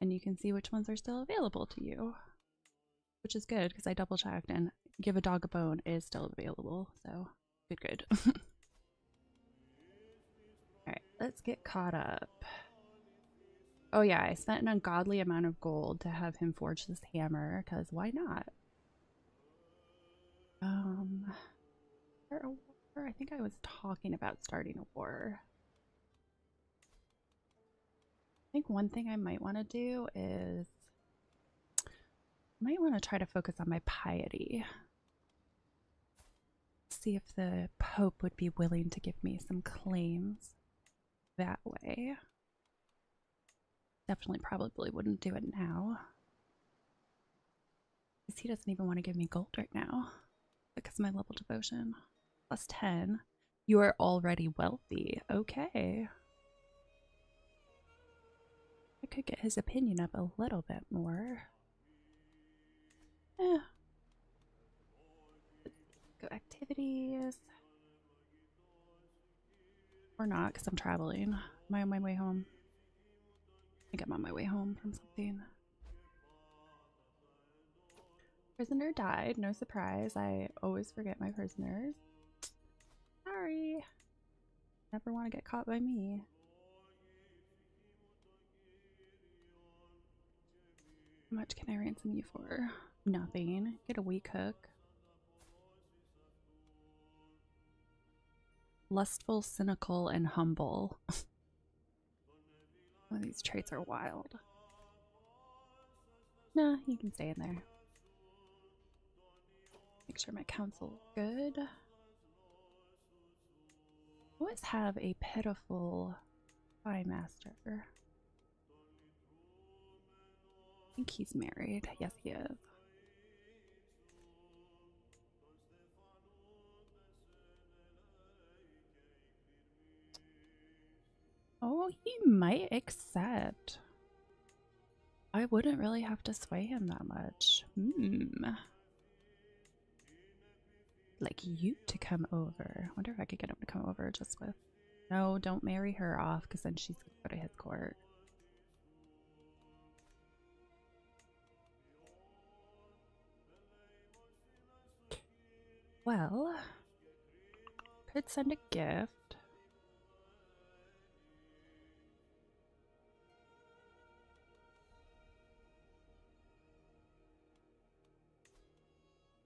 and you can see which ones are still available to you, which is good because I double checked, and Give a Dog a Bone is still available, so good. Alright, let's get caught up. Oh yeah, I spent an ungodly amount of gold to have him forge this hammer, because why not? I think I was talking about starting a war. I think one thing I might want to do is I might want to try to focus on my piety. See if the Pope would be willing to give me some claims that way. Definitely probably wouldn't do it now. Because he doesn't even want to give me gold right now. Because of my level devotion. Plus 10. You are already wealthy. Okay. I could get his opinion up a little bit more. Go activities. Or not, because I'm traveling. Am I on my way home? I think I'm on my way home from something. Prisoner died. No surprise. I always forget my prisoners. Sorry. Never want to get caught by me. How much can I ransom you for? Nothing. Get a weak hook. Lustful, cynical, and humble. Oh, these traits are wild. Nah, you can stay in there. Make sure my counsel's good. Always have a pitiful spy master. I think he's married. Yes, he is. Oh, he might accept. I wouldn't really have to sway him that much. Like you to come over. I wonder if I could get him to come over just with... No, don't marry her off, because then she's going to go to his court. Well, could send a gift.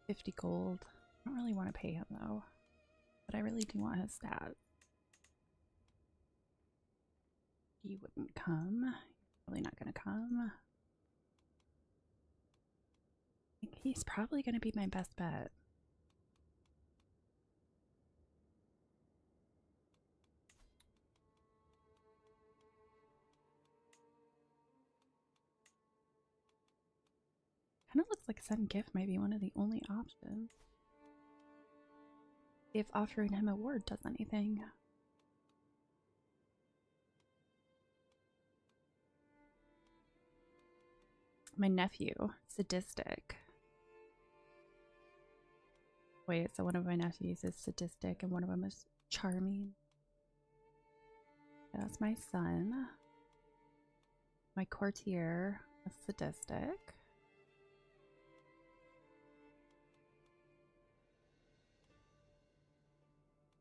$50 gold. I don't really want to pay him though, but I really do want his stats. He wouldn't come. He's really not going to come. I think he's probably going to be my best bet. Kind of looks like send gift might be one of the only options. If offering him a word does anything. My nephew, sadistic. Wait, so one of my nephews is sadistic and one of them is charming. That's my son. My courtier is sadistic.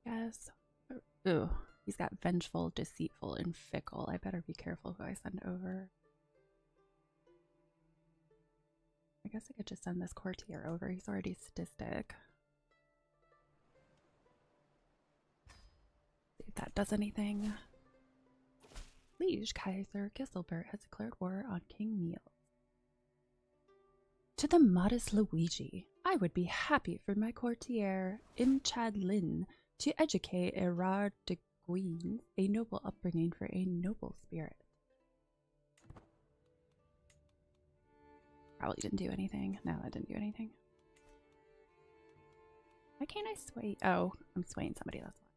Yes. Ooh, he's got vengeful, deceitful, and fickle. I better be careful who I send over. I guess I could just send this courtier over. He's already sadistic. See if that does anything. Liege Kaiser Giselbert has declared war on King Niels. To the modest Luigi, I would be happy for my courtier Imchad Lin to educate Erard de Guines, a noble upbringing for a noble spirit. Probably didn't do anything. No, that didn't do anything. Why can't I sway? Oh, I'm swaying somebody, that's why.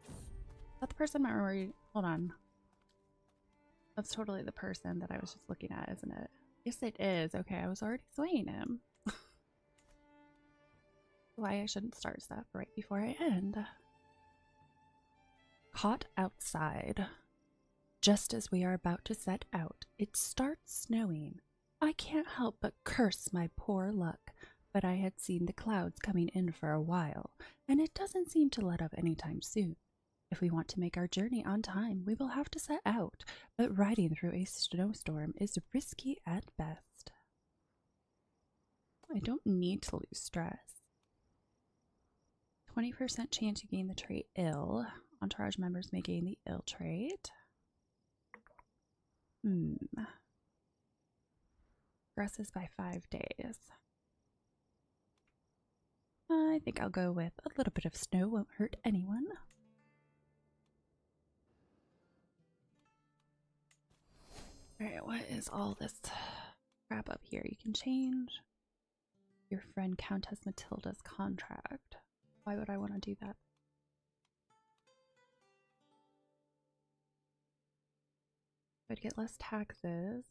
Is that the person I'm already... Hold on. That's totally the person that I was just looking at, isn't it? Yes, it is. Okay, I was already swaying him. Why I shouldn't start stuff right before I end. Caught outside. Just as we are about to set out, it starts snowing. I can't help but curse my poor luck, but I had seen the clouds coming in for a while, and it doesn't seem to let up anytime soon. If we want to make our journey on time, we will have to set out, but riding through a snowstorm is risky at best. I don't need to lose stress. 20% chance you gain the trait ill. Entourage members may gain the ill trait. Progresses by 5 days. I think I'll go with a little bit of snow won't hurt anyone. Alright, what is all this crap up here? You can change your friend Countess Matilda's contract. Why would I want to do that? I'd get less taxes.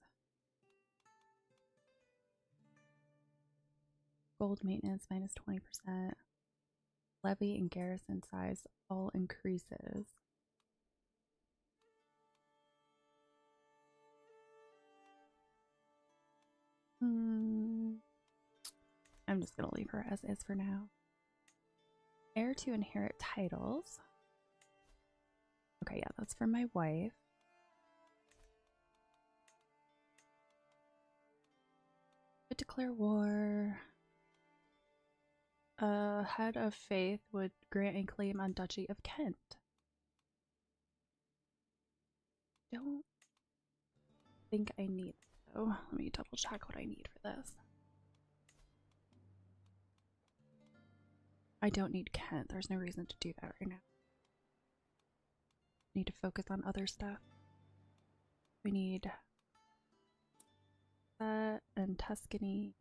Gold maintenance minus 20%. Levy and garrison size all increases. I'm just gonna leave her as is for now. Heir to inherit titles. Okay, yeah, that's for my wife. Would declare war. Head of faith would grant a claim on Duchy of Kent. Don't think I need it though. Let me double check what I need for this. I don't need Kent. There's no reason to do that right now. Need to focus on other stuff. We need that and Tuscany.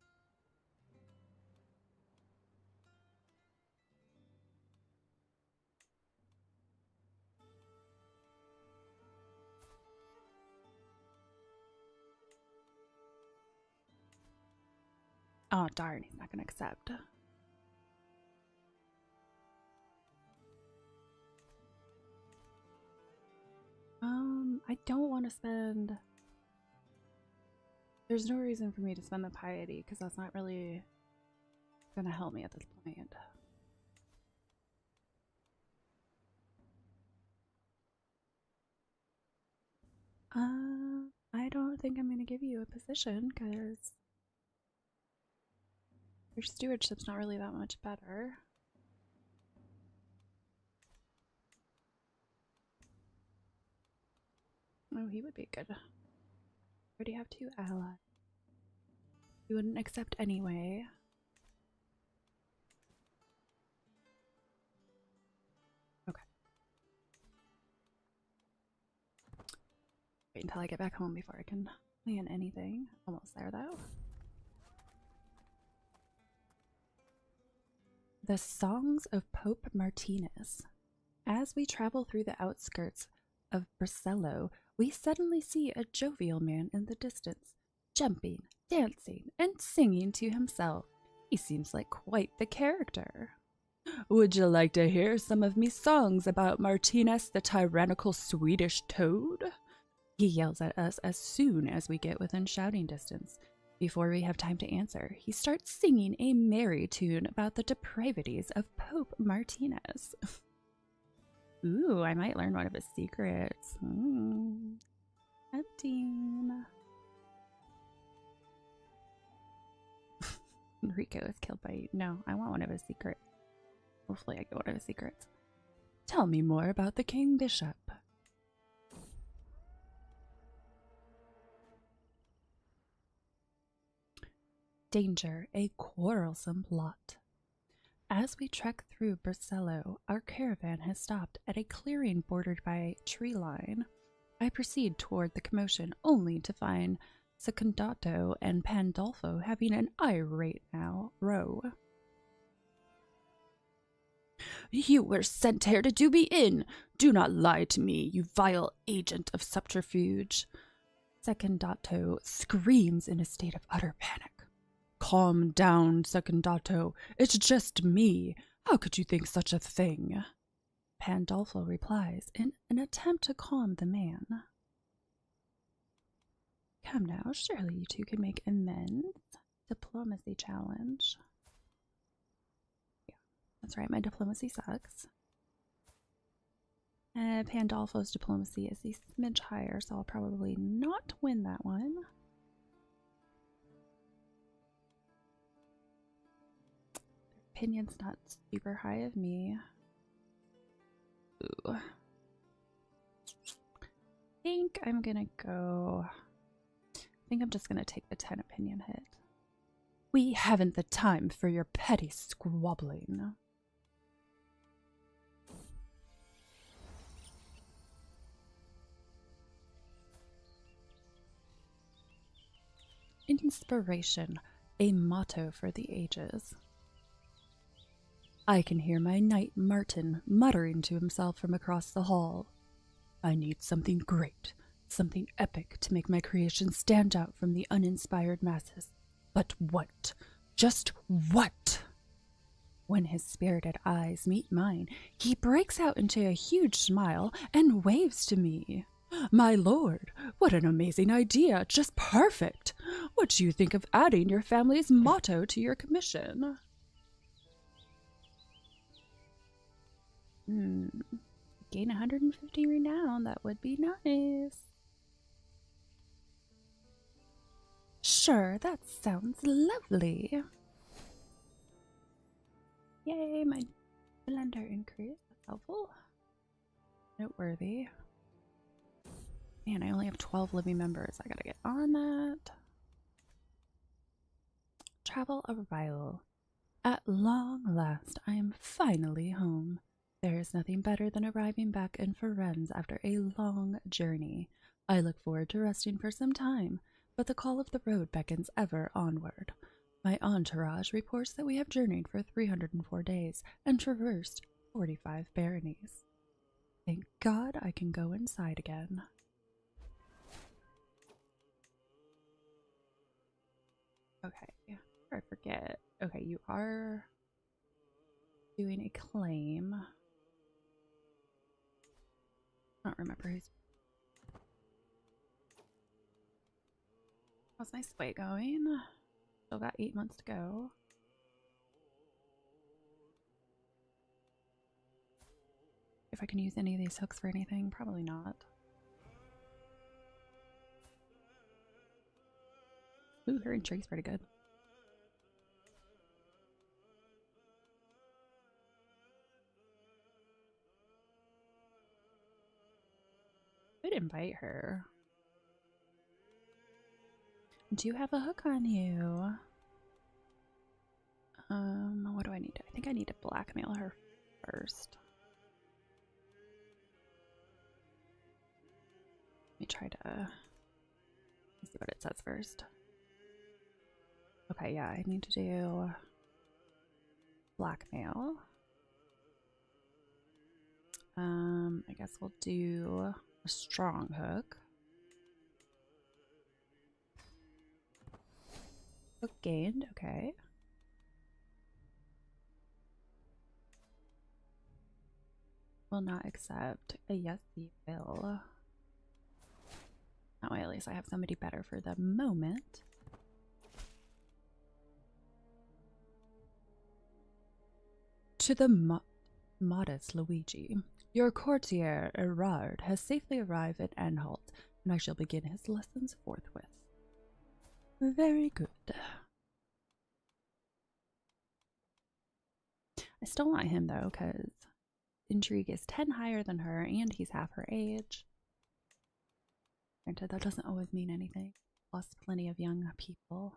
Oh darn, he's not gonna accept. I don't want to spend... There's no reason for me to spend the piety, because that's not really gonna help me at this point. I don't think I'm gonna give you a position, because your stewardship's not really that much better. Oh, he would be good. Already have 2 allies. You wouldn't accept anyway. Okay. Wait until I get back home before I can plan anything. Almost there though. The Songs of Pope Martinez. As we travel through the outskirts of Brisello, we suddenly see a jovial man in the distance, jumping, dancing, and singing to himself. He seems like quite the character. Would you like to hear some of me songs about Martinez the tyrannical Swedish toad? He yells at us as soon as we get within shouting distance. Before we have time to answer, he starts singing a merry tune about the depravities of Pope Martinez. Ooh, I might learn one of his secrets. Tempting. Enrico is killed by... No, I want one of his secrets. Hopefully I get one of his secrets. Tell me more about the King Bishop. Danger, a quarrelsome lot. As we trek through Brisello, our caravan has stopped at a clearing bordered by tree line. I proceed toward the commotion, only to find Secondato and Pandolfo having an irate row. You were sent here to do me in. Do not lie to me, you vile agent of subterfuge. Secondato screams in a state of utter panic. Calm down, Secondato. It's just me. How could you think such a thing? Pandolfo replies in an attempt to calm the man. come now. Surely you two can make amends. Diplomacy challenge. Yeah, that's right. My diplomacy sucks. Pandolfo's diplomacy is a smidge higher, so I'll probably not win that one. Opinion's not super high of me. Ooh. I think I'm gonna go. I think I'm just gonna take the 10 opinion hit. We haven't the time for your petty squabbling. Inspiration, a motto for the ages. I can hear my knight Martin muttering to himself from across the hall. I need something great, something epic to make my creation stand out from the uninspired masses. But what? Just what? When his spirited eyes meet mine, he breaks out into a huge smile and waves to me. My lord, what an amazing idea! Just perfect! What do you think of adding your family's motto to your commission? Gain 150 renown, that would be nice. Sure, that sounds lovely. Yay, my blender increase. That's helpful. Noteworthy. Man, I only have 12 living members. I gotta get on that. Travel arrival. At long last, I am finally home. There is nothing better than arriving back in Firenze after a long journey. I look forward to resting for some time, but the call of the road beckons ever onward. My entourage reports that we have journeyed for 304 days and traversed 45 baronies. Thank God I can go inside again. Okay, I forget. Okay, you are doing a claim. I don't remember who's. How's my sway going? Still got 8 months to go. If I can use any of these hooks for anything, probably not. Ooh, her intrigue's pretty good. Could invite her. Do you have a hook on you? What do I need? I think I need to blackmail her first. Let me try to see what it says first. Okay, yeah, I need to do blackmail. I guess we'll do a strong hook. Hook gained, okay. Will not accept. Yes, he will. That way, at least I have somebody better for the moment. To the modest Luigi. Your courtier, Erard, has safely arrived at Anhalt, and I shall begin his lessons forthwith. Very good. I still want him, though, because intrigue is 10 higher than her, and he's half her age. Granted, that doesn't always mean anything. Lost plenty of young people.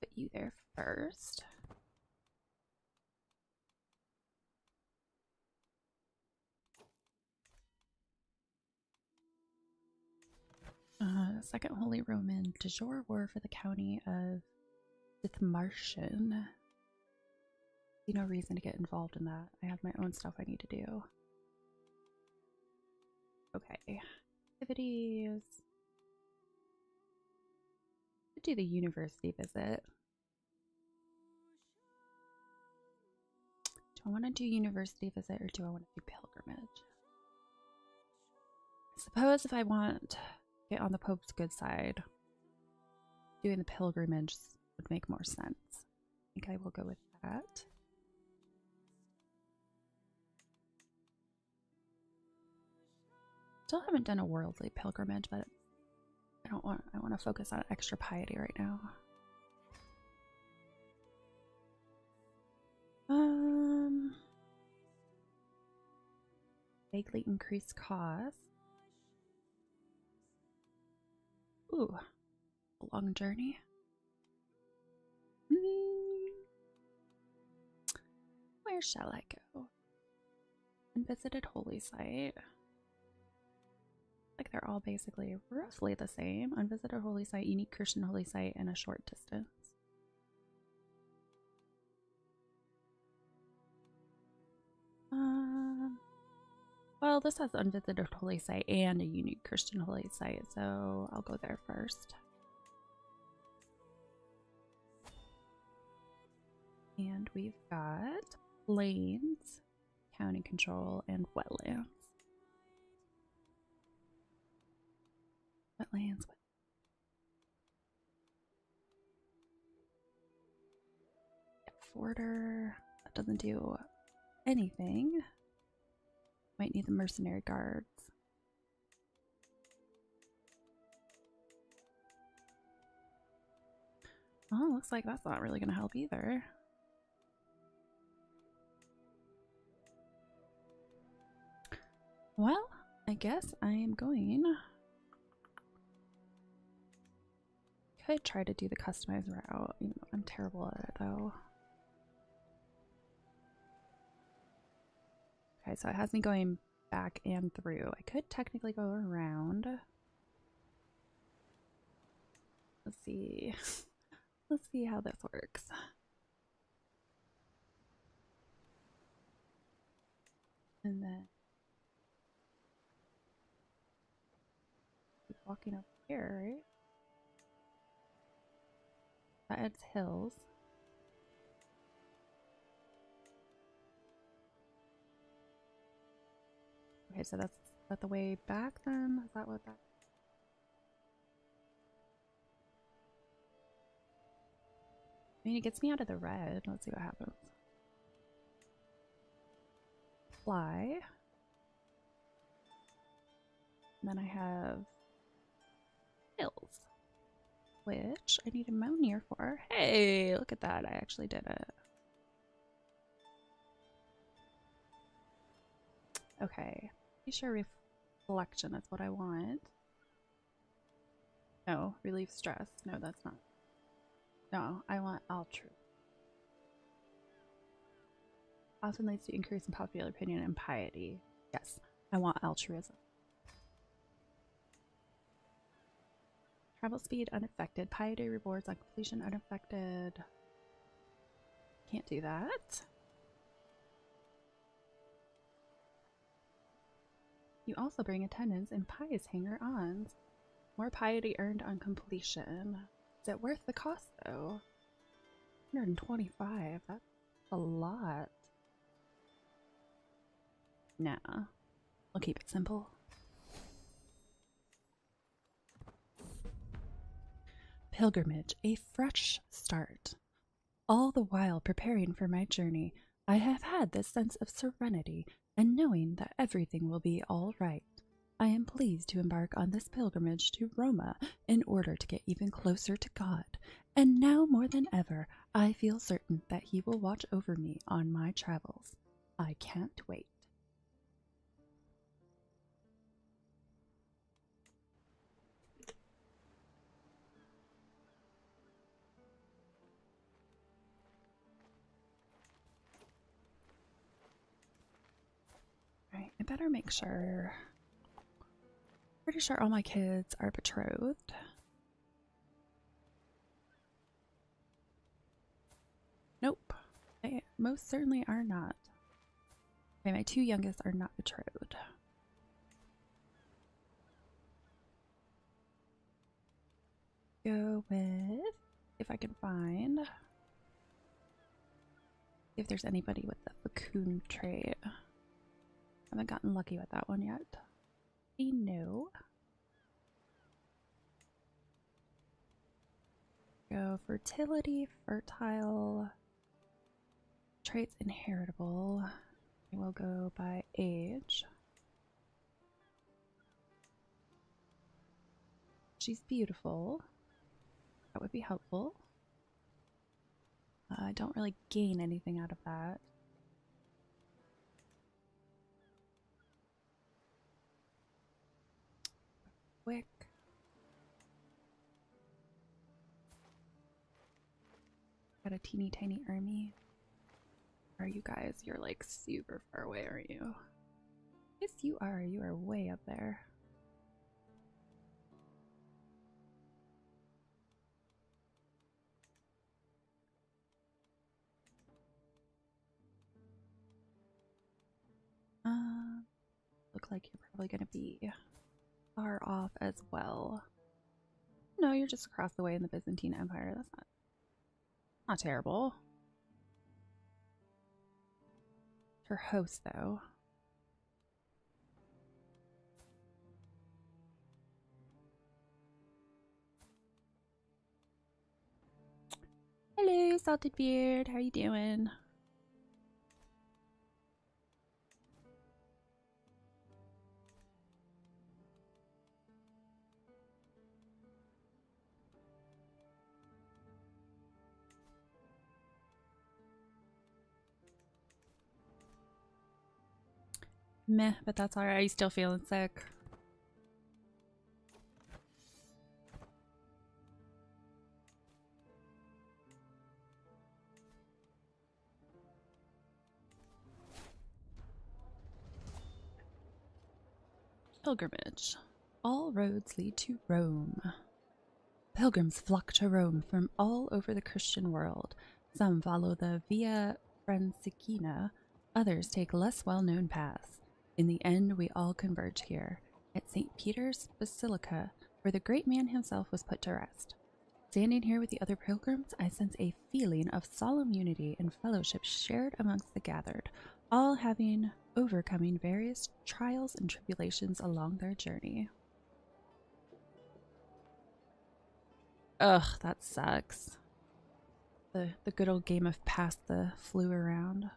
Put you there first. Second Holy Roman de jure war for the county of Dithmarschen. See no reason to get involved in that. I have my own stuff I need to do. Okay. Activities. Could do the university visit. Do I want to do university visit or do I want to do pilgrimage? I suppose if I want get on the Pope's good side, doing the pilgrimage would make more sense. I think I will go with that. Still haven't done a worldly pilgrimage, but I want to focus on extra piety right now. Vaguely increased cost. Ooh, a long journey. Where shall I go? Unvisited holy site. Like they're all basically roughly the same. Unvisited holy site, unique Christian holy site, and a short distance. Well, this has unvisited holy site and a unique Christian holy site, so I'll go there first. And we've got plains, county control, and wetlands. Wetlands. Forder. That doesn't do anything. Might need the mercenary guards. Oh, looks like that's not really going to help either. Well, I guess I am going. Could try to do the customized route. Even though I'm terrible at it though. Okay, so it has me going back and through. I could technically go around. Let's see. Let's see how this works. And then keep walking up here, right? That adds hills. Okay, so that's that the way back then? Is that what that? I mean, it gets me out of the red. Let's see what happens. Fly. And then I have hills, which I need a mountaineer for. Hey, look at that. I actually did it. Okay. Be sure reflection is what I want. No, relieve stress. No, that's not. No, I want altruism. Often leads to increase in popular opinion and piety. Yes, I want altruism. Travel speed unaffected. Piety rewards on completion unaffected. Can't do that. You also bring attendance and pious hanger-ons. More piety earned on completion. Is it worth the cost though? 125. That's a lot. Nah. I'll keep it simple. Pilgrimage, a fresh start. All the while preparing for my journey, I have had this sense of serenity and knowing that everything will be all right. I am pleased to embark on this pilgrimage to Roma in order to get even closer to God, and now more than ever, I feel certain that He will watch over me on my travels. I can't wait. Right, I better make sure. Pretty sure all my kids are betrothed. Nope, they most certainly are not. Okay, my two youngest are not betrothed. Go with, if I can find, if there's anybody with the cocoon trait. Haven't gotten lucky with that one yet. No. go fertility, fertile, traits inheritable. We'll go by age. She's beautiful. That would be helpful. I don't really gain anything out of that. Quick. Got a teeny tiny army. Are you guys? You're like super far away, aren't you? Yes, you are. You are way up there. Look like you're probably going to be far off as well. No, you're just across the way in the Byzantine Empire. That's not terrible. Her host, though. Hello, Salted Beard. How you doing? Meh, but that's alright. Are you still feeling sick? Pilgrimage. All roads lead to Rome. Pilgrims flock to Rome from all over the Christian world. Some follow the Via Francigena, others take less well-known paths. In the end, we all converge here, at St. Peter's Basilica, where the great man himself was put to rest. Standing here with the other pilgrims, I sense a feeling of solemn unity and fellowship shared amongst the gathered, all having overcoming various trials and tribulations along their journey. Ugh, that sucks. The good old game of pass the flu around.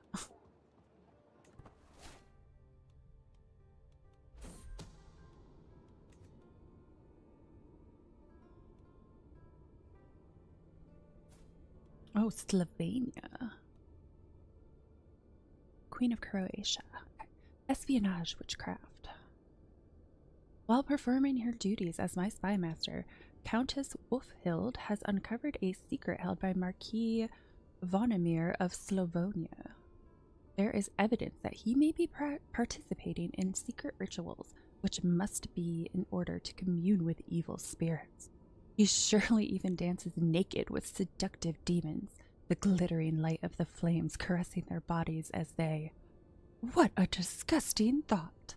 Oh, Slovenia. Queen of Croatia. Okay. Espionage witchcraft. While performing her duties as my spy master, Countess Wolfhild has uncovered a secret held by Marquis Vonimir of Slavonia. There is evidence that he may be participating in secret rituals, which must be in order to commune with evil spirits. He surely even dances naked with seductive demons, the glittering light of the flames caressing their bodies as they... What a disgusting thought!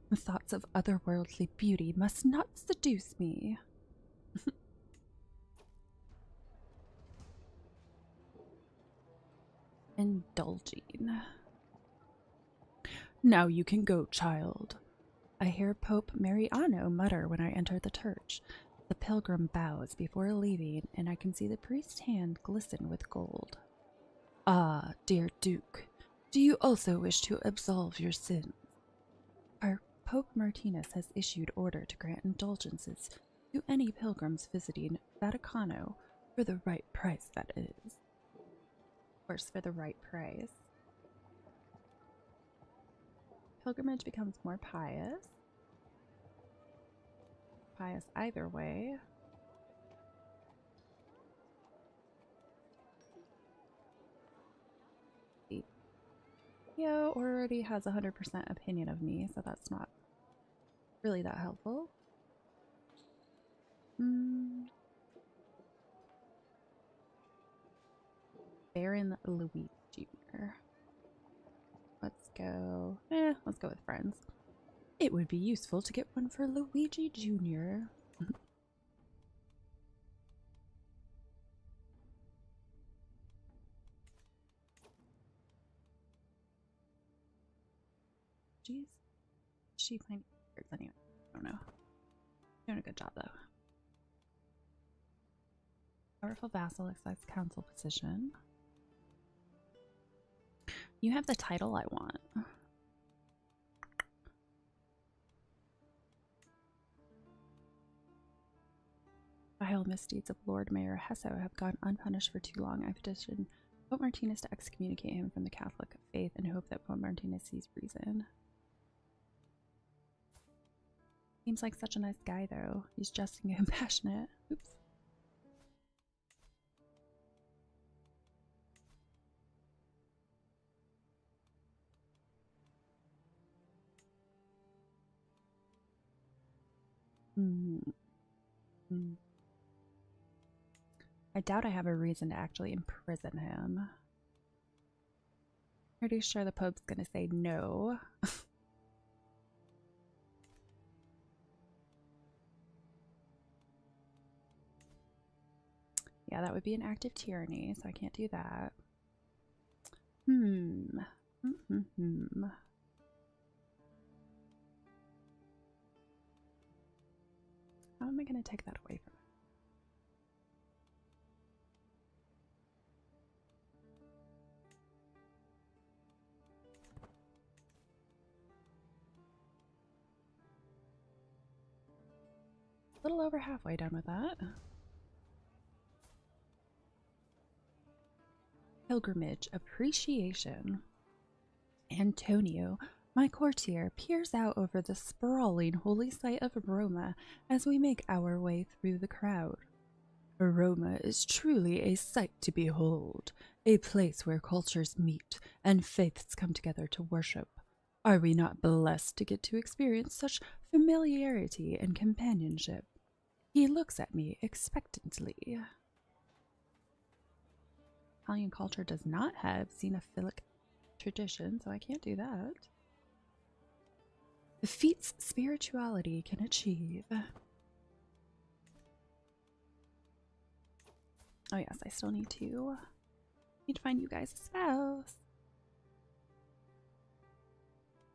The thoughts of otherworldly beauty must not seduce me. Indulging. Now you can go, child. I hear Pope Mariano mutter when I enter the church. The pilgrim bows before leaving, and I can see the priest's hand glisten with gold. Ah, dear Duke, do you also wish to absolve your sins? Our Pope Martinez has issued order to grant indulgences to any pilgrims visiting Vaticano for the right price, that is. Of course, for the right price. Pilgrimage becomes more pious. Pious either way. Theo already has 100% opinion of me, so that's not really that helpful. Baron Louis Jr. Let's go with friends. It would be useful to get one for Luigi Jr. Jeez. She finding birds anyway. I don't know. Doing a good job though. Powerful vassal accepts council position. You have the title I want. Vile misdeeds of Lord Mayor Hesso have gone unpunished for too long. I petitioned Pope Martinez to excommunicate him from the Catholic faith and hope that Pope Martinez sees reason. Seems like such a nice guy, though. He's just and compassionate. Oops. I doubt I have a reason to actually imprison him. Pretty sure the Pope's gonna say no. Yeah, that would be an act of tyranny, so I can't do that. How am I gonna take that away from him? A little over halfway done with that. Pilgrimage appreciation. Antonio, my courtier, peers out over the sprawling holy site of Roma as we make our way through the crowd. Roma is truly a sight to behold, a place where cultures meet and faiths come together to worship. Are we not blessed to get to experience such familiarity and companionship? He looks at me expectantly. Italian culture does not have xenophilic tradition, so I can't do that. The feats spirituality can achieve. Oh yes, I still need to find you guys a spouse.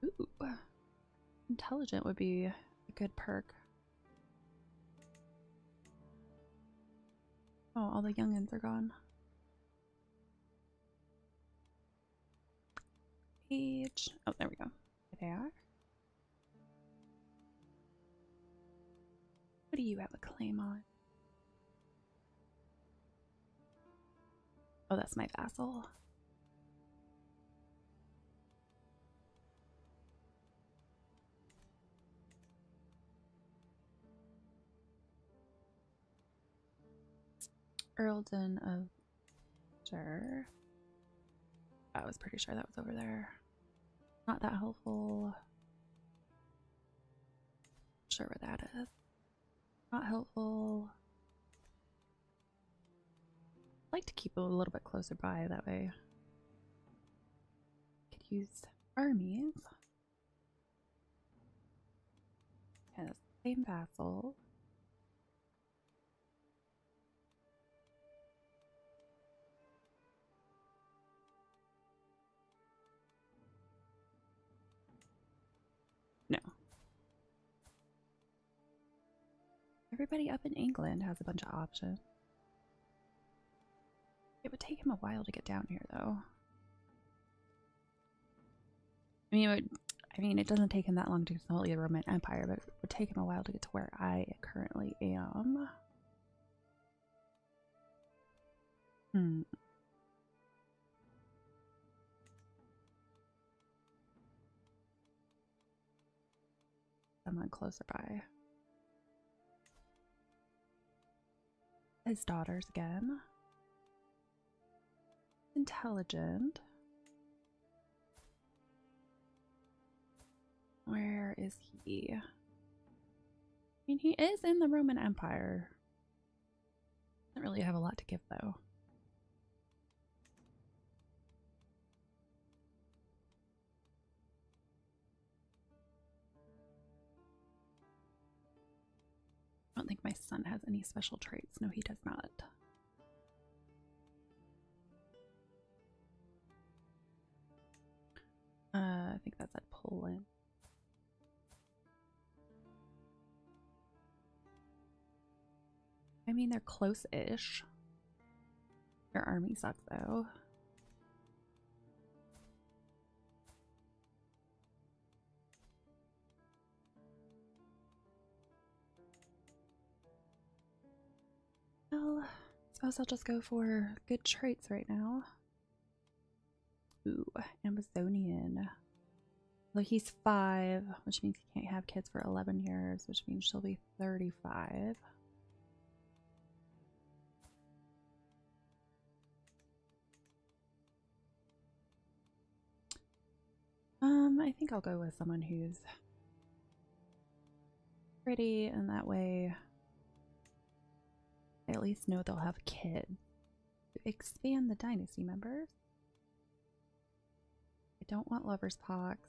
Ooh. Intelligent would be a good perk. Oh, all the youngins are gone. Age. Oh, there we go. There they are. What do you have a claim on? Oh, that's my vassal. Earldom of Sure. I was pretty sure that was over there. Not that helpful. Not sure where that is. Not helpful. I'd like to keep it a little bit closer by, that way I could use armies. Has same vassal. No. Everybody up in England has a bunch of options. It would take him a while to get down here, though. I mean, it doesn't take him that long to control the Roman Empire, but it would take him a while to get to where I currently am. Someone closer by. His daughters again. Intelligent. Where is he? I mean, he is in the Roman Empire. Doesn't really have a lot to give, though. I don't think my son has any special traits. No, he does not. I think that's at Poland. I mean, they're close-ish. Your army sucks, though. Well, I suppose I'll just go for good traits right now. Ooh, Amazonian. Well, he's 5, which means he can't have kids for 11 years, which means she'll be 35. I think I'll go with someone who's pretty, and that way I at least know they'll have kids. To expand the dynasty members. I don't want lover's pox.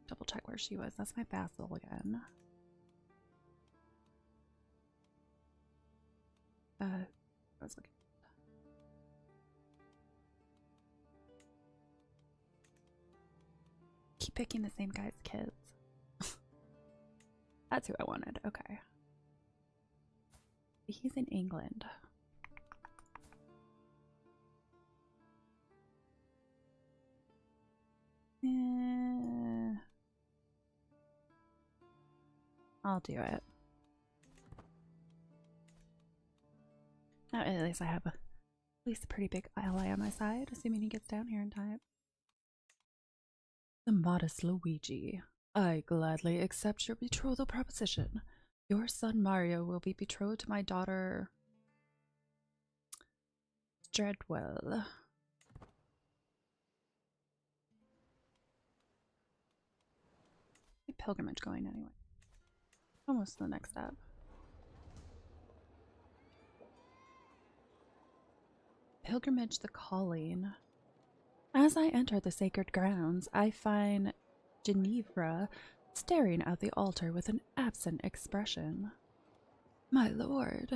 Double check where she was. That's my vassal again. I was looking. Keep picking the same guy's kids. That's who I wanted. Okay. He's in England. I'll do it. At least I have at least a pretty big ally on my side, assuming he gets down here in time. The modest Luigi. I gladly accept your betrothal proposition. Your son Mario will be betrothed to my daughter Dreadwell. My pilgrimage going anyway. Almost to the next step. Pilgrimage the Calling. As I enter the sacred grounds, I find Ginevra staring at the altar with an absent expression. My lord,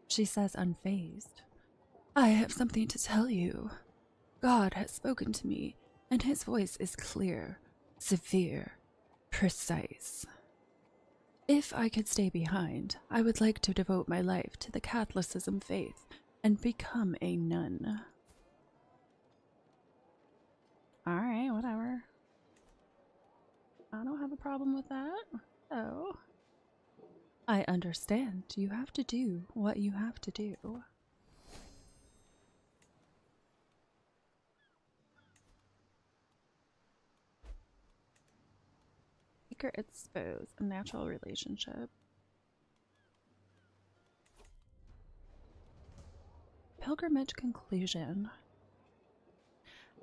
she says unfazed, I have something to tell you. God has spoken to me, and his voice is clear, severe, precise. If I could stay behind, I would like to devote my life to the Catholicism faith and become a nun. Alright, whatever. I don't have a problem with that. Oh. I understand. You have to do what you have to do. Secret expose a natural relationship. Pilgrimage conclusion.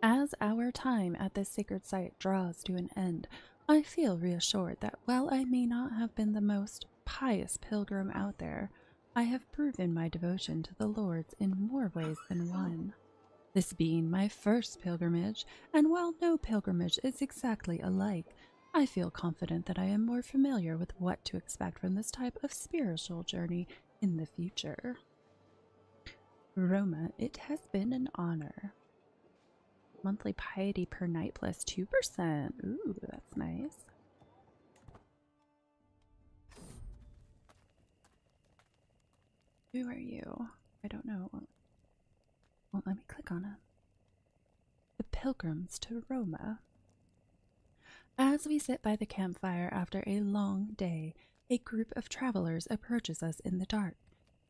As our time at this sacred site draws to an end, I feel reassured that while I may not have been the most pious pilgrim out there, I have proven my devotion to the Lord's in more ways than one. This being my first pilgrimage, and while no pilgrimage is exactly alike, I feel confident that I am more familiar with what to expect from this type of spiritual journey in the future. Roma, it has been an honor. Monthly piety per night plus 2%. Ooh, that's nice. Who are you? I don't know. Won't let me click on it. The Pilgrims to Roma. As we sit by the campfire after a long day, a group of travelers approaches us in the dark.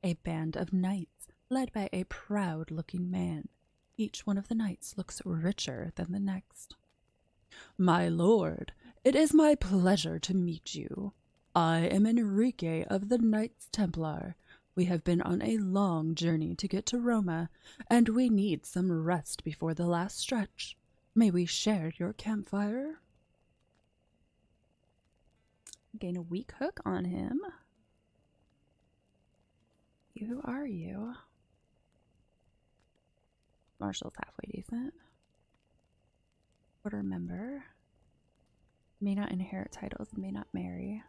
A band of knights, led by a proud-looking man. Each one of the knights looks richer than the next. My lord, it is my pleasure to meet you. I am Enrique of the Knights Templar. We have been on a long journey to get to Roma, and we need some rest before the last stretch. May we share your campfire? Gain a weak hook on him. Who are you? Marshall's halfway decent. Order member. May not inherit titles, may not marry.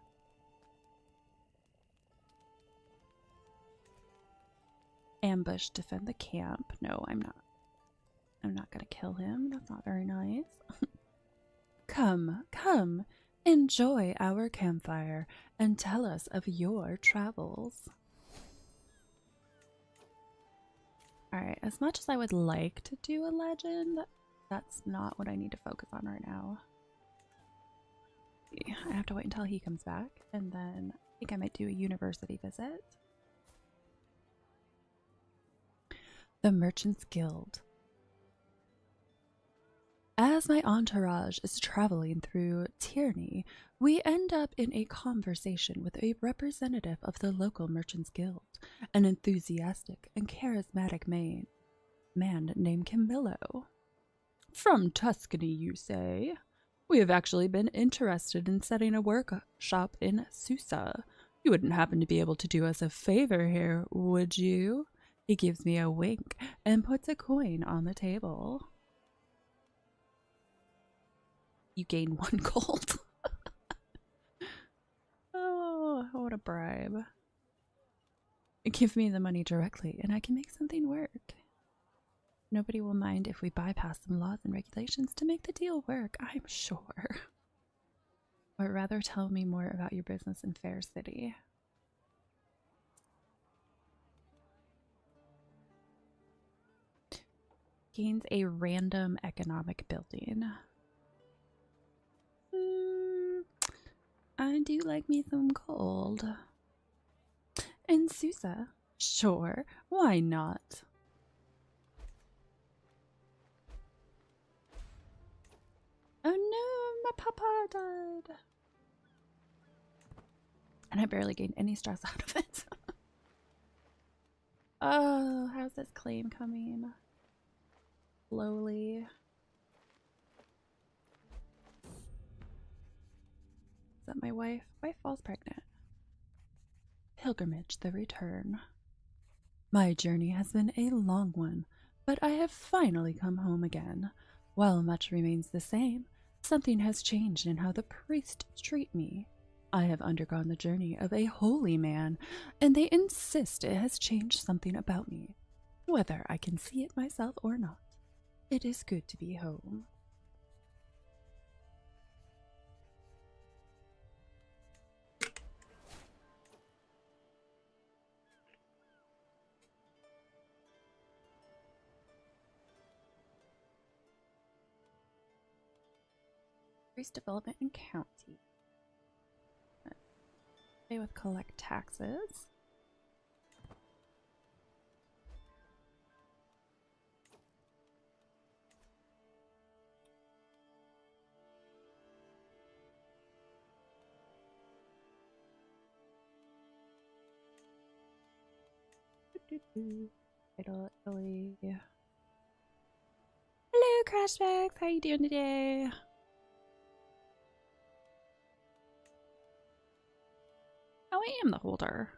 Ambush, defend the camp. No, I'm not. I'm not gonna kill him. That's not very nice. Come, come, enjoy our campfire and tell us of your travels. Alright, as much as I would like to do a legend, that's not what I need to focus on right now. I have to wait until he comes back, and then I think I might do a university visit. The Merchants Guild. As my entourage is traveling through Tierney, we end up in a conversation with a representative of the local Merchants Guild, an enthusiastic and charismatic man named Camillo. From Tuscany, you say? We have actually been interested in setting a workshop in Susa. You wouldn't happen to be able to do us a favor here, would you? He gives me a wink and puts a coin on the table. You gain 1 gold. Oh, what a bribe. Give me the money directly and I can make something work. Nobody will mind if we bypass some laws and regulations to make the deal work, I'm sure. Or rather, tell me more about your business in Fair City. Gains a random economic building. I do like me some gold. In Susa? Sure, why not? Oh no, my papa died. And I barely gained any stress out of it. Oh, how's this claim coming? Slowly. Is that my wife? Wife falls pregnant. Pilgrimage, the return. My journey has been a long one, but I have finally come home again. While much remains the same, something has changed in how the priests treat me. I have undergone the journey of a holy man, and they insist it has changed something about me, whether I can see it myself or not. It is good to be home. Increase development in county. Stay with collect taxes. Italy. Hello, Crashbacks. How you doing today? Oh, I am the holder.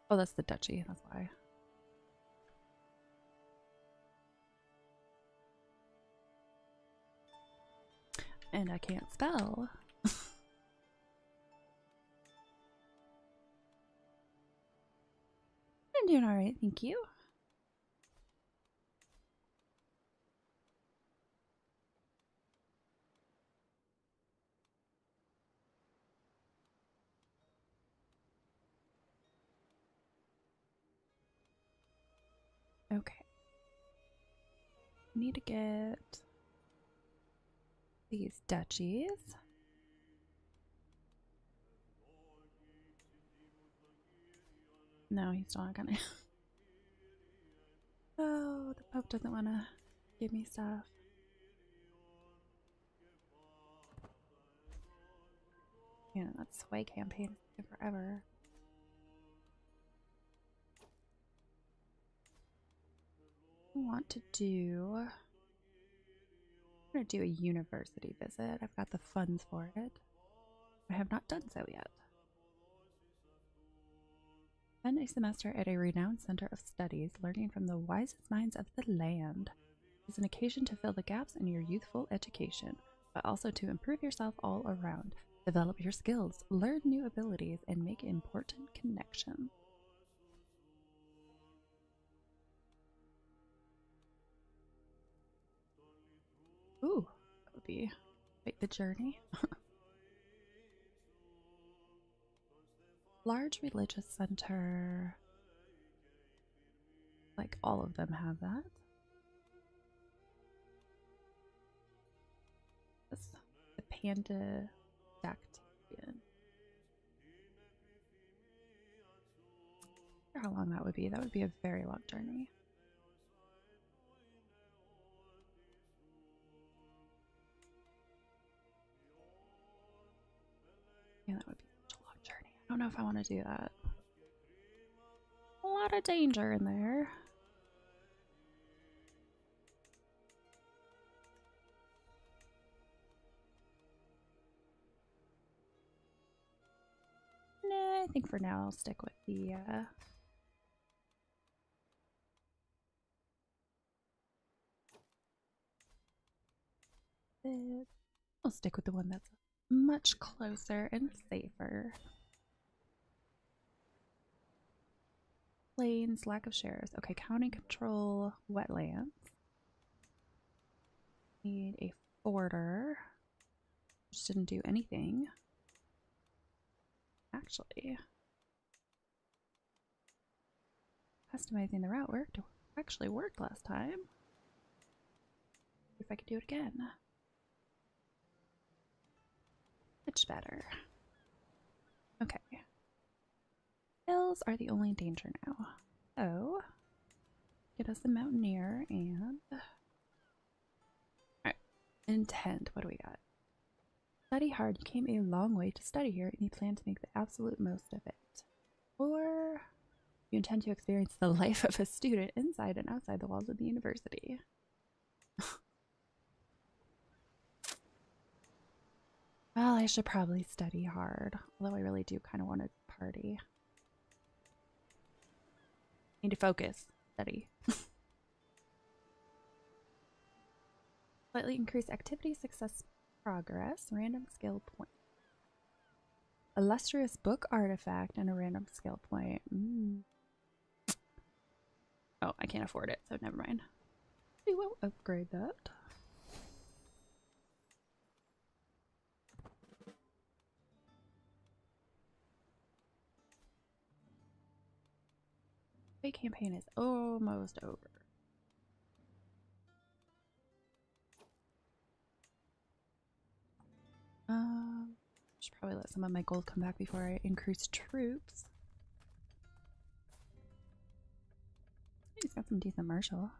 Oh, that's the duchy. That's why. And I can't spell. I'm doing all right, thank you. Okay. Need to get these duchies. No, he's not gonna. Oh, the Pope doesn't want to give me stuff. Yeah, that sway campaign is forever. I want to do. I'm gonna do a university visit. I've got the funds for it. I have not done so yet. Spend a semester at a renowned center of studies, learning from the wisest minds of the land. It's an occasion to fill the gaps in your youthful education, but also to improve yourself all around. Develop your skills, learn new abilities, and make important connections. Ooh, that would be quite the journey. Large religious center. Like all of them have that. This, the panda dactylian. I wonder how long that would be. That would be a very long journey. Yeah, that would be such a long journey. I don't know if I want to do that. A lot of danger in there. Nah, I think for now I'll stick with the I'll stick with the one that's much closer and safer. Plains, lack of shares. Okay, county control, wetlands. Need a forder. Just didn't do anything. Actually, customizing the route actually worked last time. If I could do it again. Much better. Okay. Hills are the only danger now. So, get us a mountaineer and... Alright. Intent. What do we got? Study hard. You came a long way to study here and you plan to make the absolute most of it. Or you intend to experience the life of a student inside and outside the walls of the university. Well, I should probably study hard. Although I really do kind of want to party. Need to focus. Study. Slightly increase activity, success, progress, random skill point. Illustrious book artifact and a random skill point. Oh, I can't afford it, so never mind. We will upgrade that. The campaign is almost over. Should probably let some of my gold come back before I increase troops. He's got some decent martial.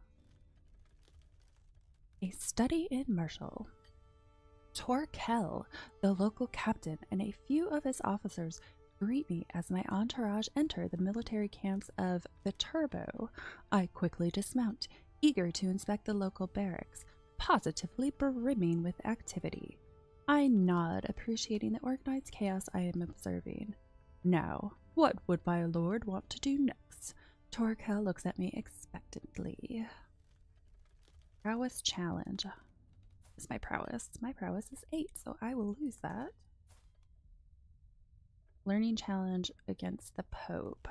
A study in martial. Torkel, the local captain, and a few of his officers greet me as my entourage enter the military camps of the Turbo. I quickly dismount, eager to inspect the local barracks, positively brimming with activity. I nod, appreciating the organized chaos I am observing. Now, what would my lord want to do next? Torkel looks at me expectantly. Prowess challenge. Is my prowess? My prowess is 8, so I will lose that. Learning challenge against the Pope.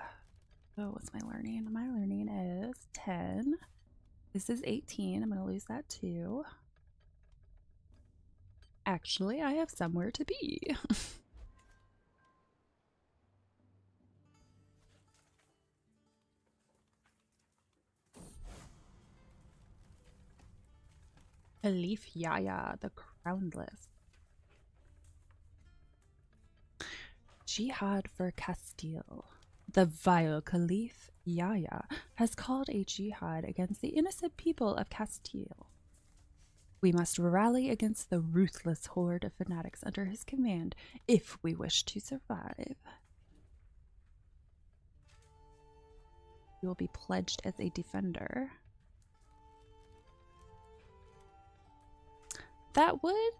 Oh, what's my learning? My learning is 10. This is 18. I'm going to lose that too. Actually, I have somewhere to be. Caliph Yahya, the Crownless. Jihad for Castile. The vile Caliph Yahya has called a jihad against the innocent people of Castile. We must rally against the ruthless horde of fanatics under his command if we wish to survive. You will be pledged as a defender. That would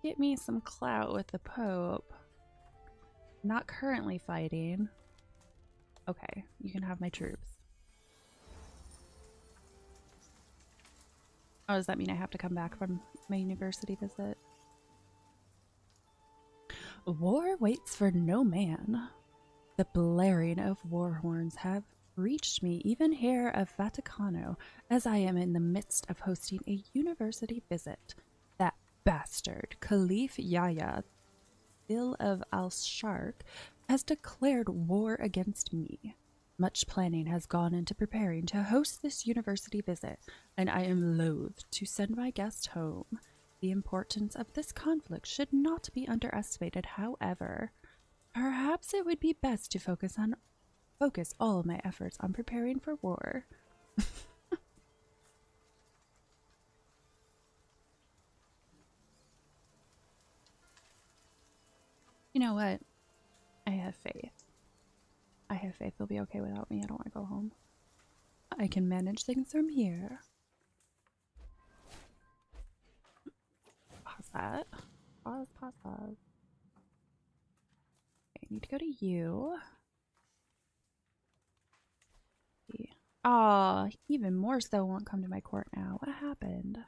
get me some clout with the Pope. Not currently fighting. Okay, you can have my troops. Oh, does that mean I have to come back from my university visit? War waits for no man. The blaring of war horns have reached me even here of Vaticano as I am in the midst of hosting a university visit. That bastard, Caliph Yahya, Bill of Al-Sharq, has declared war against me. Much planning has gone into preparing to host this university visit, and I am loath to send my guest home. The importance of this conflict should not be underestimated, however. Perhaps it would be best to focus all my efforts on preparing for war. You know what? I have faith. I have faith they'll be okay without me. I don't want to go home. I can manage things from here. Pause that. Pause. Okay, I need to go to you. Aw, even more so won't come to my court now. What happened?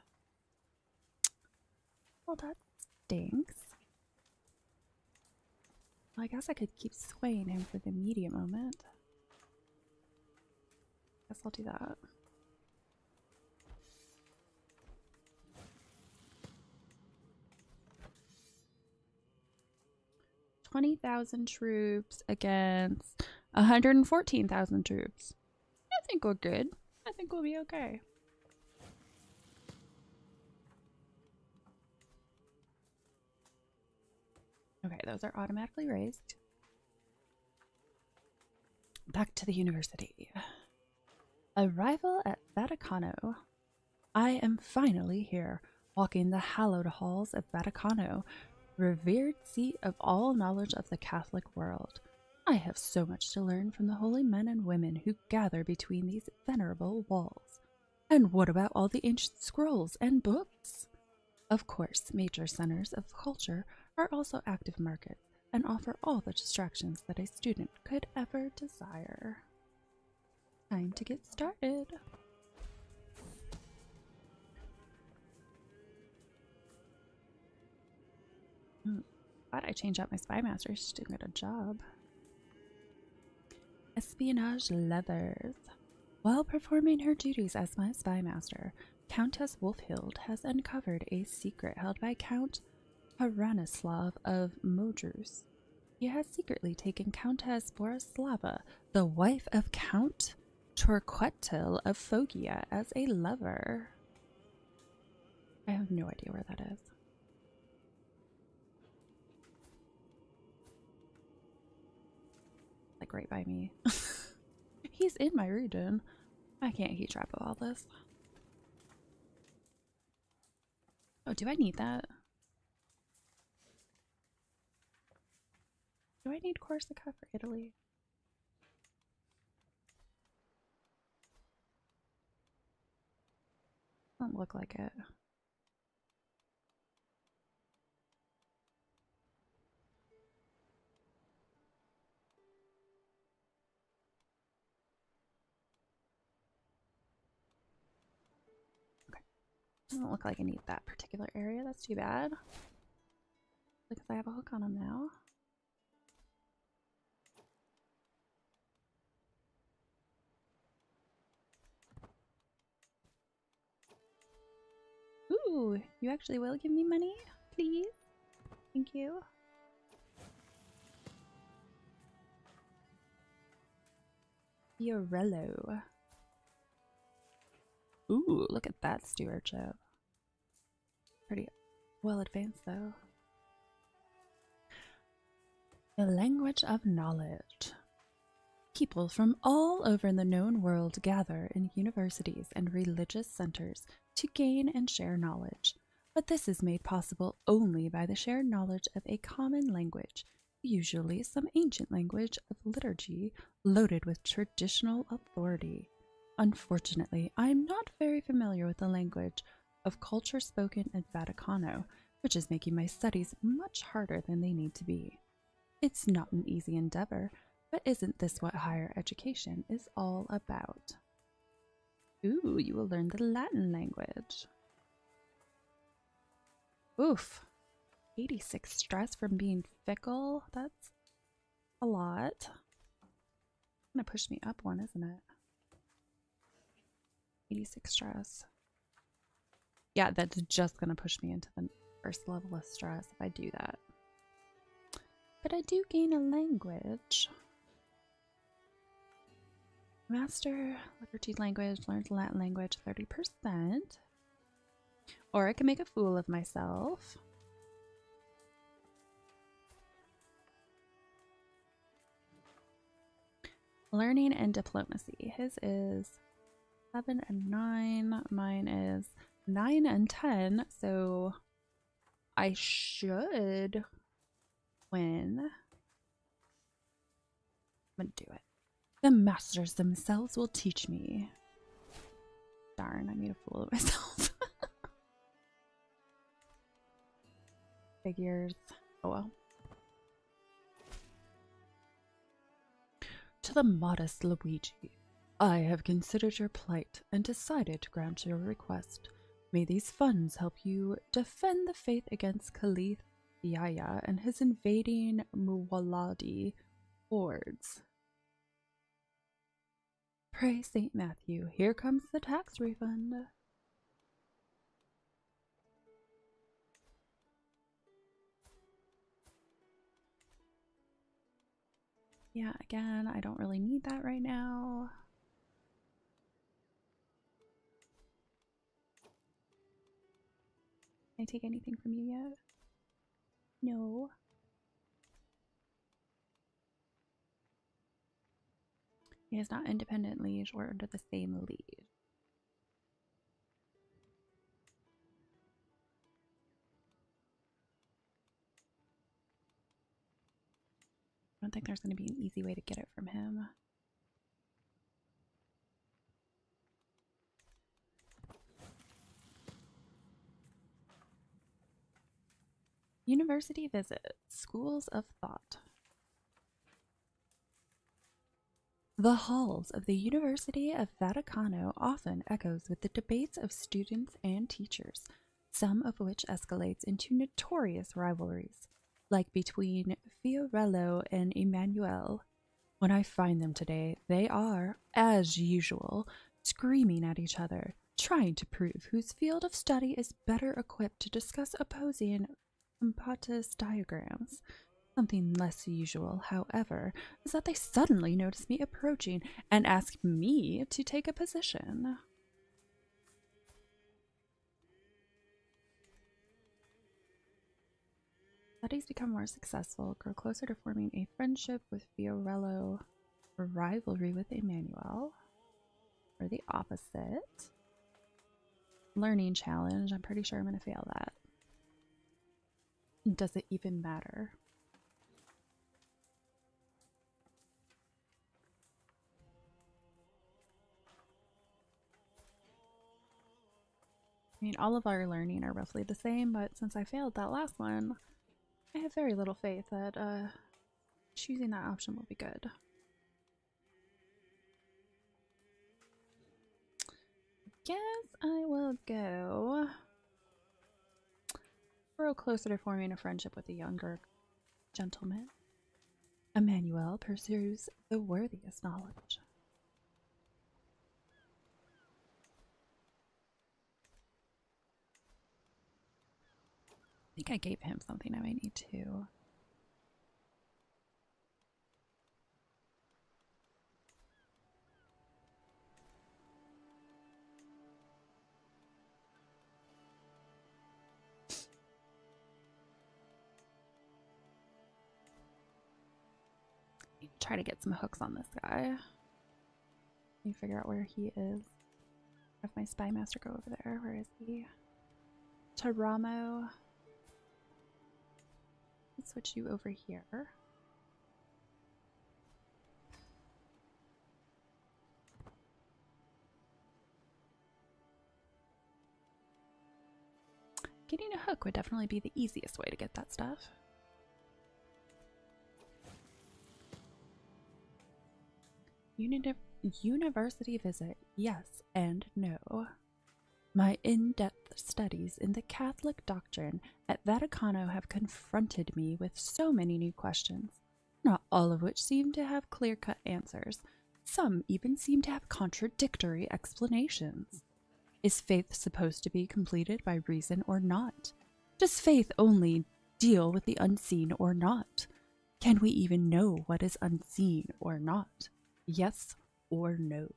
Well, that stinks. Well, I guess I could keep swaying him for the immediate moment. Guess I'll do that. $20,000 troops against 114,000 troops. I think we're good. I think we'll be okay. Okay, those are automatically raised. Back to the university. Arrival at Vaticano. I am finally here, walking the hallowed halls of Vaticano, revered seat of all knowledge of the Catholic world. I have so much to learn from the holy men and women who gather between these venerable walls. And what about all the ancient scrolls and books? Of course, major centers of culture are also active markets and offer all the distractions that a student could ever desire. Time to get started. Glad I changed out my spy master. She's doing a good job. Espionage Leathers. While performing her duties as my spy master, Countess Wolfhild has uncovered a secret held by Count Haranislav of Modrus. He has secretly taken Countess Borislava, the wife of Count Torquatil of Fogia, as a lover. I have no idea where that is. Like right by me. He's in my region. I can't keep track of all this. Oh, do I need that? Do I need Corsica for Italy? Doesn't look like it. Doesn't look like I need that particular area. That's too bad. Because I have a hook on him now. Ooh, you actually will give me money? Please? Thank you. Fiorello. Ooh, look at that stewardship. Pretty well advanced, though. The language of knowledge. People from all over the known world gather in universities and religious centers to gain and share knowledge, but this is made possible only by the shared knowledge of a common language, usually some ancient language of liturgy loaded with traditional authority. Unfortunately, I am not very familiar with the language of culture spoken at Vaticano, which is making my studies much harder than they need to be. It's not an easy endeavor, but isn't this what higher education is all about? Ooh, you will learn the Latin language. Oof. 86 stress from being fickle. That's a lot. Gonna push me up one, isn't it? 86 stress. Yeah, that's just gonna push me into the first level of stress if I do that. But I do gain a language. Master liturgy language, learn Latin language 30%. Or I can make a fool of myself. Learning and diplomacy. His is 7 and 9. Mine is 9 and 10. So I should win. I'm gonna do it. The masters themselves will teach me. Darn, I made a fool of myself. Figures. Oh well. To the modest Luigi, I have considered your plight and decided to grant your request. May these funds help you defend the faith against Caliph Yahya and his invading Muwaladi hordes. Pray St. Matthew, here comes the tax refund. Yeah, again, I don't really need that right now. Can I take anything from you yet? No. He is not independent liege or under the same liege. I don't think there's going to be an easy way to get it from him. University visit. Schools of thought. The halls of the University of Vaticano often echoes with the debates of students and teachers, some of which escalates into notorious rivalries, like between Fiorello and Emmanuel. When I find them today, they are, as usual, screaming at each other, trying to prove whose field of study is better equipped to discuss opposing compactus diagrams. Something less usual, however, is that they suddenly notice me approaching and ask me to take a position. Studies become more successful, grow closer to forming a friendship with Fiorello, or rivalry with Emmanuel, or the opposite. Learning challenge, I'm pretty sure I'm going to fail that. Does it even matter? I mean, all of our learning are roughly the same, but since I failed that last one, I have very little faith that choosing that option will be good. Guess I will go grow closer to forming a friendship with a younger gentleman. Emmanuel pursues the worthiest knowledge. I think I gave him something I might need to. Try to get some hooks on this guy. Let me figure out where he is. Have my spy master go over there. Where is he? Taramo. Let's switch you over here. Getting a hook would definitely be the easiest way to get that stuff. University visit, yes and no. My in-depth studies in the Catholic doctrine at Vaticano have confronted me with so many new questions, not all of which seem to have clear-cut answers. Some even seem to have contradictory explanations. Is faith supposed to be completed by reason or not? Does faith only deal with the unseen or not? Can we even know what is unseen or not? Yes or no.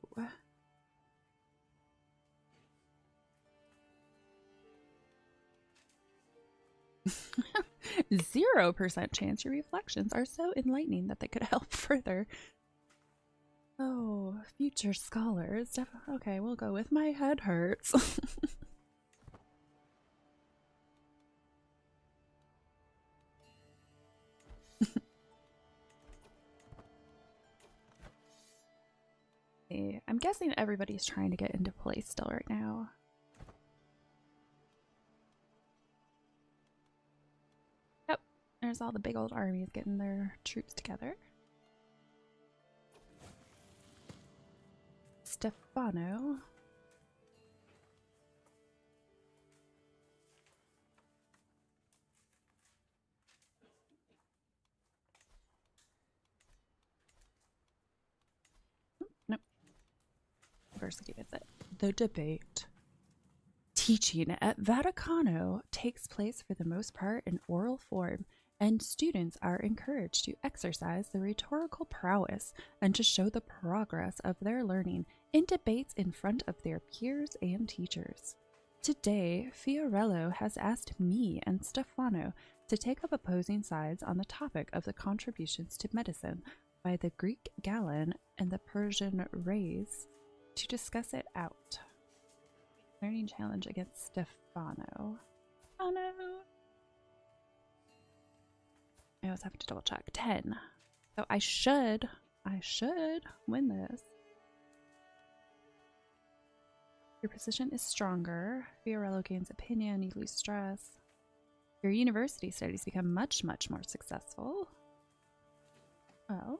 0% chance your reflections are so enlightening that they could help further. Oh, future scholars. Okay, we'll go with my head hurts. I'm guessing everybody's trying to get into place still right now. Yep, there's all the big old armies getting their troops together. Stefano. Nope. University visit. The debate. Teaching at Vaticano takes place for the most part in oral form, and students are encouraged to exercise their rhetorical prowess and to show the progress of their learning in debates in front of their peers and teachers. Today, Fiorello has asked me and Stefano to take up opposing sides on the topic of the contributions to medicine by the Greek Galen and the Persian Rays to discuss it out. Learning challenge against Stefano. Oh no! I always have to double check. 10. So I should win this. Your position is stronger. Fiorello gains opinion, you lose stress. Your university studies become much, much more successful. Well,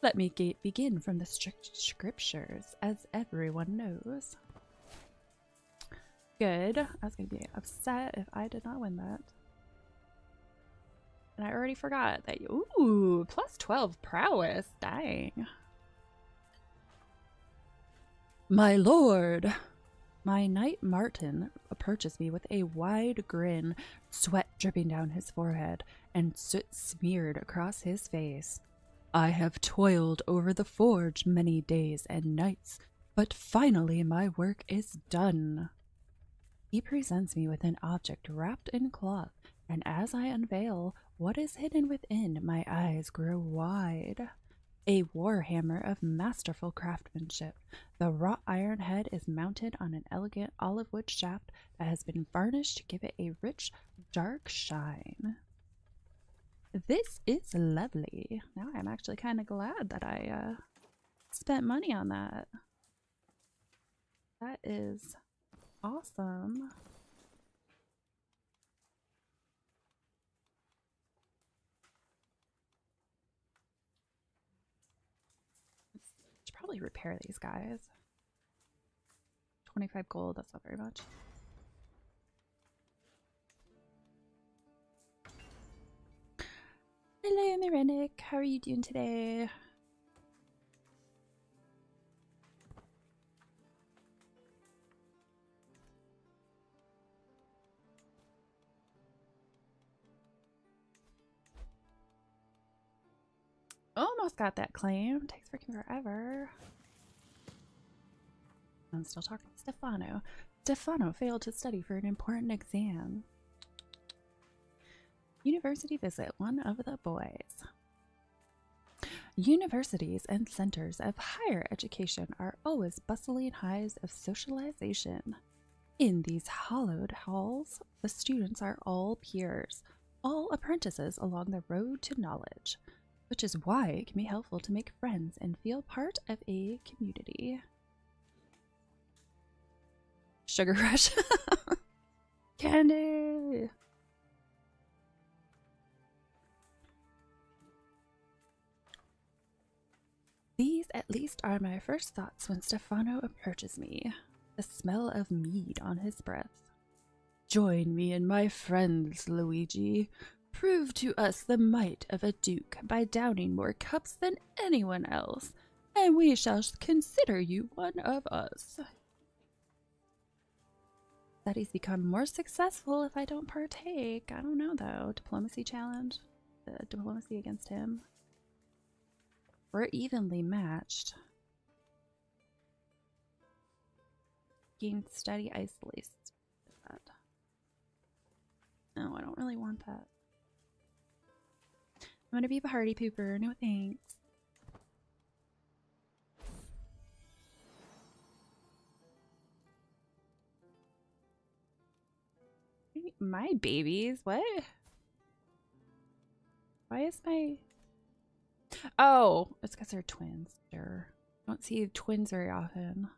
let me begin from the strict scriptures, as everyone knows. Good. I was going to be upset if I did not win that. And I already forgot that you. Ooh, plus 12 prowess. Dang. My lord. My knight Martin approaches me with a wide grin, sweat dripping down his forehead, and soot smeared across his face. I have toiled over the forge many days and nights, but finally my work is done. He presents me with an object wrapped in cloth, and as I unveil what is hidden within, my eyes grow wide. A warhammer of masterful craftsmanship. The wrought iron head is mounted on an elegant olive wood shaft that has been varnished to give it a rich, dark shine. This is lovely. Now I'm actually kind of glad that I spent money on that. That is awesome. Should probably repair these guys. 25 gold, that's not very much. Hello, Mirenic. How are you doing today? Almost got that claim. Takes freaking forever. I'm still talking to Stefano. Stefano failed to study for an important exam. University visit one of the boys. Universities and centers of higher education are always bustling hives of socialization. In these hallowed halls, the students are all peers, all apprentices along the road to knowledge, which is why it can be helpful to make friends and feel part of a community. Sugar rush. Candy. These at least are my first thoughts when Stefano approaches me, the smell of mead on his breath. Join me and my friends, Luigi. Prove to us the might of a duke by downing more cups than anyone else, and we shall consider you one of us. Studies become more successful if I don't partake. I don't know though. Diplomacy challenge. Diplomacy against him. We're evenly matched. gain steady isolation. No, I don't really want that. I'm gonna be a party pooper. No thanks. My babies? What? Why is my... Oh, it's because they're twins. Sure. I don't see twins very often.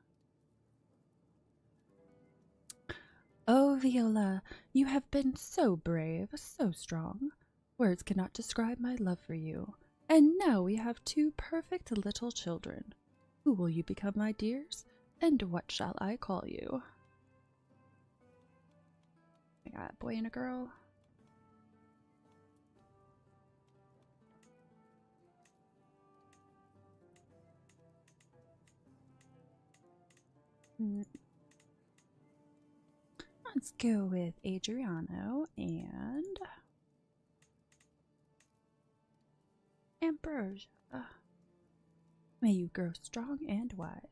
Oh, Viola, you have been so brave, so strong. Words cannot describe my love for you. And now we have two perfect little children. Who will you become, my dears? And what shall I call you? I got a boy and a girl. Let's go with Adriano and Ambrosia. May you grow strong and wise.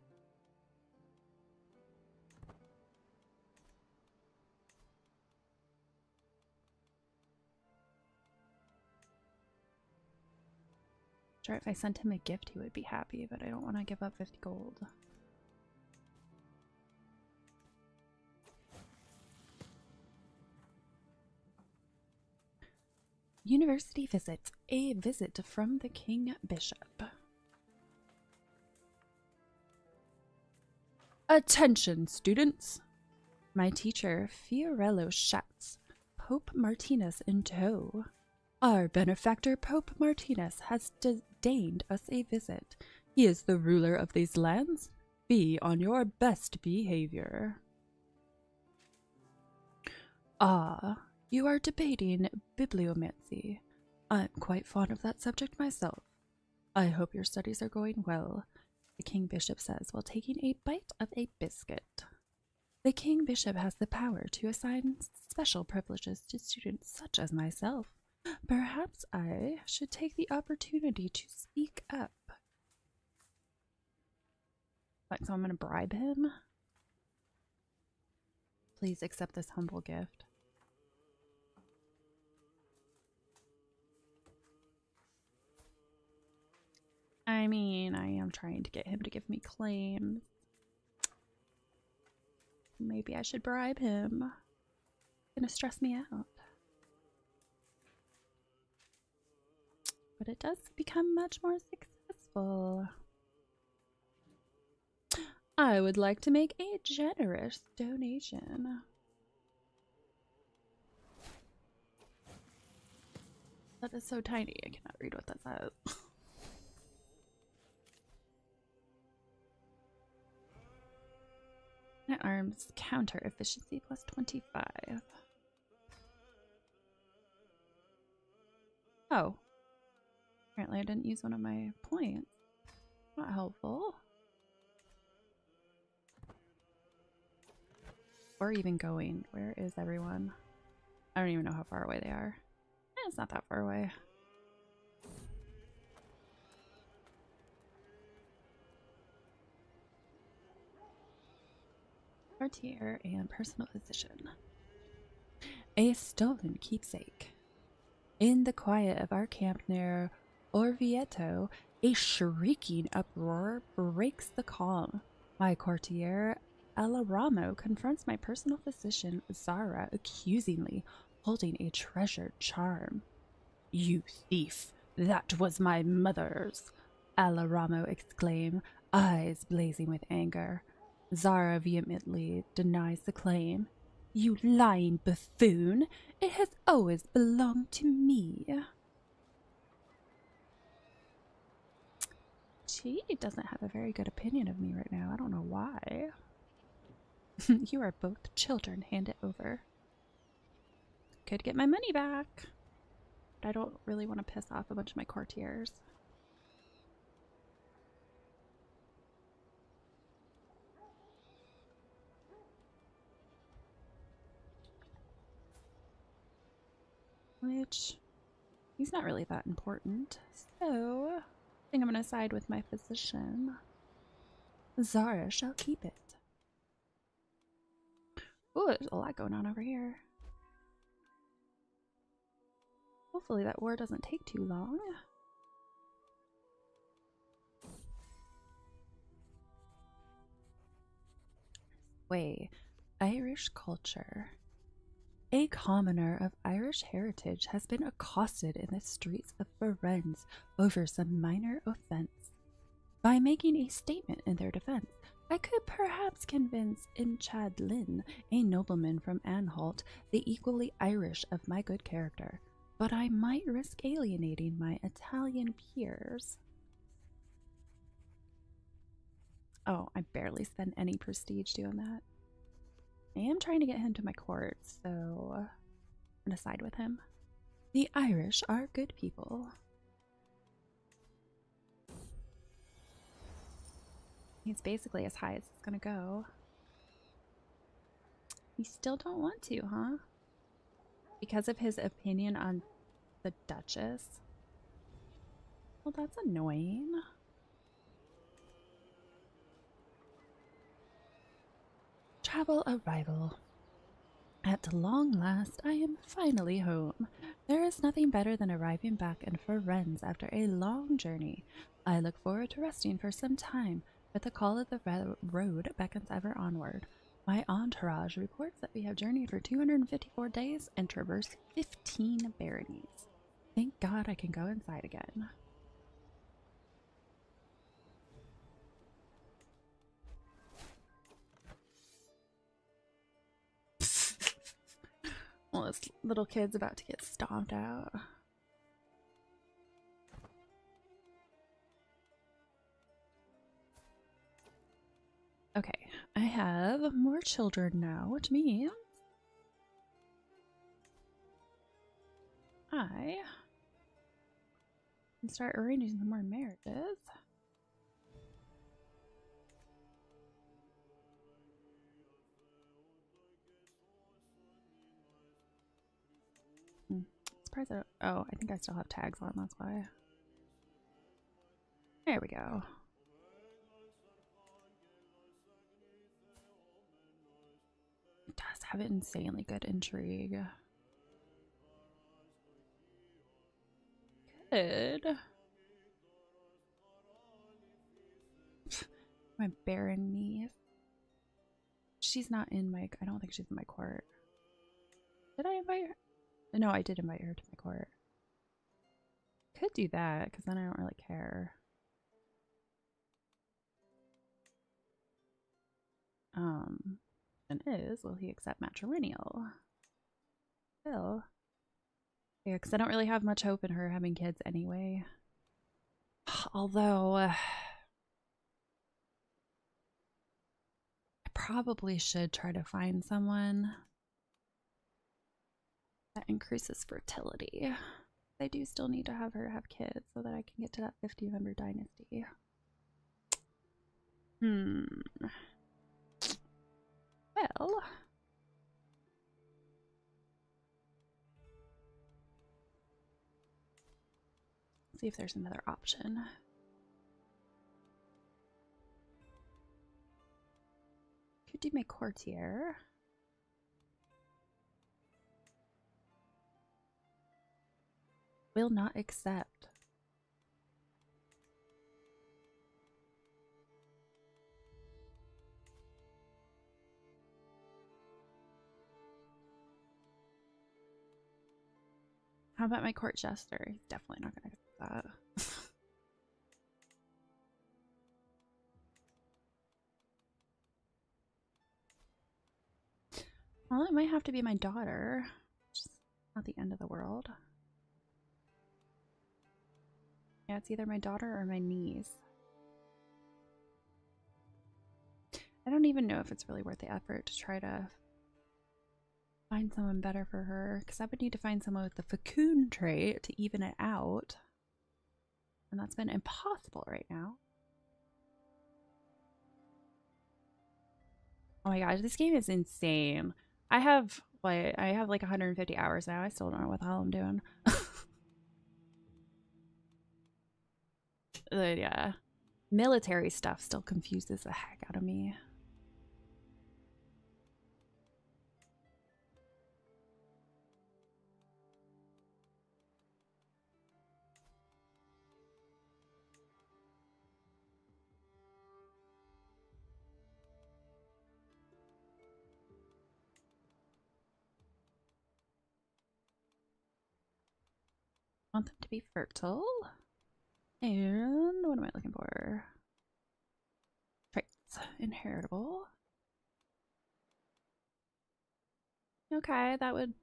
Sure, if I sent him a gift, he would be happy, but I don't want to give up 50 gold. University visit. A visit from the King Bishop. Attention, students! My teacher, Fiorello Schatz, Pope Martinez in tow. Our benefactor, Pope Martinez, has deigned us a visit. He is the ruler of these lands. Be on your best behavior. Ah, you are debating bibliomancy. I'm quite fond of that subject myself. I hope your studies are going well, the King Bishop says while taking a bite of a biscuit. The King Bishop has the power to assign special privileges to students such as myself. Perhaps I should take the opportunity to speak up. What, so I'm going to bribe him? Please accept this humble gift. I mean, I am trying to get him to give me claims. Maybe I should bribe him. It's gonna stress me out. But it does become much more successful. I would like to make a generous donation. That is so tiny, I cannot read what that says. Arms counter efficiency plus 25. Oh. Apparently I didn't use one of my points. Not helpful. Or even going. Where is everyone? I don't even know how far away they are. It's not that far away. Courtier and personal physician. A stolen keepsake. In the quiet of our camp near Orvieto, a shrieking uproar breaks the calm. My courtier, Alaramo, confronts my personal physician, Zara, accusingly, holding a treasured charm. You thief! That was my mother's! Alaramo exclaimed, eyes blazing with anger. Zara vehemently denies the claim. You lying buffoon! It has always belonged to me. She doesn't have a very good opinion of me right now. I don't know why. You are both children. Hand it over. Could get my money back. But I don't really want to piss off a bunch of my courtiers. Which, he's not really that important. So, I think I'm going to side with my physician. Zara shall keep it. Ooh, there's a lot going on over here. Hopefully that war doesn't take too long. Way, Irish culture. A commoner of Irish heritage has been accosted in the streets of Firenze over some minor offense. By making a statement in their defense, I could perhaps convince Imchad Lynn, a nobleman from Anhalt, the equally Irish of my good character, but I might risk alienating my Italian peers. Oh, I barely spend any prestige doing that. I am trying to get him to my court, so I'm gonna side with him. The Irish are good people. He's basically as high as it's gonna go. You still don't want to, huh? Because of his opinion on the Duchess? Well, that's annoying. Travel arrival. At long last, I am finally home. There is nothing better than arriving back in Firenze after a long journey. I look forward to resting for some time, but the call of the road beckons ever onward. My entourage reports that we have journeyed for 254 days and traversed 15 baronies. Thank God I can go inside again. Well, this little kid's about to get stomped out. Okay, I have more children now, which means I can start arranging some more marriages. Surprised I don't— oh, I think I still have tags on, that's why. There we go. It does have insanely good intrigue. Good. My barren niece. She's not in my— I don't think she's in my court. Did I invite her? No, I did invite her to my court. Could do that, because then I don't really care. And will he accept matrimonial? Will. Yeah, because I don't really have much hope in her having kids anyway. Although, I probably should try to find someone that increases fertility. I do still need to have her have kids so that I can get to that 50-member dynasty. Well, see if there's another option. Could do my courtier. Will not accept. How about my court jester? He's definitely not going to accept that. Well, it might have to be my daughter. Which is not the end of the world. Yeah, it's either my daughter or my niece. I don't even know if it's really worth the effort to try to find someone better for her, because I would need to find someone with the fecund trait to even it out. And that's been impossible right now. Oh my gosh, this game is insane. I have like 150 hours now. I still don't know what the hell I'm doing. Yeah. Military stuff still confuses the heck out of me. Want them to be fertile. And what am I looking for? Traits. Inheritable. Okay, that would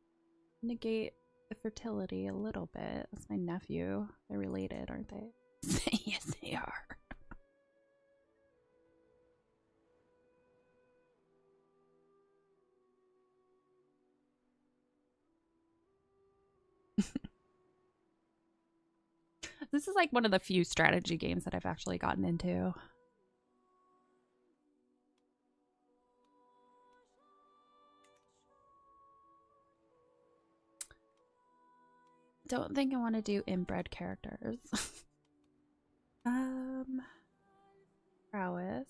negate the fertility a little bit. That's my nephew. They're related, aren't they? Yes, they are. This is like one of the few strategy games that I've actually gotten into. Don't think I want to do inbred characters. Prowess.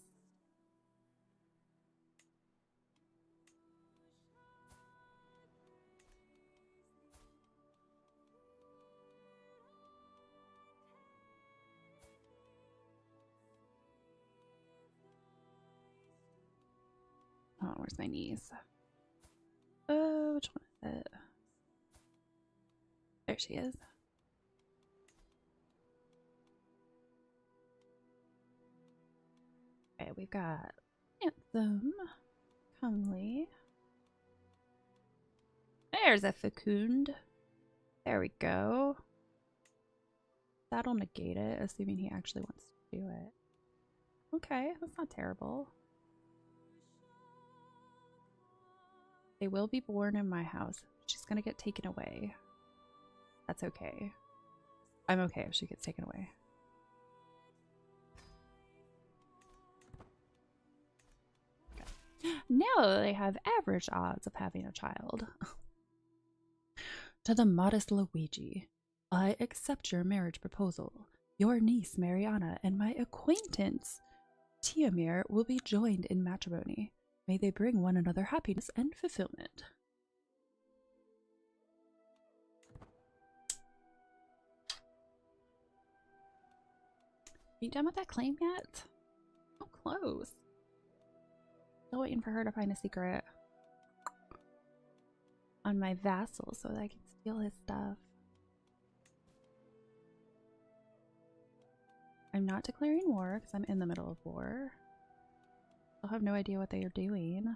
Oh, where's my niece? Oh, which one is it? There she is. Okay, we've got handsome, comely. There's a fecund. There we go. That'll negate it, assuming he actually wants to do it. Okay, that's not terrible. They will be born in my house. She's gonna get taken away. That's okay. I'm okay if she gets taken away. Okay. Now they have average odds of having a child. To the modest Luigi, I accept your marriage proposal. Your niece Mariana and my acquaintance Tiamir will be joined in matrimony. May they bring one another happiness and fulfillment. Are you done with that claim yet? Oh, close. Still waiting for her to find a secret on my vassal so that I can steal his stuff. I'm not declaring war because I'm in the middle of war. I'll have no idea what they are doing.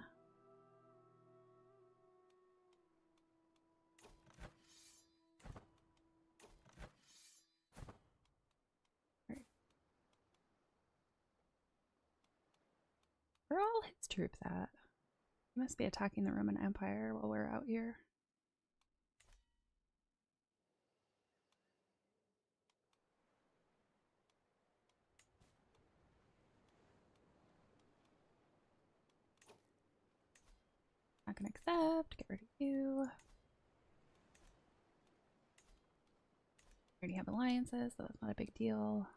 Right. Where are all his troops at? He must be attacking the Roman Empire while we're out here. Not gonna accept. Get rid of you. Already have alliances, so that's not a big deal.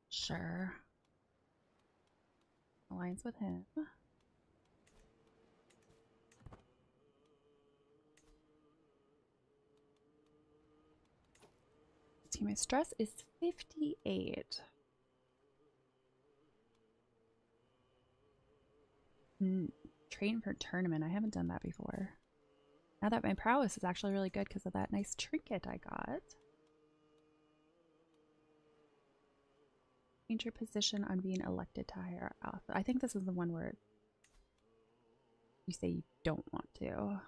Sure. Alliance with him. See, my stress is 58. Train for tournament. I haven't done that before. Now that my prowess is actually really good because of that nice trinket I got. Change your position on being elected to higher office. I think this is the one where you say you don't want to.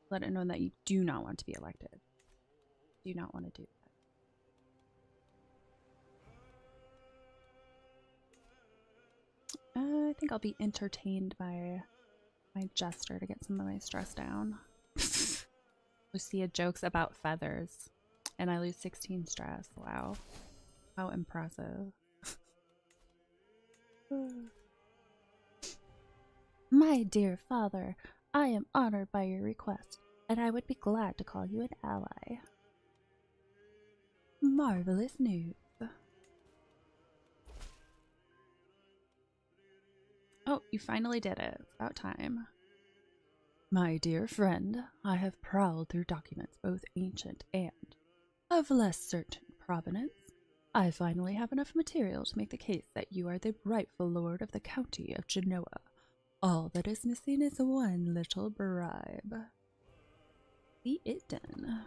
Let it know that you do not want to be elected. Do not want to do that. I think I'll be entertained by my jester to get some of my stress down. Lucia jokes about feathers. And I lose 16 stress. Wow. How impressive. My dear father, I am honored by your request, and I would be glad to call you an ally. Marvelous news. Oh, you finally did it. It's about time. My dear friend, I have prowled through documents both ancient and of less certain provenance. I finally have enough material to make the case that you are the rightful lord of the county of Genoa. All that is missing is one little bribe. See it done.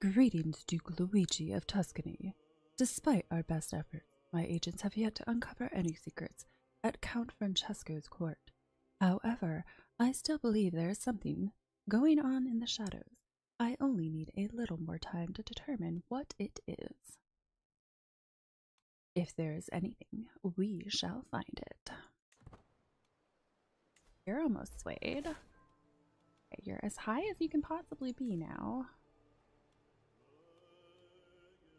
Greetings, Duke Luigi of Tuscany. Despite our best efforts, my agents have yet to uncover any secrets at Count Francesco's court. However, I still believe there is something going on in the shadows. I only need a little more time to determine what it is. If there is anything, we shall find it. You're almost swayed. Okay, you're as high as you can possibly be now.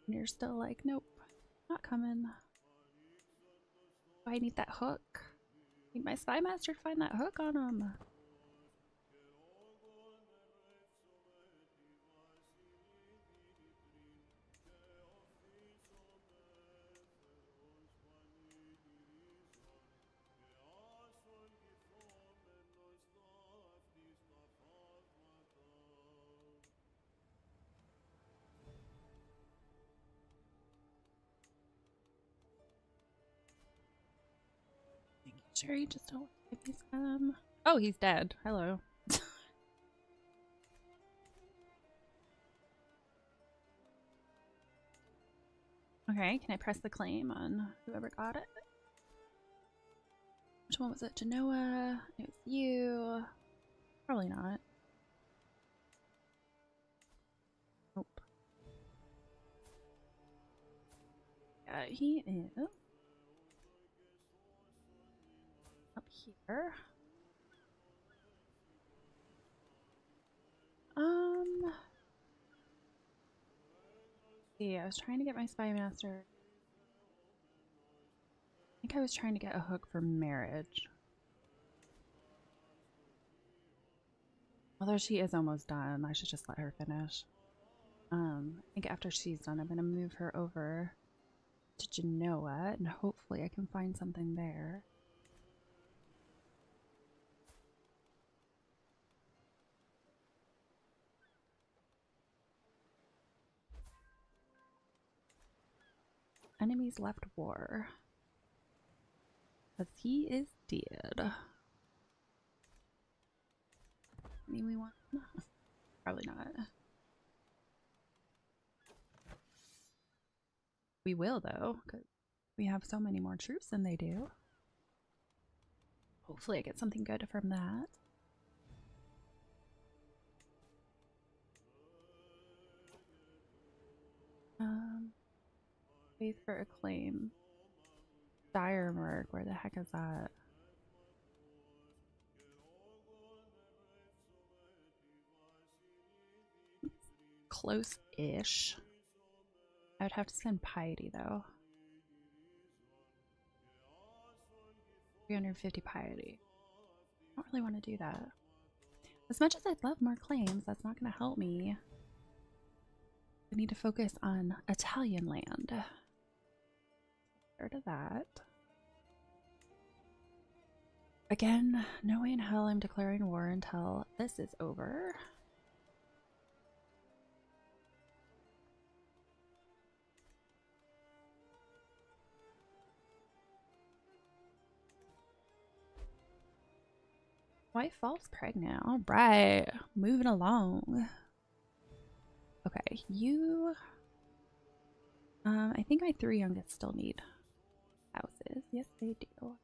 And you're still like, nope, not coming. I need that hook. I need my spy master to find that hook on him. Sure, you just don't give me some. Oh, he's dead. Hello. Okay, can I press the claim on whoever got it? Which one was it? Genoa? It was you. Probably not. Nope. Yeah, he is up here. Yeah, I was trying to get my spy master. I think I was trying to get a hook for marriage. Although she is almost done, I should just let her finish. I think after she's done, I'm gonna move her over to Genoa, and hopefully I can find something there. Enemies left war. Because he is dead. Maybe we want... Probably not. We will, though, because we have so many more troops than they do. Hopefully I get something good from that. Faith for Acclaim. Diremerg, where the heck is that? Close-ish. I would have to send Piety, though. 350 Piety. I don't really want to do that. As much as I'd love more claims, that's not going to help me. I need to focus on Italian land. Heard of that. Again, no way in hell I'm declaring war until this is over. Wife falls pregnant. All right, moving along. Okay, you. I think my 3 youngest still need houses. Yes, they do.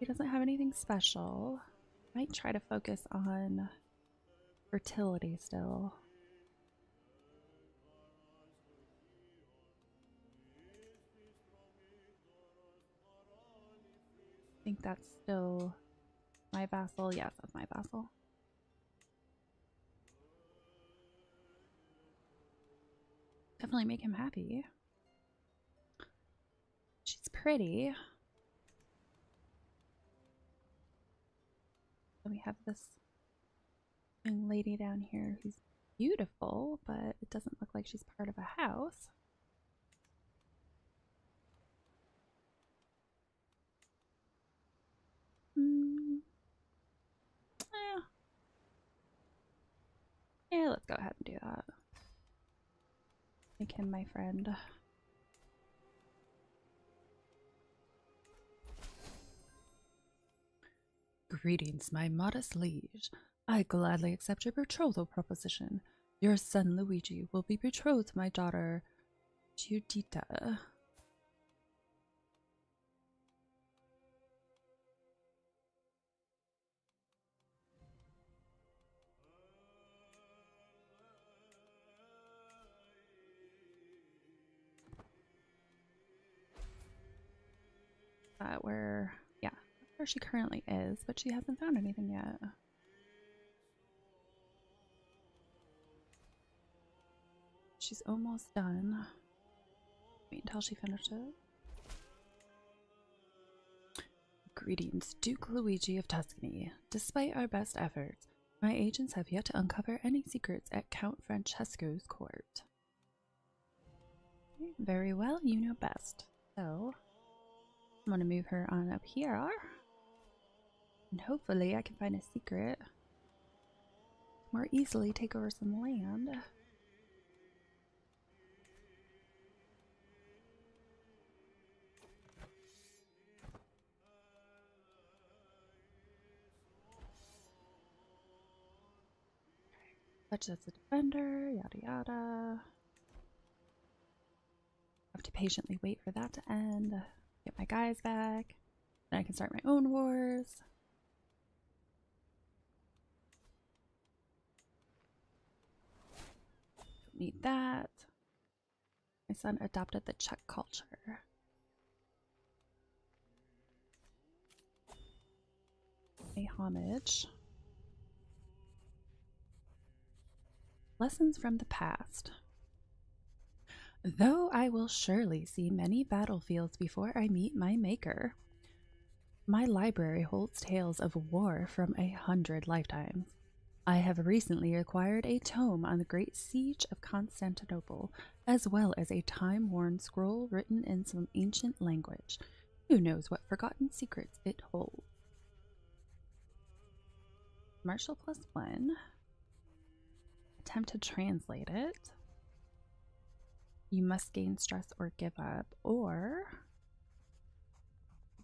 He doesn't have anything special. Might try to focus on fertility still. I think that's still my vassal. Yes, that's my vassal. Definitely make him happy. She's pretty. And we have this young lady down here who's beautiful, but it doesn't look like she's part of a house. go ahead and do that. Make him my friend. Greetings, my modest liege. I gladly accept your betrothal proposition. Your son Luigi will be betrothed to my daughter Giuditta. Where she currently is, but she hasn't found anything yet. She's almost done. Wait until she finishes. Greetings, Duke Luigi of Tuscany. Despite our best efforts, my agents have yet to uncover any secrets at Count Francesco's court. Very well, you know best. So, I'm gonna move her on up here. And hopefully I can find a secret. More easily take over some land. Such as a defender, yada yada. Have to patiently wait for that to end. Get my guys back. Then I can start my own wars. Don't need that. My son adopted the Czech culture. Pay homage. Lessons from the past. Though I will surely see many battlefields before I meet my maker, my library holds tales of war from 100 lifetimes. I have recently acquired a tome on the Great Siege of Constantinople, as well as a time-worn scroll written in some ancient language. Who knows what forgotten secrets it holds? Martial +1. Attempt to translate it. You must gain stress or give up, or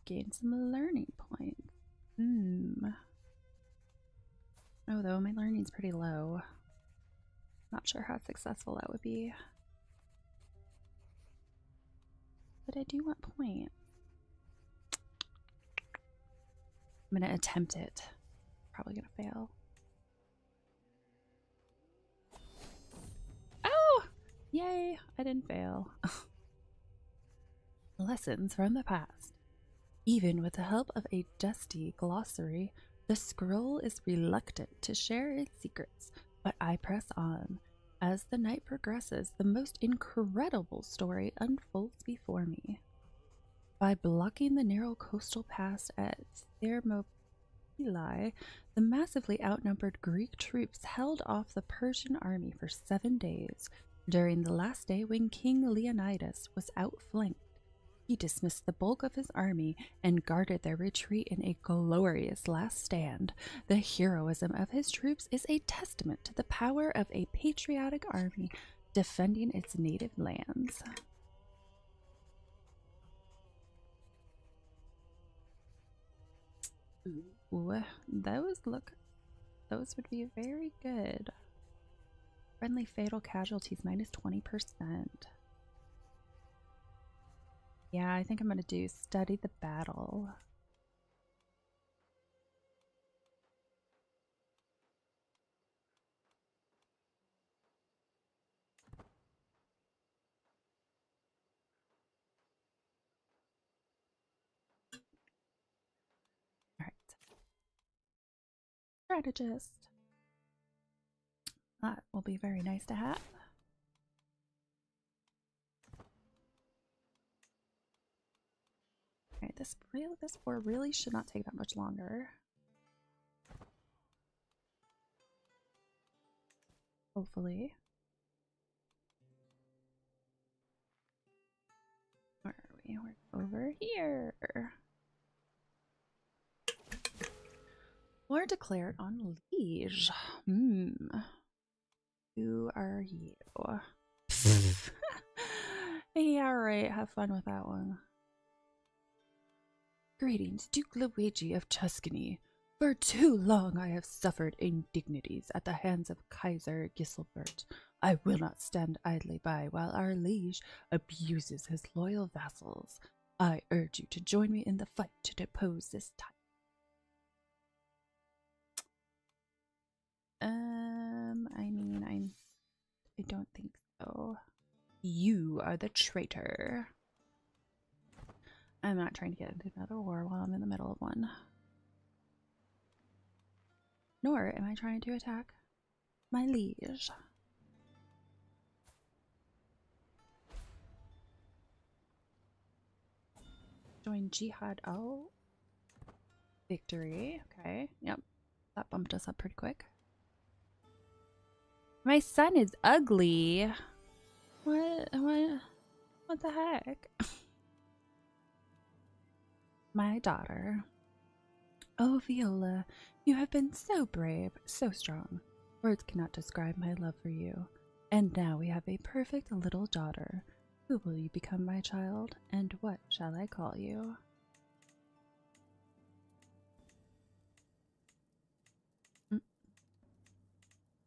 gain some learning points. Oh, though, my learning's pretty low. Not sure how successful that would be. But I do want points. I'm gonna attempt it. Probably gonna fail. Oh! Yay! I didn't fail. Lessons from the past. Even with the help of a dusty glossary, the scroll is reluctant to share its secrets, but I press on. As the night progresses, the most incredible story unfolds before me. By blocking the narrow coastal pass at Thermopylae, the massively outnumbered Greek troops held off the Persian army for 7 days. During the last day, when King Leonidas was outflanked, he dismissed the bulk of his army and guarded their retreat in a glorious last stand. The heroism of his troops is a testament to the power of a patriotic army defending its native lands. Ooh, those would be very good. Friendly fatal casualties -20%. Yeah, I think I'm going to do study the battle. All right. Strategist. That will be very nice to have. Alright, this war really should not take that much longer. Hopefully. Where are we? We're over here. War declared on liege. Who are you? Yeah, right. Have fun with that one. Greetings, Duke Luigi of Tuscany. For too long I have suffered indignities at the hands of Kaiser Giselbert. I will not stand idly by while our liege abuses his loyal vassals. I urge you to join me in the fight to depose this tyrant. I don't think so. You are the traitor. I'm not trying to get into another war while I'm in the middle of one. Nor am I trying to attack my liege. Join Jihad. Oh. Victory. Okay. Yep. That bumped us up pretty quick. My son is ugly. What the heck? My daughter. Oh, Viola, you have been so brave, so strong. Words cannot describe my love for you. And now we have a perfect little daughter. Who will you become, my child? And what shall I call you?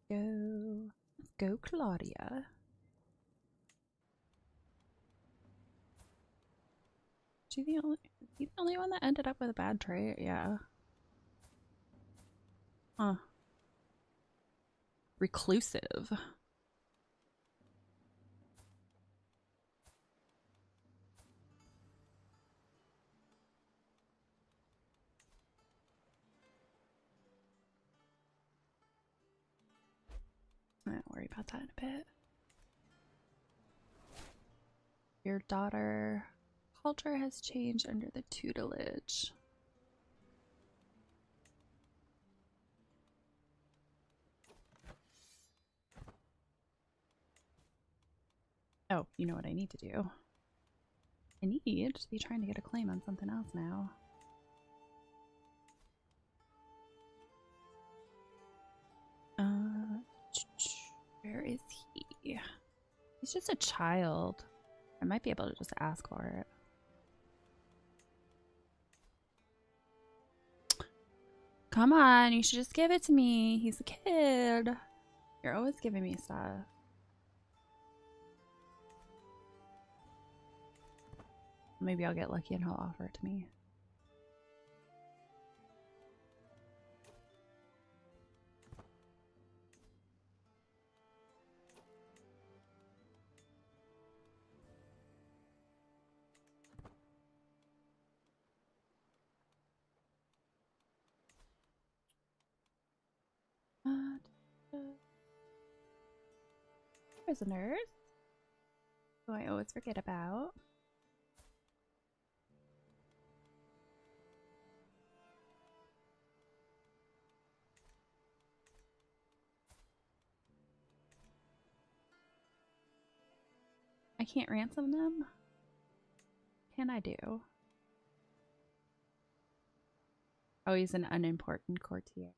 Let's go, Claudia. Is he the only one that ended up with a bad trait? Yeah. Huh. Reclusive. I don't worry about that in a bit. Your daughter culture has changed under the tutelage. Oh, you know what I need to do? I need to be trying to get a claim on something else now. Where is he? He's just a child. I might be able to just ask for it. Come on, you should just give it to me. He's a kid. You're always giving me stuff. Maybe I'll get lucky and he'll offer it to me. Prisoners, who I always forget about. I can't ransom them? Can I do? Oh, he's an unimportant courtier.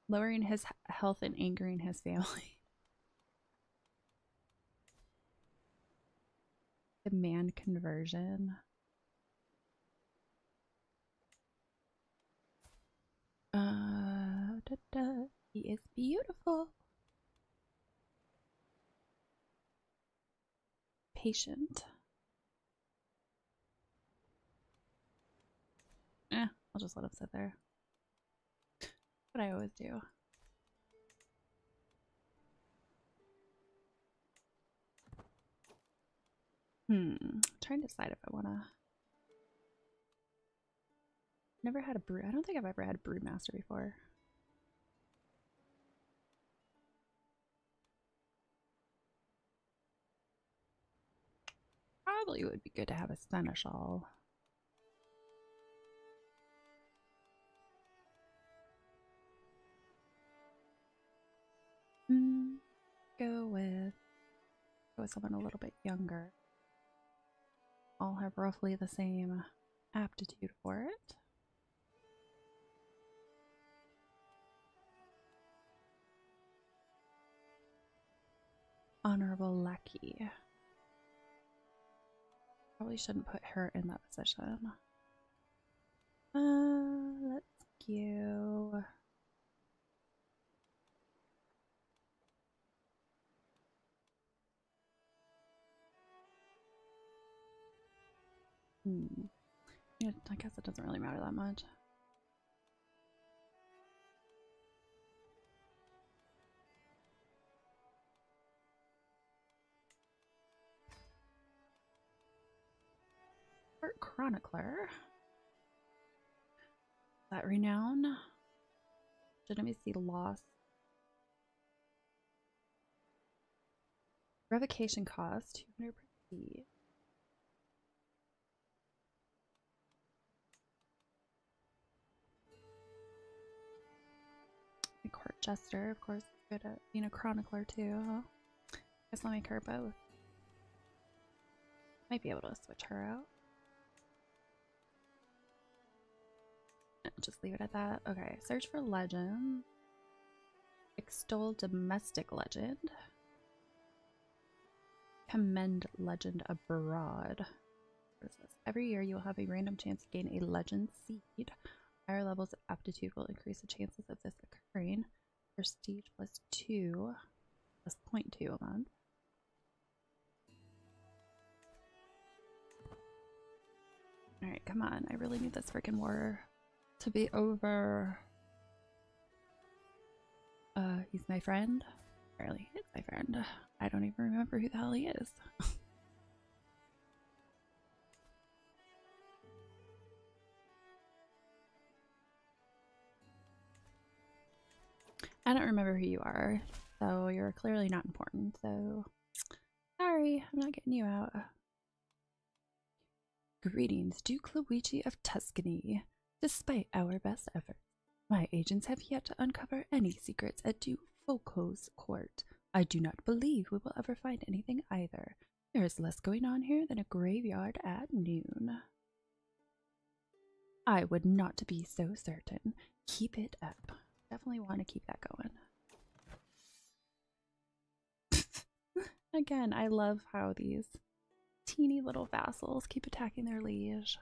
Lowering his health and angering his family. Demand conversion. He is beautiful. Patient. I'll just let him sit there. What I always do. Trying to decide if I wanna. Never had a brew. I don't think I've ever had a brewmaster before. Probably would be good to have a seneschal. Go with someone a little bit younger. all have roughly the same aptitude for it. Honorable lackey. Probably shouldn't put her in that position. Let's go. Yeah, I guess it doesn't really matter that much. Art chronicler. That renown. Legitimacy loss. Revocation cost 200 prestige. A court jester, of course, is good at being a chronicler too. Huh? Guess I'll make her both. Might be able to switch her out. Just leave it at that. Okay, search for legend. Extol domestic legend. Commend legend abroad. What is this? Every year you will have a random chance to gain a legend seed. Higher levels of aptitude will increase the chances of this occurring. Prestige +2 plus 0.2 a month. Alright, come on. I really need this freaking war to be over. He's my friend. Apparently, he is my friend. I don't even remember who the hell he is. I don't remember who you are, so you're clearly not important, so sorry, I'm not getting you out. Greetings, Duke Luigi of Tuscany. Despite our best efforts, my agents have yet to uncover any secrets at Duke Folco's court. I do not believe we will ever find anything either. There is less going on here than a graveyard at noon. I would not be so certain. Keep it up. Definitely want to keep that going. Again, I love how these teeny little vassals keep attacking their liege.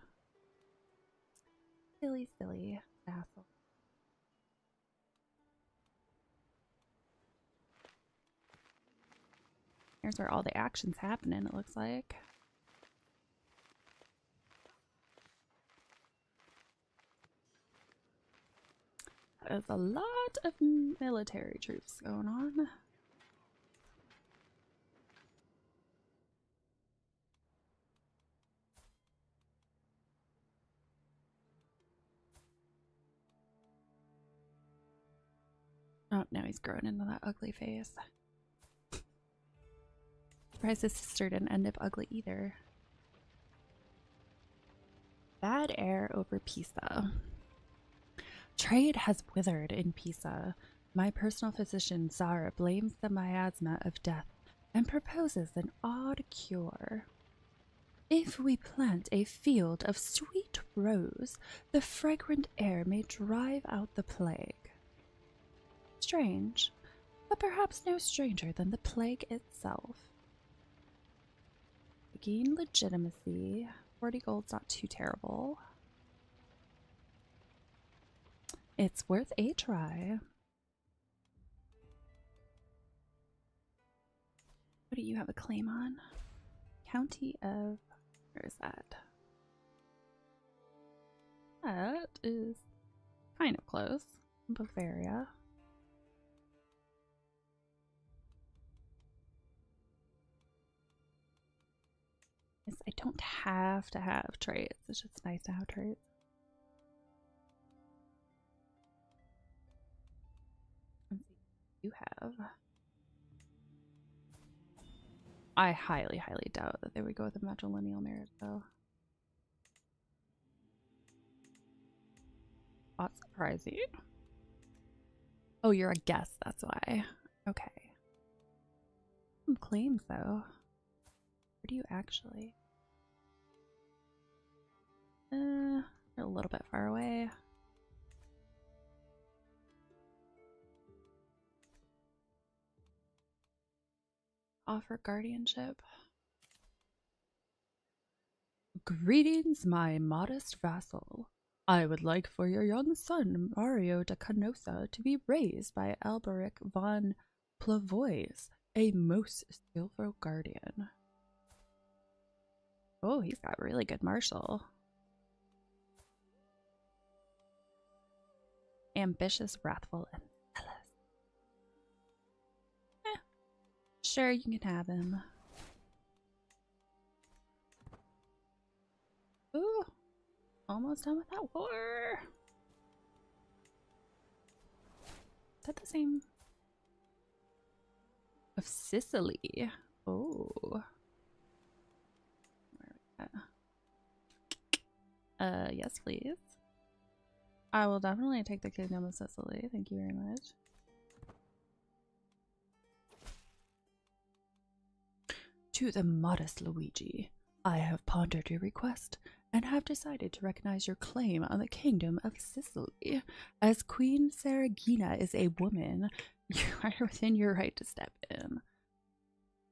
Silly, silly vassal. Here's where all the action's happening, it looks like. There's a lot of military troops going on. Oh, now he's growing into that ugly face. Surprised his sister didn't end up ugly either. Bad air over Pisa. Trade has withered in Pisa. My personal physician, Zara, blames the miasma of death and proposes an odd cure. If we plant a field of sweet rose, the fragrant air may drive out the plague. Strange, but perhaps no stranger than the plague itself. Gain legitimacy. 40 gold's not too terrible. It's worth a try. What do you have a claim on? County of... where is that? That is kind of close. Bavaria. I don't have to have traits. It's just nice to have traits. Let's see what you have. I highly, highly doubt that they would go with a matrilineal marriage, though. Not surprising. Oh, you're a guest, that's why. Okay. Some claims, though. Where do you actually? They're a little bit far away. Offer guardianship. Greetings, my modest vassal. I would like for your young son, Mario de Canosa, to be raised by Alberic von Plavois, a most skillful guardian. Oh, he's got really good martial. Ambitious, wrathful, and zealous. Sure, you can have him. Ooh, almost done with that war. Is that the same? Of Sicily. Oh. Where are we at? Yes, please. I will definitely take the Kingdom of Sicily. Thank you very much. To the modest Luigi, I have pondered your request and have decided to recognize your claim on the Kingdom of Sicily. As Queen Saragina is a woman, you are within your right to step in.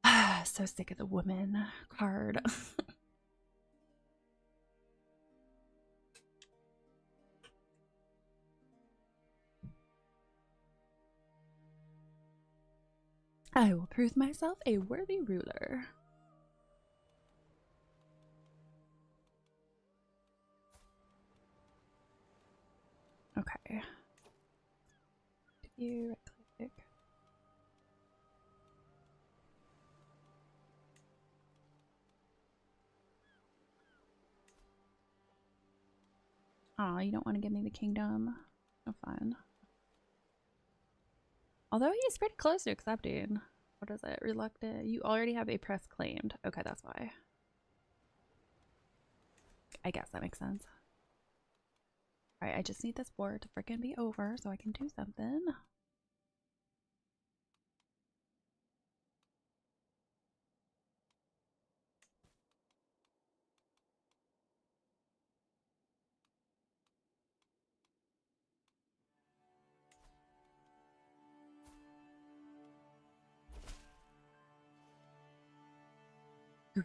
Ah, so sick of the woman card. I will prove myself a worthy ruler. Okay. Did you right click? Aw, you don't want to give me the kingdom? No fun. Although he's pretty close to accepting. What is it? Reluctant. You already have a press claimed. Okay, that's why. I guess that makes sense. Alright, I just need this war to freaking be over so I can do something.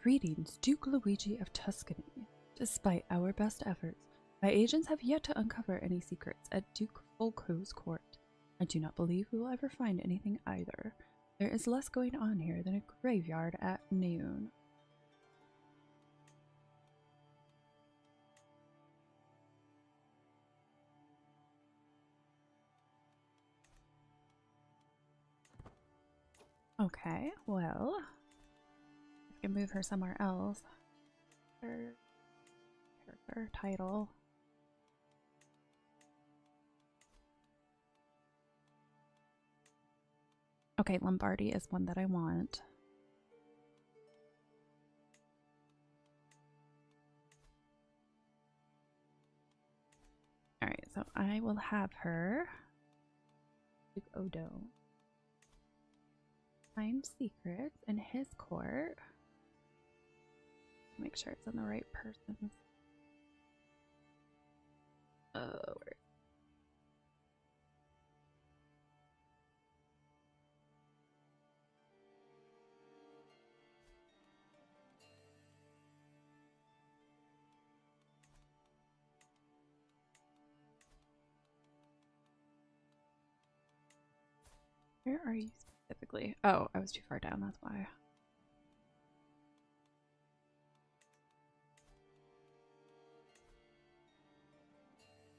Greetings, Duke Luigi of Tuscany. Despite our best efforts, my agents have yet to uncover any secrets at Duke Folco's court. I do not believe we will ever find anything either. There is less going on here than a graveyard at noon. Okay, well, I can move her somewhere else. Her character title. Okay, Lombardy is one that I want. Alright, so I will have her. Duke Odo. Find secrets in his court. Make sure it's on the right person. Oh, where are you specifically? Oh, I was too far down, that's why.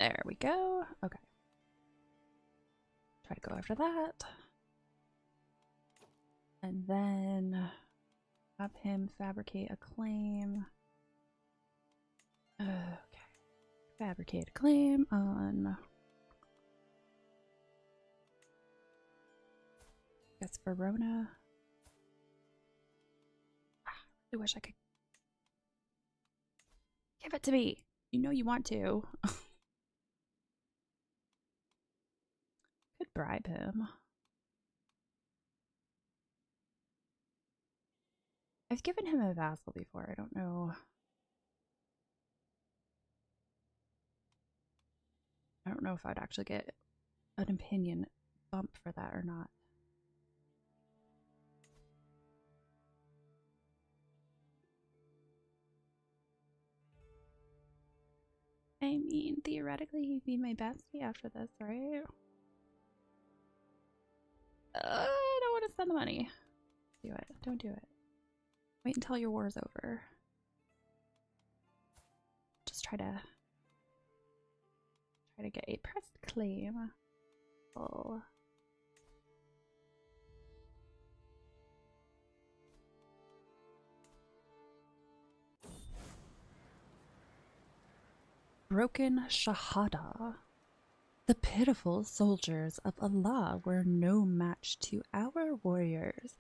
There we go. Okay. Try to go after that. And then have him fabricate a claim. Okay. Fabricate a claim on... That's Verona. I wish I could give it to me. You know you want to. Could bribe him. I've given him a vassal before. I don't know. I don't know if I'd actually get an opinion bump for that or not. I mean, theoretically, he'd be my bestie after this, right? I don't want to spend the money. Do it. Don't do it. Wait until your war's over. Just try to get a pressed claim. Oh. Broken Shahada. The pitiful soldiers of Allah were no match to our warriors.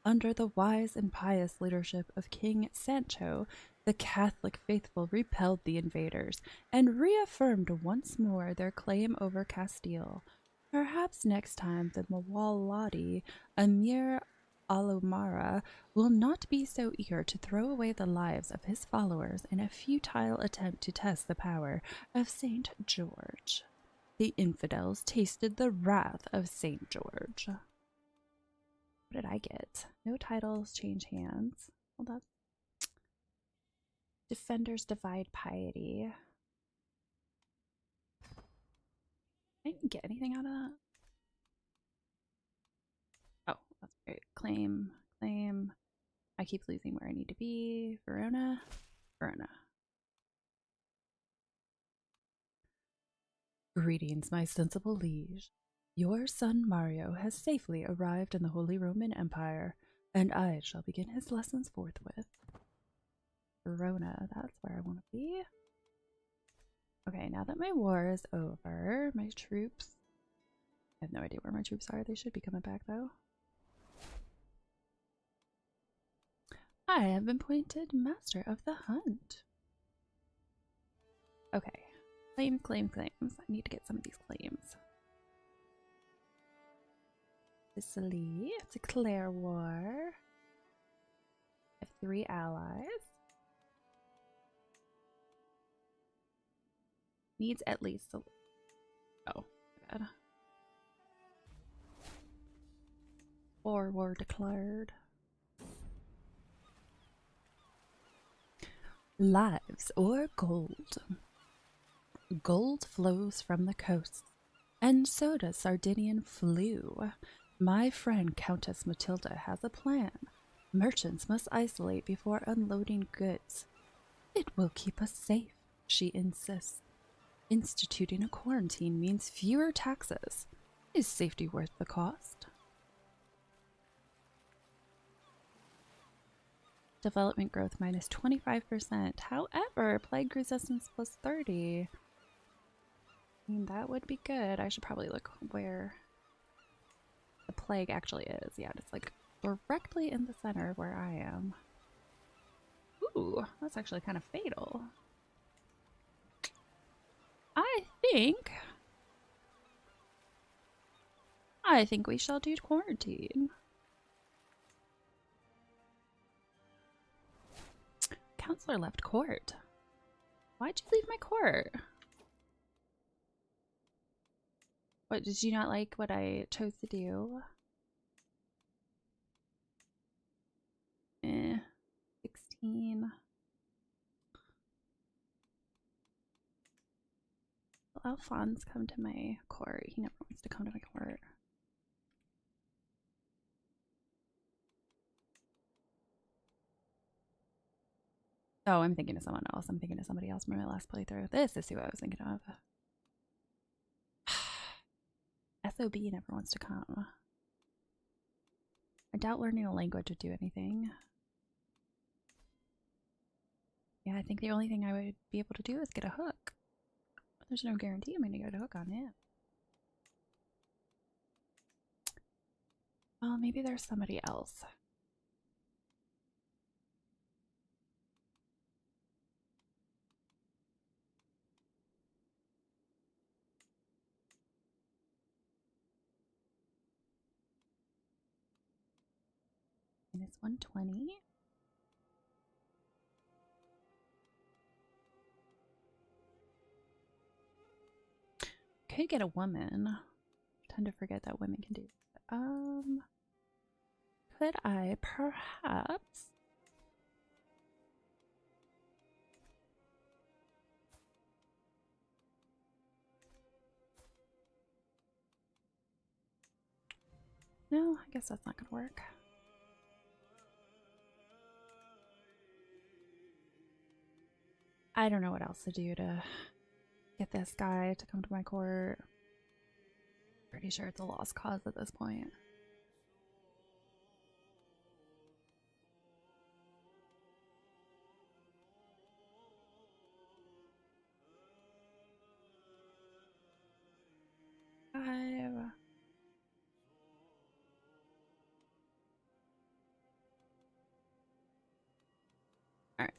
Under the wise and pious leadership of King Sancho, the Catholic faithful repelled the invaders and reaffirmed once more their claim over Castile. Perhaps next time the Mawaladi Emir Alomara will not be so eager to throw away the lives of his followers in a futile attempt to test the power of Saint George. The infidels tasted the wrath of Saint George. What did I get? No titles change hands. Hold up. Defenders divide piety. I didn't get anything out of that. Oh, that's great. Claim. I keep losing where I need to be. Verona. Greetings, my sensible liege. Your son Mario has safely arrived in the Holy Roman Empire, and I shall begin his lessons forthwith. Verona, that's where I want to be. Okay, now that my war is over, my troops... I have no idea where my troops are. They should be coming back, though. I have been appointed Master of the Hunt. Okay. Claims. I need to get some of these claims. Sicily. Declare war. I have 3 allies. Needs at least a... Oh, bad. War declared. Lives or gold. Gold flows from the coast, and so does Sardinian flue. My friend Countess Matilda has a plan. Merchants must isolate before unloading goods. It will keep us safe, she insists. Instituting a quarantine means fewer taxes. Is safety worth the cost? Development growth minus 25%. However, plague resistance plus 30. I mean, that would be good. I should probably look where the plague actually is. Yeah, it's like directly in the center of where I am. Ooh, that's actually kind of fatal. I think we shall do quarantine. Counselor left court. Why'd you leave my court? What, did you not like what I chose to do? 16. Will Alphonse come to my court? He never wants to come to my court. Oh, I'm thinking of someone else. I'm thinking of somebody else from my last playthrough. This is who I was thinking of. SOB never wants to come. I doubt learning a language would do anything. Yeah, I think the only thing I would be able to do is get a hook. There's no guarantee I'm going to get a hook on it. Well, maybe there's somebody else. And it's 120. could get a woman. I tend to forget that women can do that. Could I perhaps... No, I guess that's not gonna work. I don't know what else to do to get this guy to come to my court. Pretty sure it's a lost cause at this point. Alright.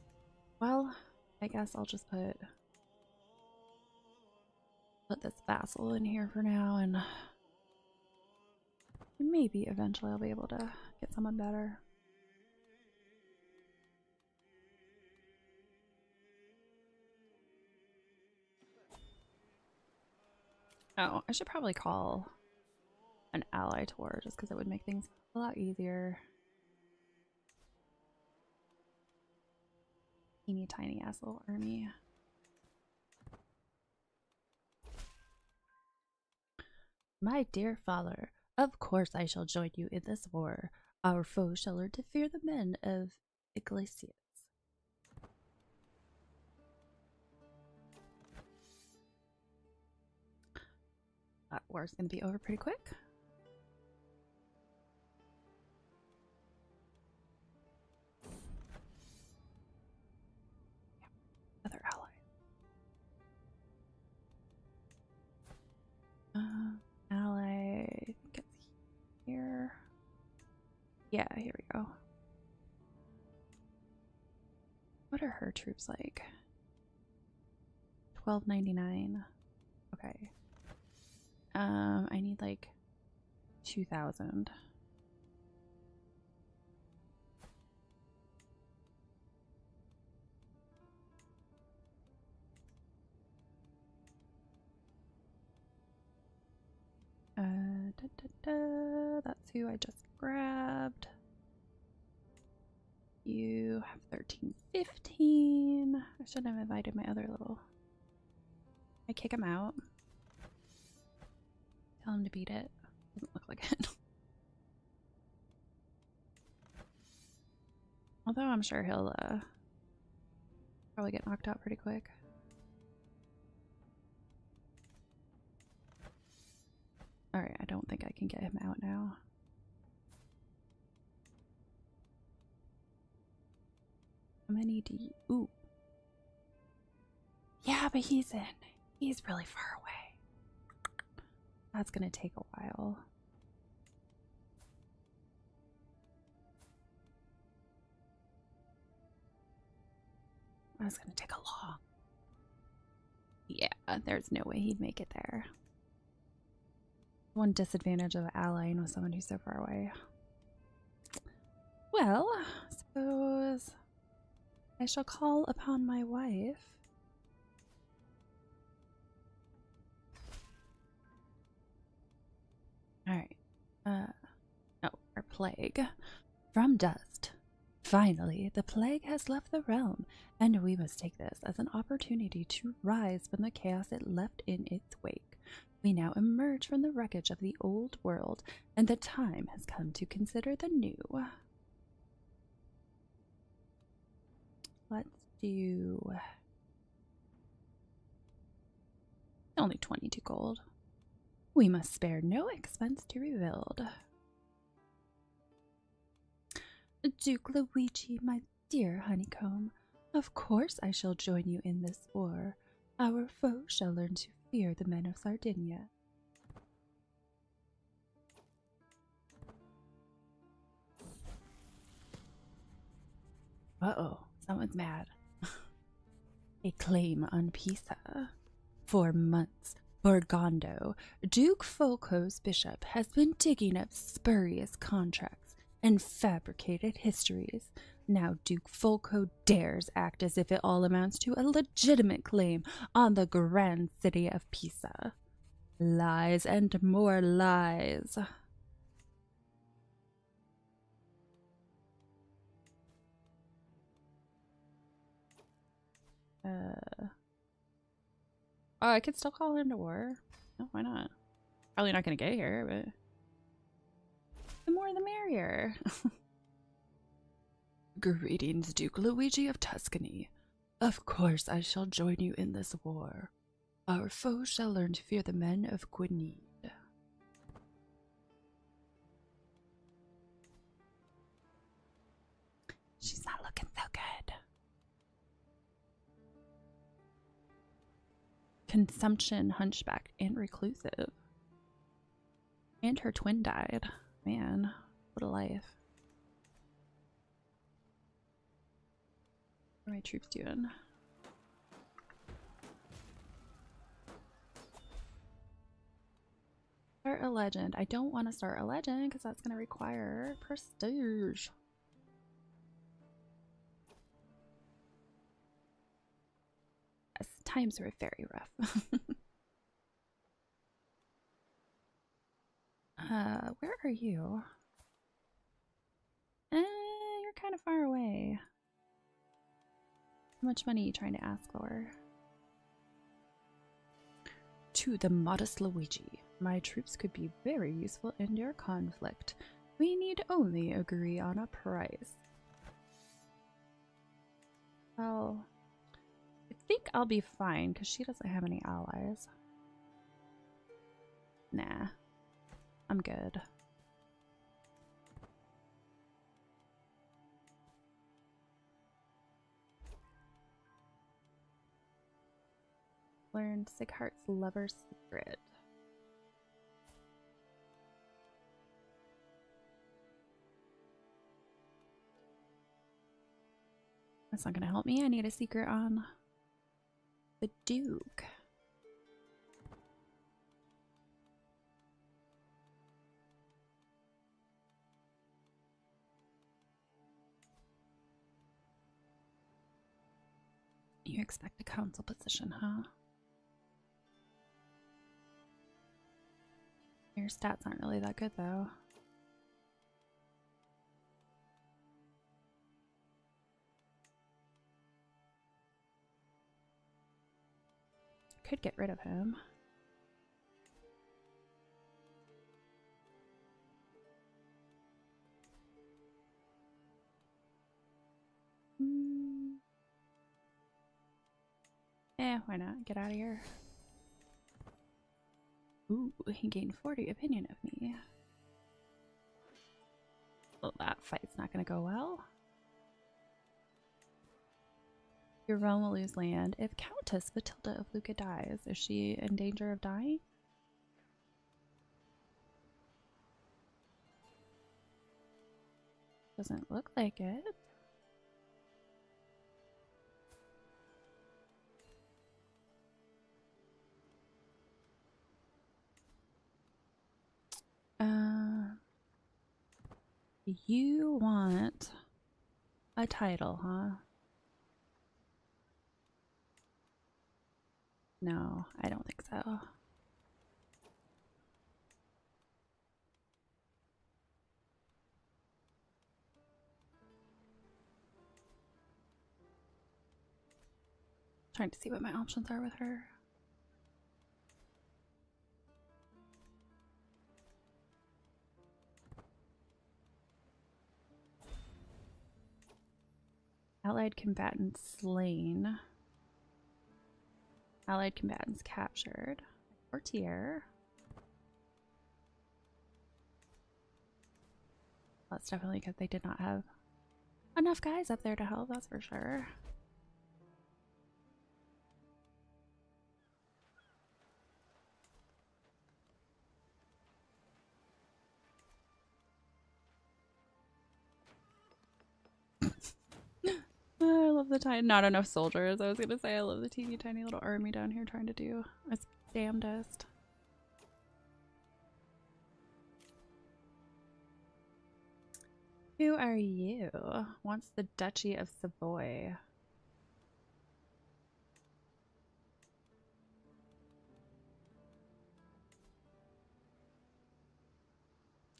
Well, I guess I'll just put this vassal in here for now, and maybe eventually I'll be able to get someone better. Oh, I should probably call an ally tour just because it would make things a lot easier. Teeny tiny ass little army. My dear father, of course I shall join you in this war. Our foes shall learn to fear the men of Iglesias. That war's gonna be over pretty quick. Other ally. Ally, I think it's here. Yeah, here we go. What are her troops like? 1299. Okay. I need like 2,000. That's who I just grabbed. You have 1315. I should have invited my other little. I kick him out. Tell him to beat it. Doesn't look like it. Although I'm sure he'll probably get knocked out pretty quick. Alright, I don't think I can get him out now. How many do you... Ooh. Yeah, but he's really far away. That's gonna take a while. That's gonna take a long. Yeah, there's no way he'd make it there. One disadvantage of allying with someone who's so far away. Well, I suppose I shall call upon my wife. Alright. Oh, our plague. From dust. Finally, the plague has left the realm, and we must take this as an opportunity to rise from the chaos it left in its wake. We now emerge from the wreckage of the old world, and the time has come to consider the new. Let's do... only 22 gold. We must spare no expense to rebuild. Duke Luigi, my dear honeycomb, of course I shall join you in this war. Our foe shall learn to fear the men of Sardinia. Uh-oh, someone's mad. A claim on Pisa. For months, Borgondo, Duke Folco's bishop, has been digging up spurious contracts and fabricated histories. Now Duke Folco dares act as if it all amounts to a legitimate claim on the grand city of Pisa. Lies and more lies. Oh, I could still call into war. No, why not? Probably not gonna get here, but the more the merrier. Greetings, Duke Luigi of Tuscany. Of course I shall join you in this war. Our foes shall learn to fear the men of Gwynedd. She's not looking so good. Consumption, hunchback, and reclusive. And her twin died. Man, what a life. What are my troops doing? Start a legend. I don't want to start a legend because that's going to require prestige. Yes, times were very rough. Where are you? You're kind of far away. How much money are you trying to ask for? To the modest Luigi. My troops could be very useful in your conflict. We need only agree on a price. Well, I think I'll be fine because she doesn't have any allies. Nah, I'm good. Learned Sieghart's lover's secret. That's not gonna help me. I need a secret on the Duke. You expect a council position, huh? Your stats aren't really that good, though. Could get rid of him. Why not? Get out of here. Ooh, he gained 40 opinion of me. Well, that fight's not gonna go well. Your realm will lose land. If Countess Matilda of Lucca dies, is she in danger of dying? Doesn't look like it. You want a title, huh? No, I don't think so. Trying to see what my options are with her. Allied combatants slain. Allied combatants captured. Courtier. That's definitely because they did not have enough guys up there to help, that's for sure. I love the tiny, not enough soldiers. I was gonna say I love the teeny tiny little army down here trying to do its damnedest. Who are you? Wants the Duchy of Savoy.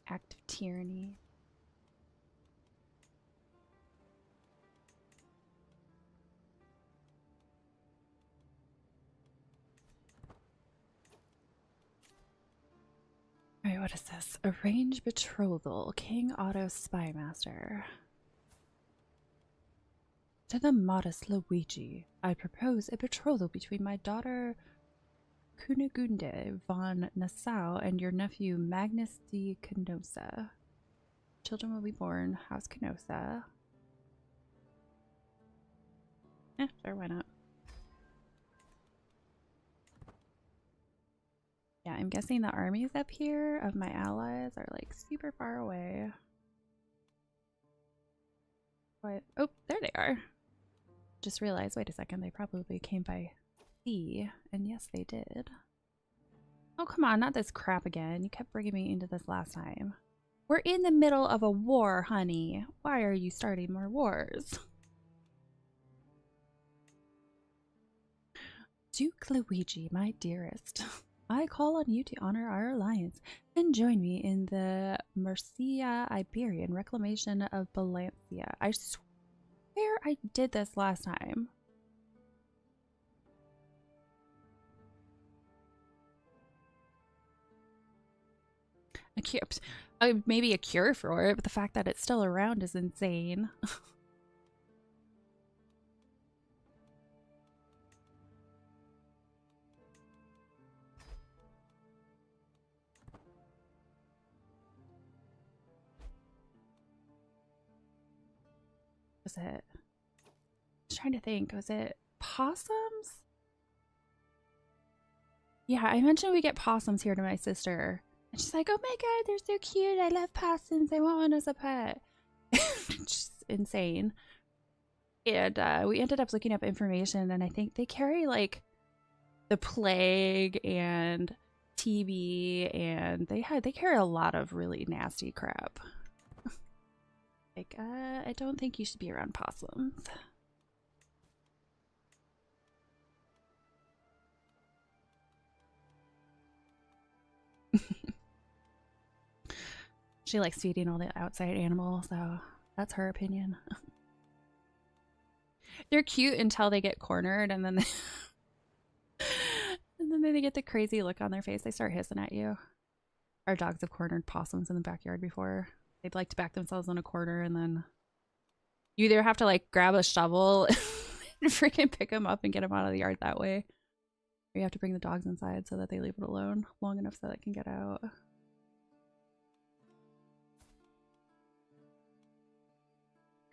Act of tyranny. Alright, what is this? Arrange betrothal. King Otto Spymaster. To the modest Luigi, I propose a betrothal between my daughter Kunigunde von Nassau and your nephew Magnus de Canossa. Children will be born House Canossa. Sure, why not? Yeah, I'm guessing the armies up here of my allies are like super far away. What? Oh, there they are. Just realized, wait a second, they probably came by sea. And yes, they did. Oh, come on, not this crap again. You kept bringing me into this last time. We're in the middle of a war, honey. Why are you starting more wars? Duke Luigi, my dearest, I call on you to honor our alliance and join me in the Murcia Iberian reclamation of Valencia. I swear I did this last time. A cure, maybe a cure for it, but the fact that it's still around is insane. Was it? I was trying to think. Was it possums? Yeah, I mentioned we get possums here to my sister. And she's like, oh my god, they're so cute. I love possums. I want one as a pet. Just insane. And we ended up looking up information, and I think they carry like the plague and TB, and they carry a lot of really nasty crap. Like, I don't think you should be around possums. She likes feeding all the outside animals, so that's her opinion. They're cute until they get cornered, and then they get the crazy look on their face. They start hissing at you. Our dogs have cornered possums in the backyard before. They'd like to back themselves in a corner, and then you either have to like grab a shovel and freaking pick them up and get them out of the yard that way, or you have to bring the dogs inside so that they leave it alone long enough so that it can get out.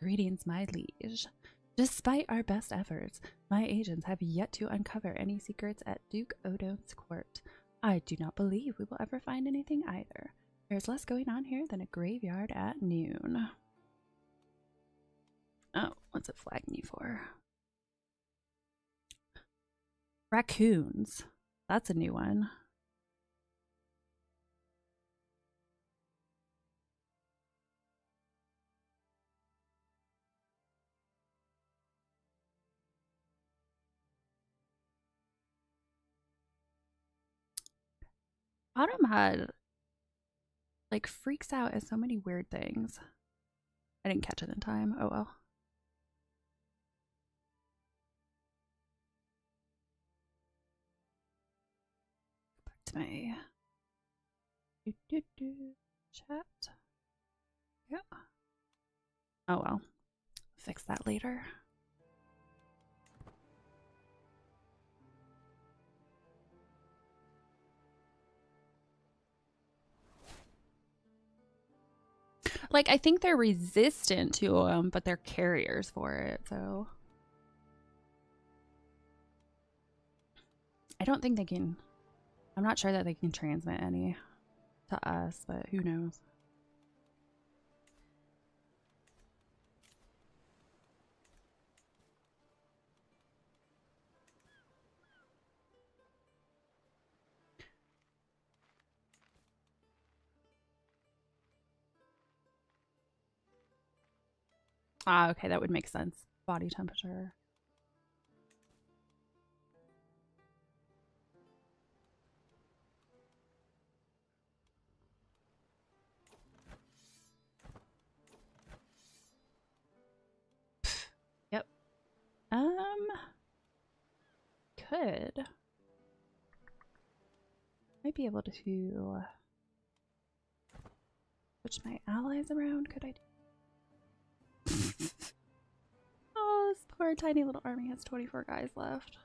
Greetings, my liege. Despite our best efforts, my agents have yet to uncover any secrets at Duke Odon's court. I do not believe we will ever find anything either. There's less going on here than a graveyard at noon. Oh, what's it flagging you for? Raccoons. That's a new one. Autumn had like freaks out at so many weird things. I didn't catch it in time. Oh well. Go back to my chat. Yeah. Oh well. Fix that later. Like, I think they're resistant to them, but they're carriers for it, so. I don't think they can. I'm not sure that they can transmit any to us, but who knows. Ah, okay, that would make sense. Body temperature. could. Might be able to switch my allies around. Could I do? Oh, this poor tiny little army has 24 guys left.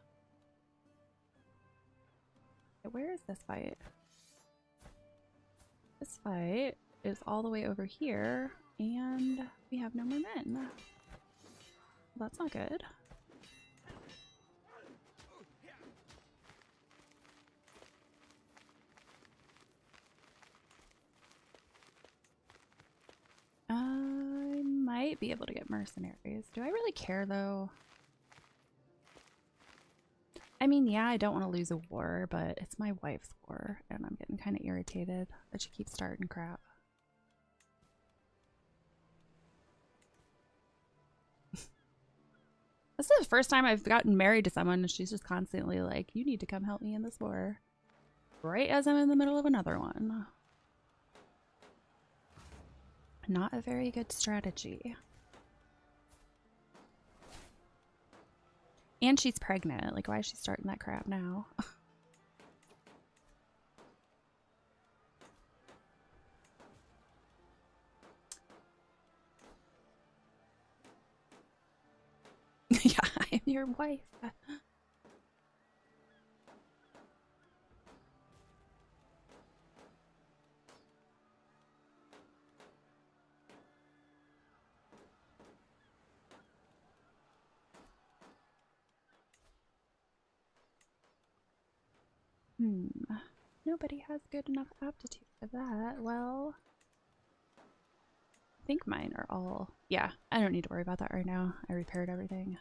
Okay, where is this fight? This fight is all the way over here, and we have no more men. Well, that's not good. I might be able to get mercenaries. Do I really care, though? I mean, yeah, I don't want to lose a war, but it's my wife's war, and I'm getting kind of irritated that she keeps starting crap. This is the first time I've gotten married to someone, and she's just constantly like, you need to come help me in this war. Right as I'm in the middle of another one. Not a very good strategy. And she's pregnant. Like, why is she starting that crap now? Yeah, I'm your wife. Nobody has good enough aptitude for that. Well, I think mine are all... Yeah, I don't need to worry about that right now. I repaired everything.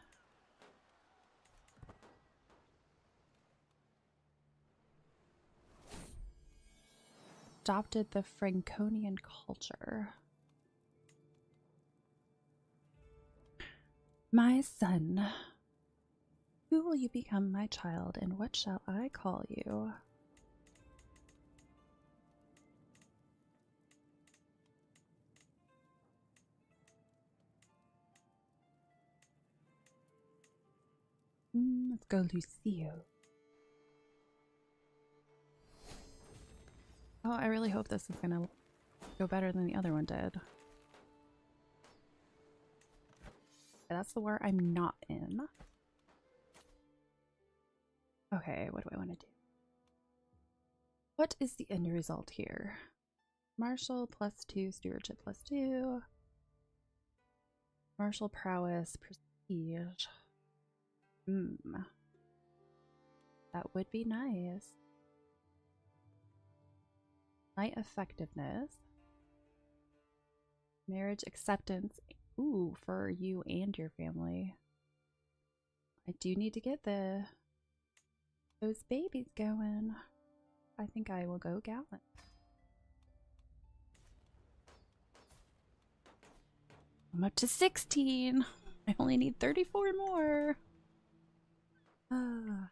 Adopted the Franconian culture. My son, who will you become, my child, and what shall I call you? Let's go, Lucio. Oh, I really hope this is gonna go better than the other one did. That's the war I'm not in. Okay, what do I want to do? What is the end result here? Martial +2, stewardship +2. Martial prowess, prestige. That would be nice. Knight effectiveness. Marriage acceptance. Ooh, for you and your family. I do need to get those babies going. I think I will go gallant. I'm up to 16. I only need 34 more. Ah.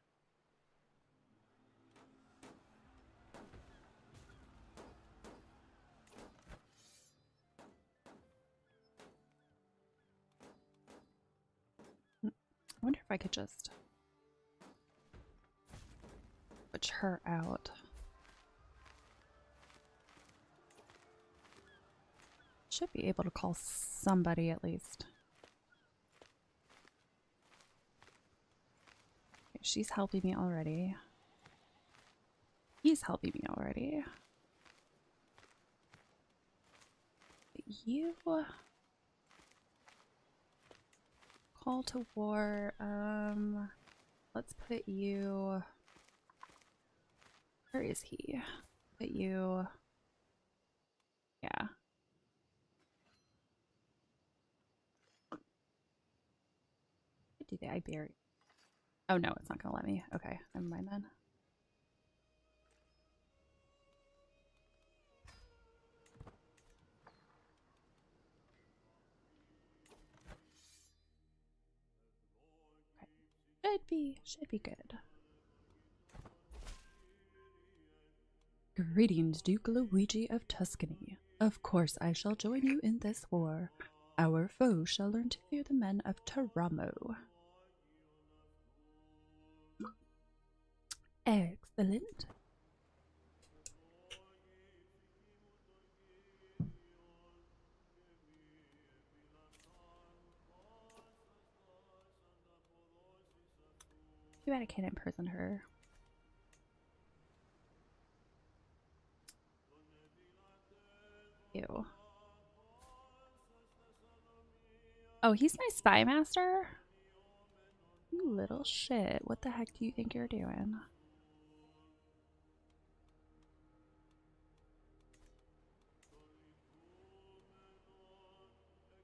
I wonder if I could just switch her out. Should be able to call somebody at least. Okay, she's helping me already. He's helping me already. You call to war. Let's put you. Where is he? Put you. Yeah. Do the Iberian. Oh no, it's not gonna let me. Okay, never mind then. Okay. Should be good. Greetings, Duke Luigi of Tuscany. Of course I shall join you in this war. Our foes shall learn to fear the men of Teramo. Excellent. Too bad I can't imprison her. Ew. Oh, he's my spy master? You little shit. What the heck do you think you're doing?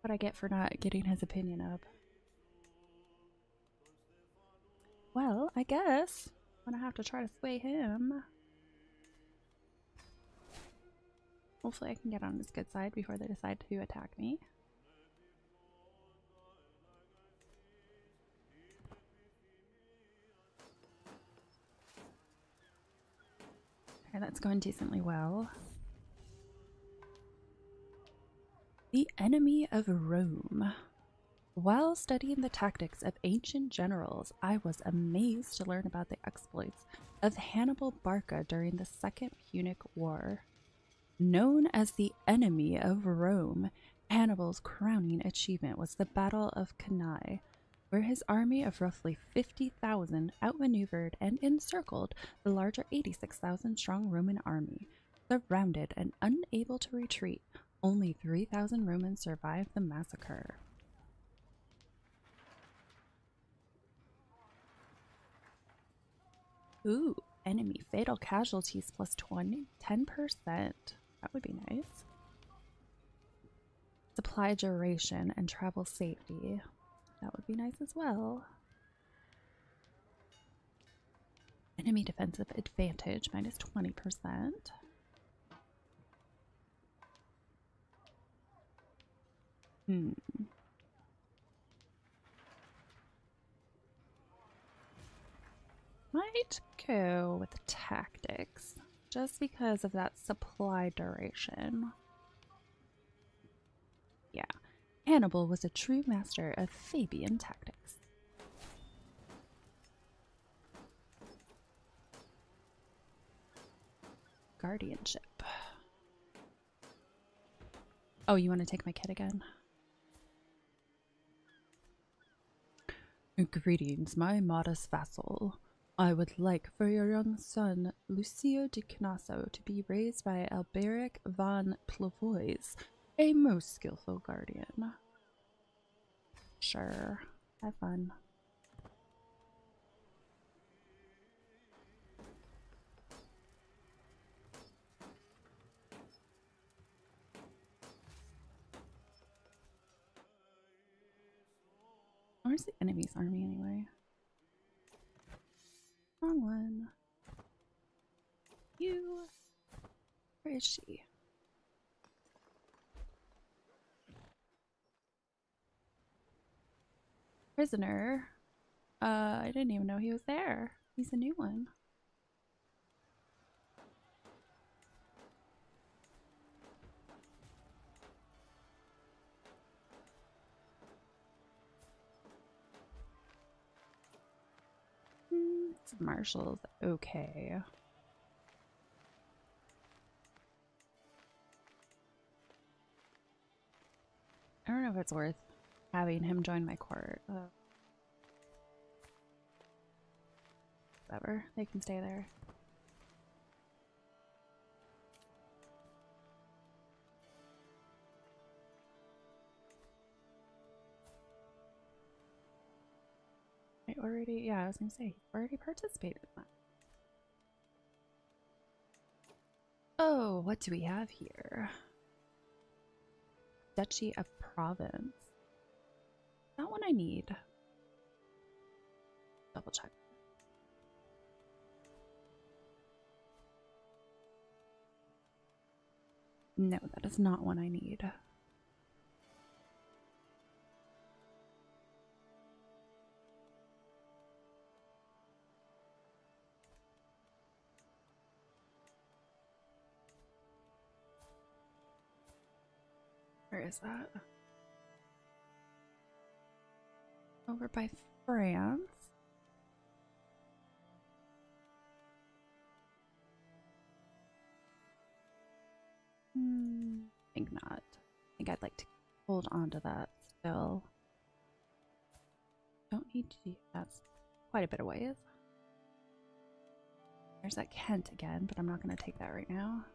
What I get for not getting his opinion up. Well, I guess I'm gonna have to try to sway him. Hopefully I can get on his good side before they decide to attack me. Okay, that's going decently well. The enemy of Rome. While studying the tactics of ancient generals, I was amazed to learn about the exploits of Hannibal Barca during the Second Punic War. Known as the enemy of Rome, Hannibal's crowning achievement was the Battle of Cannae, where his army of roughly 50,000 outmaneuvered and encircled the larger 86,000-strong Roman army. Surrounded and unable to retreat, only 3,000 Romans survived the massacre. Ooh, enemy fatal casualties plus 10%. That would be nice. Supply duration and travel safety. That would be nice as well. Enemy defensive advantage minus 20%. Might go with tactics just because of that supply duration. Yeah, Hannibal was a true master of Fabian tactics. Guardianship. Oh, you want to take my kid again? Greetings, my modest vassal. I would like for your young son, Lucio di Canasso, to be raised by Alberic von Plavois, a most skillful guardian. Sure, have fun. Where's the enemy's army anyway? Wrong one. You. Where is she? Prisoner. I didn't even know he was there. He's a new one. Marshall's okay. I don't know if it's worth having him join my court. Whatever, they can stay there. Yeah, I was gonna say, he already participated in that. Oh, what do we have here? Duchy of Provence. Not one I need. Double check. No, that is not one I need. Where is that? Over by France. I think not. I think I'd like to hold on to that still. Don't need to. That's quite a bit of ways. There's that Kent again, but I'm not going to take that right now.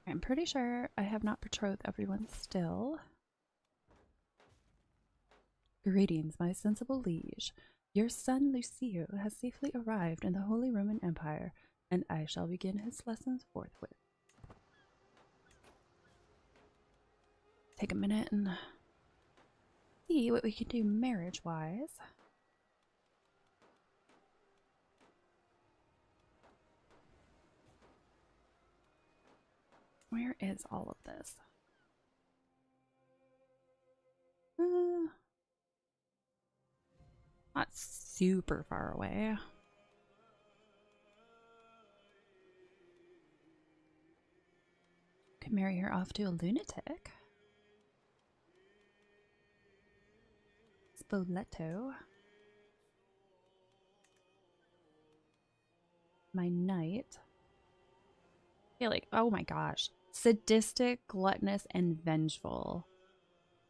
I'm pretty sure I have not betrothed everyone still. Greetings, my sensible liege. Your son Lucio has safely arrived in the Holy Roman Empire, and I shall begin his lessons forthwith. Take a minute and see what we can do marriage-wise. Where is all of this? Not super far away. Could marry her off to a lunatic. Spoleto. My knight. I feel like, oh my gosh. Sadistic, gluttonous, and vengeful.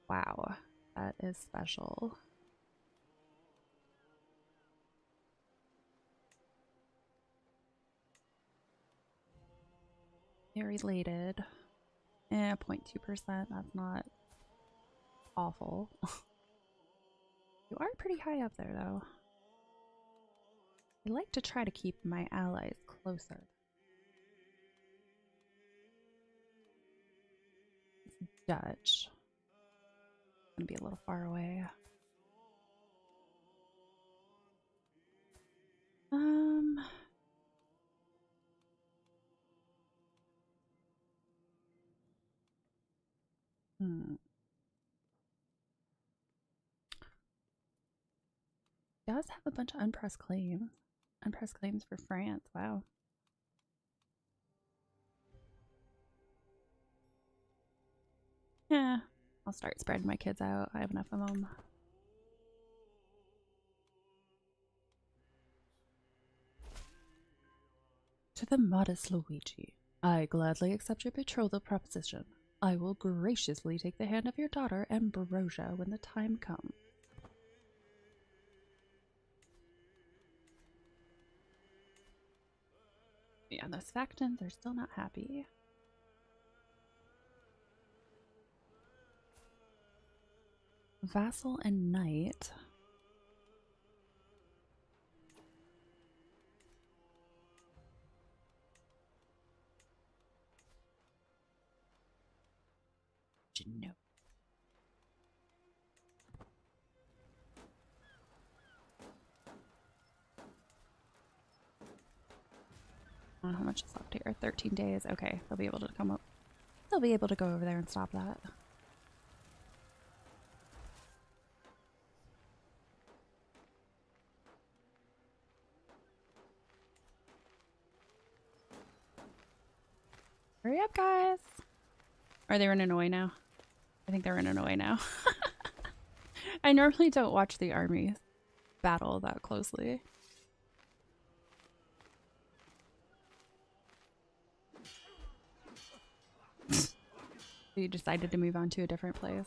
Wow, that is special. They're related. 0.2%. That's not awful. You are pretty high up there, though. I like to try to keep my allies closer. It's Dutch. It's gonna be a little far away. Does have a bunch of unpressed claims. Unpressed claims for France. Wow. Yeah, I'll start spreading my kids out. I have enough of them. To the modest Luigi, I gladly accept your betrothal proposition. I will graciously take the hand of your daughter Ambrosia when the time comes. Yeah, those factions are still not happy. Vassal and knight. No. I don't know how much is left here. 13 days. Okay, they'll be able to come up. They'll be able to go over there and stop that. Hurry up, guys. Are they running away now? I think they're running away now. I normally don't watch the armies battle that closely. You decided to move on to a different place.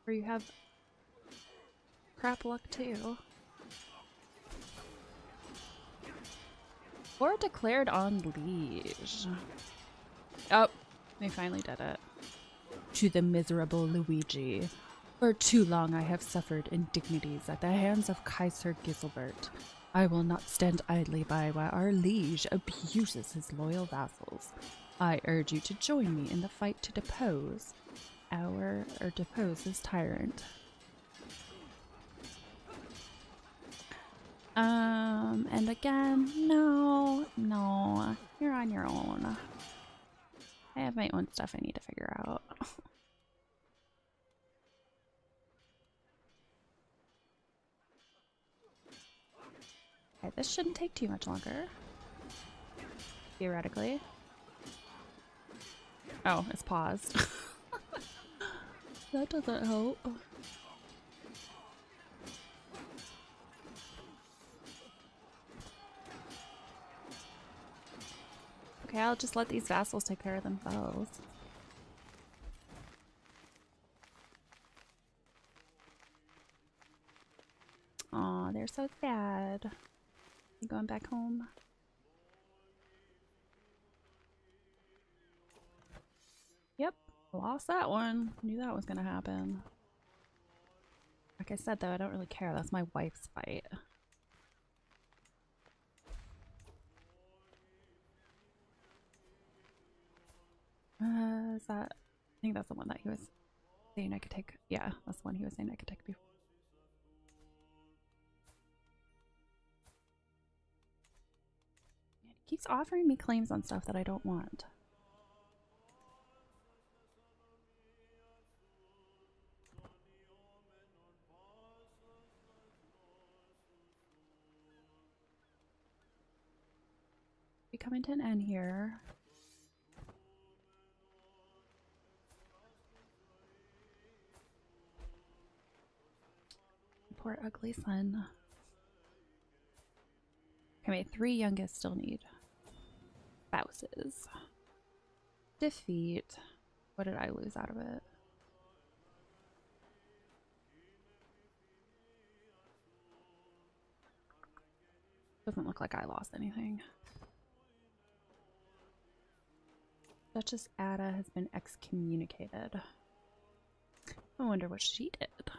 Where you have crap luck too. Or declared on liege. Oh, they finally did it. To the miserable Luigi. For too long I have suffered indignities at the hands of Kaiser Giselbert. I will not stand idly by while our liege abuses his loyal vassals. I urge you to join me in the fight to depose this tyrant. And again, no, you're on your own. I have my own stuff I need to figure out. Okay, this shouldn't take too much longer. Theoretically. Oh, it's paused. That doesn't help. Okay, I'll just let these vassals take care of themselves. Aw, they're so sad. You going back home? Yep, lost that one. Knew that was gonna happen. Like I said though, I don't really care. That's my wife's fight. Is that... I think that's the one that he was saying I could take. Yeah, that's the one he was saying I could take before. He keeps offering me claims on stuff that I don't want. We coming to an end here. Poor ugly son. Okay, my 3 youngest still need spouses. Defeat. What did I lose out of it? Doesn't look like I lost anything. Duchess Ada has been excommunicated. I wonder what she did.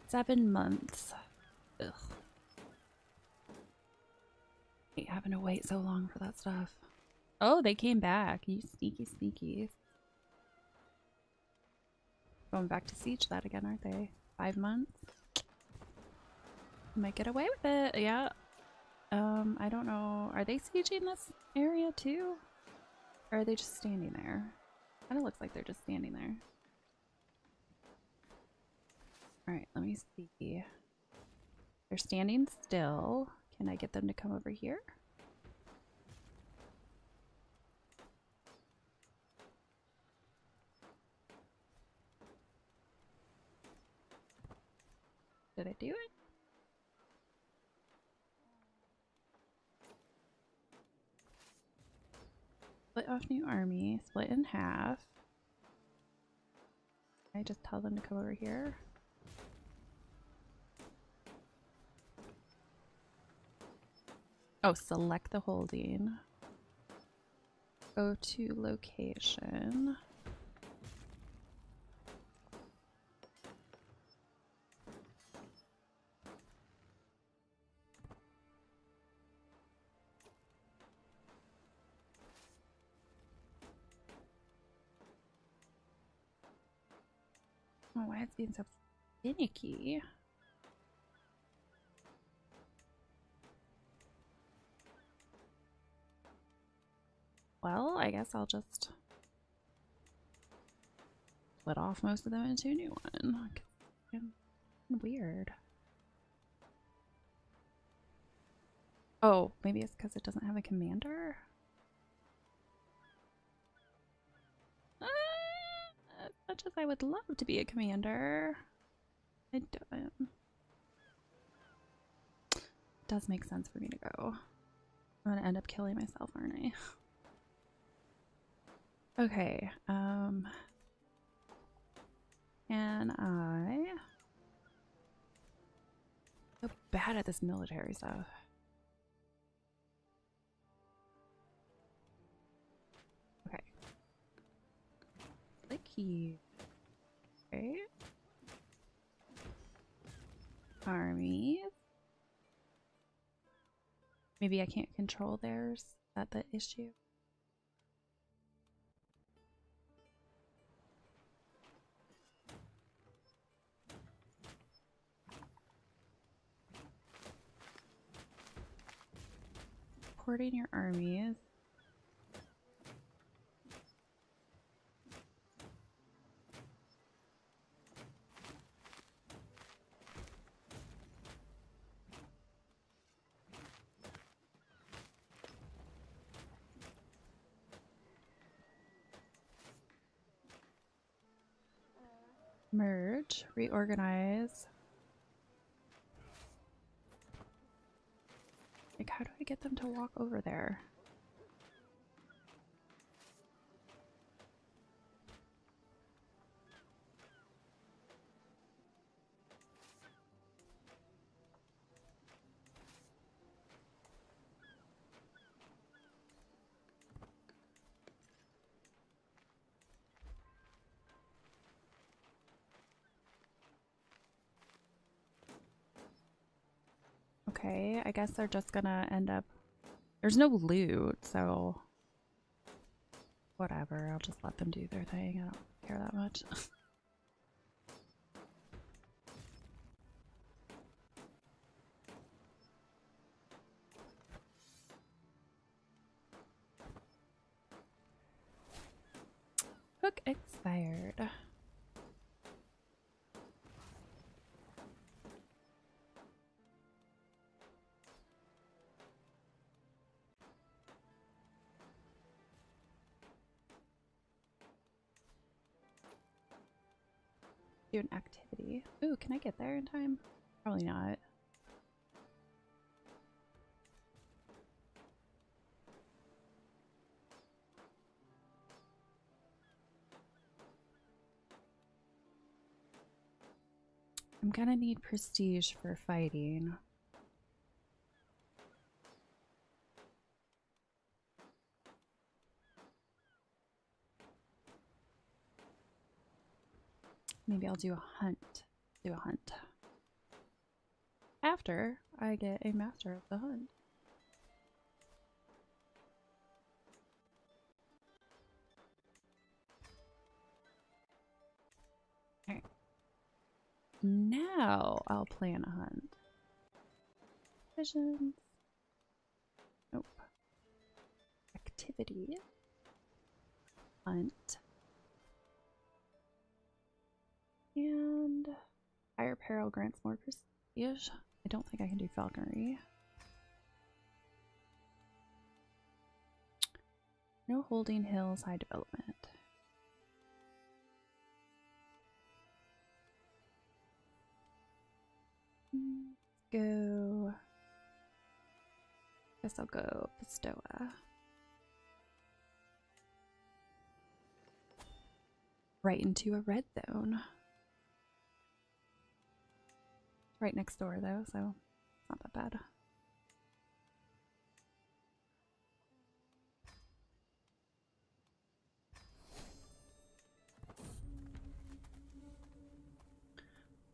7 months. Ugh. I hate having to wait so long for that stuff. Oh, they came back. You sneaky sneaky. Going back to siege that again, aren't they? 5 months? Might get away with it. Yeah. I don't know. Are they sieging this area too? Or are they just standing there? Kind of looks like they're just standing there. Alright, let me see. They're standing still. Can I get them to come over here? Did I do it? Split off new army. Split in half. Can I just tell them to come over here? Oh, select the holding. Go to location. Oh, why is it being so finicky? Well, I guess I'll just split off most of them into a new one. Weird. Oh, maybe it's because it doesn't have a commander? As much as I would love to be a commander, I don't. It does make sense for me to go. I'm gonna end up killing myself, aren't I? Okay, can I... I'm so bad at this military stuff. Okay. Click here. Okay. Armies. Maybe I can't control theirs. Is that the issue? Porting your armies. Merge, reorganize. Like, how do I get them to walk over there? Okay, I guess they're just gonna end up... There's no loot, so... Whatever, I'll just let them do their thing. I don't care that much. Hook expired. Do an activity. Ooh, can I get there in time? Probably not. I'm gonna need prestige for fighting. Maybe I'll do a hunt. Do a hunt. After I get a master of the hunt. Alright. Now I'll plan a hunt. Visions. Nope. Activity. Hunt. And higher peril grants more prestige. I don't think I can do falconry. No holding hills, high development. Let's go. Guess I'll go Pistoia. Right into a red zone. Right next door though, so it's not that bad.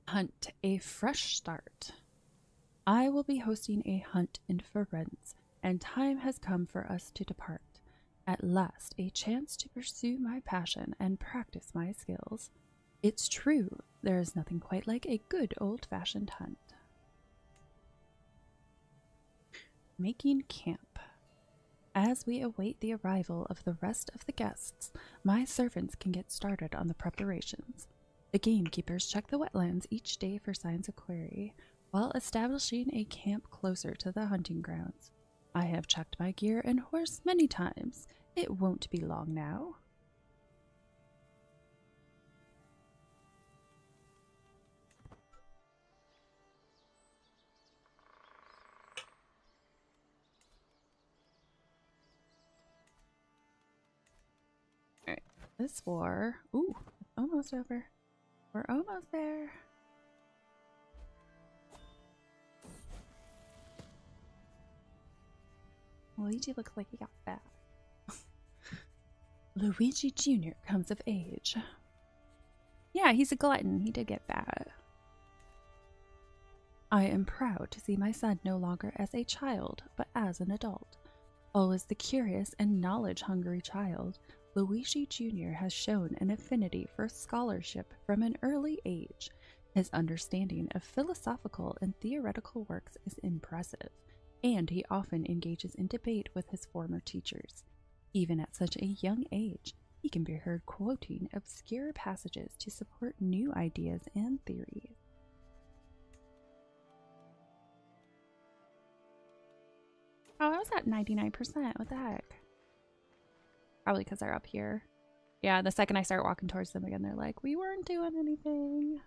Hunt, a fresh start. I will be hosting a hunt in Firenze, and time has come for us to depart. At last, a chance to pursue my passion and practice my skills. It's true, there is nothing quite like a good old-fashioned hunt. Making camp. As we await the arrival of the rest of the guests, my servants can get started on the preparations. The gamekeepers check the wetlands each day for signs of quarry, while establishing a camp closer to the hunting grounds. I have checked my gear and horse many times. It won't be long now. Alright, this war... Ooh, it's almost over. We're almost there. Luigi looks like he got fat. Luigi Jr. comes of age. Yeah, he's a glutton. He did get fat. I am proud to see my son no longer as a child, but as an adult. Always the curious and knowledge-hungry child, Luigi Jr. has shown an affinity for scholarship from an early age. His understanding of philosophical and theoretical works is impressive, and he often engages in debate with his former teachers. Even at such a young age, he can be heard quoting obscure passages to support new ideas and theories. Oh, I was at 99%. What the heck? Probably because they're up here. Yeah, the second I start walking towards them again, they're like, we weren't doing anything.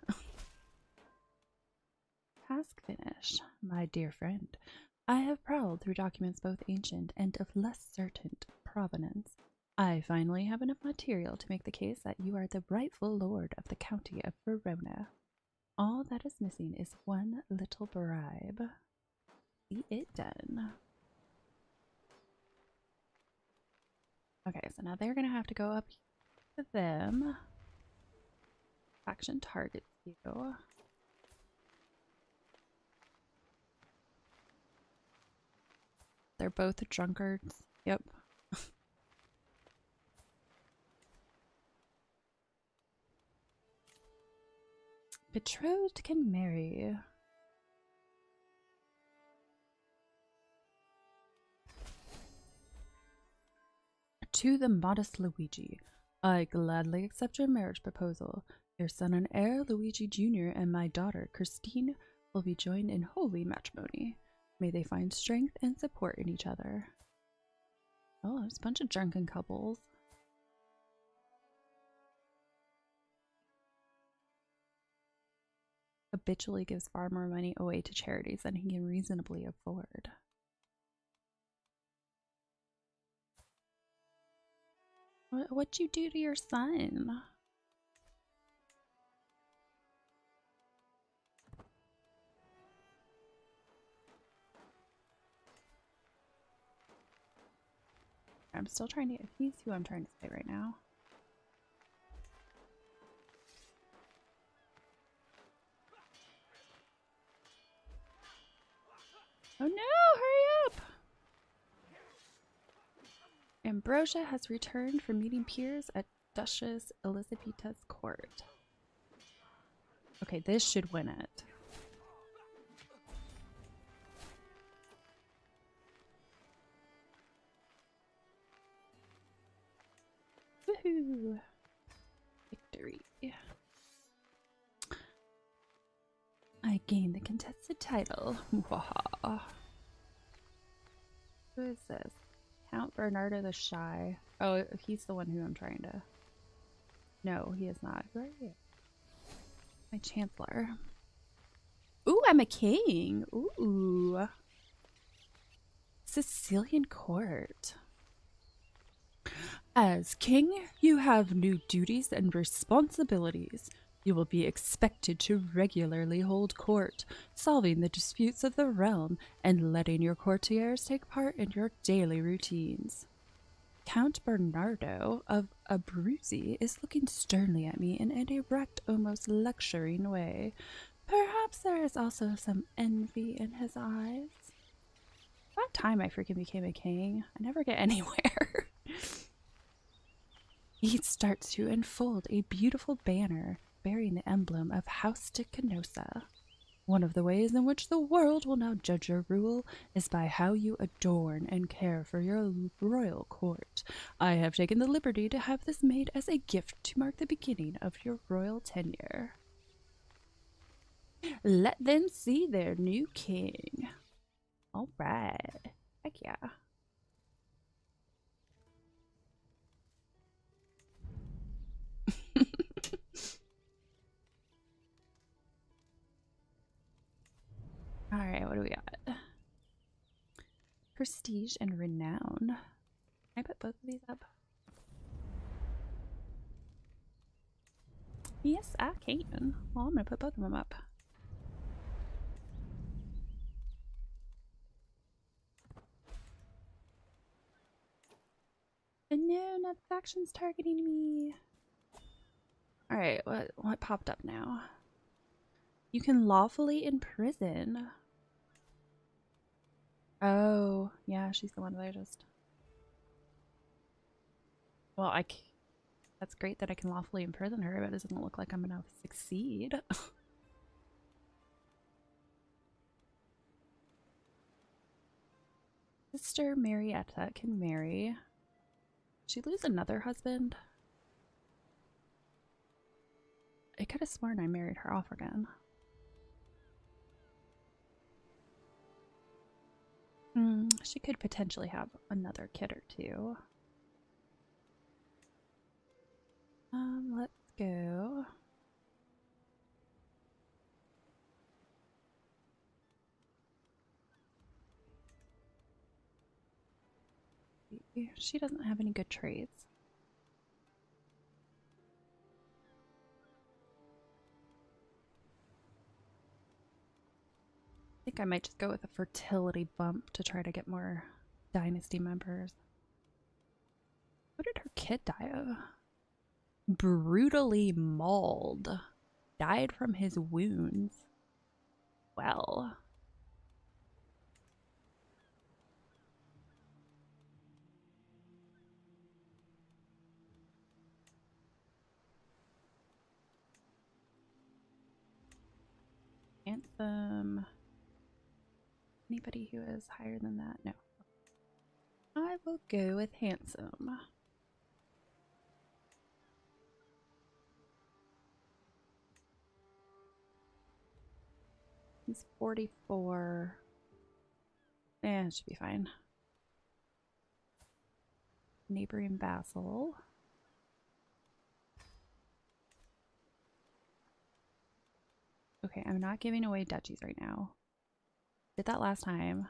Task finished, my dear friend. I have prowled through documents both ancient and of less certain provenance. I finally have enough material to make the case that you are the rightful lord of the county of Verona. All that is missing is one little bribe. See it done. Okay, so now they're gonna have to go up to them. Faction targets you. They're both drunkards. Yep. Betrothed can marry. To the modest Luigi, I gladly accept your marriage proposal. Your son and heir, Luigi Jr., and my daughter, Christine, will be joined in holy matrimony. May they find strength and support in each other. Oh, there's a bunch of drunken couples. Habitually gives far more money away to charities than he can reasonably afford. What'd you do to your son? I'm still trying to. He's who I'm trying to say right now. Oh no, hurry up! Ambrosia has returned from meeting peers at Duchess Elizabeta's court. Okay, this should win it. Woohoo! Victory. I gained the contested title. Waha. Who is this? Count Bernardo the Shy. Oh, he's the one who I'm trying to... No, he is not. Who are you? My chancellor. Ooh, I'm a king. Ooh. Sicilian court. As king, you have new duties and responsibilities. You will be expected to regularly hold court, solving the disputes of the realm, and letting your courtiers take part in your daily routines. Count Bernardo of Abruzzi is looking sternly at me in an erect, almost lecturing way. Perhaps there is also some envy in his eyes. About time I freaking became a king. I never get anywhere. He starts to unfold a beautiful banner bearing the emblem of House de Canossa. One of the ways in which the world will now judge your rule is by how you adorn and care for your royal court. I have taken the liberty to have this made as a gift to mark the beginning of your royal tenure. Let them see their new king. All right. Heck yeah. All right, what do we got? Prestige and renown. Can I put both of these up? Yes, I can. Well, I'm gonna put both of them up. And no, not the factions targeting me. All right, what popped up now? You can lawfully imprison. Oh, yeah, she's the one that I just... Well, that's great that I can lawfully imprison her, but it doesn't look like I'm gonna succeed. Sister Marietta can marry. She lose another husband? I could have sworn I married her off again. She could potentially have another kid or two. go. She doesn't have any good trades. I think I might just go with a fertility bump to try to get more dynasty members. What did her kid die of? Brutally mauled. Died from his wounds. Well. Anthem. Anybody who is higher than that? No. I will go with handsome. He's 44. It should be fine. Neighboring vassal. Okay, I'm not giving away duchies right now. Did that last time,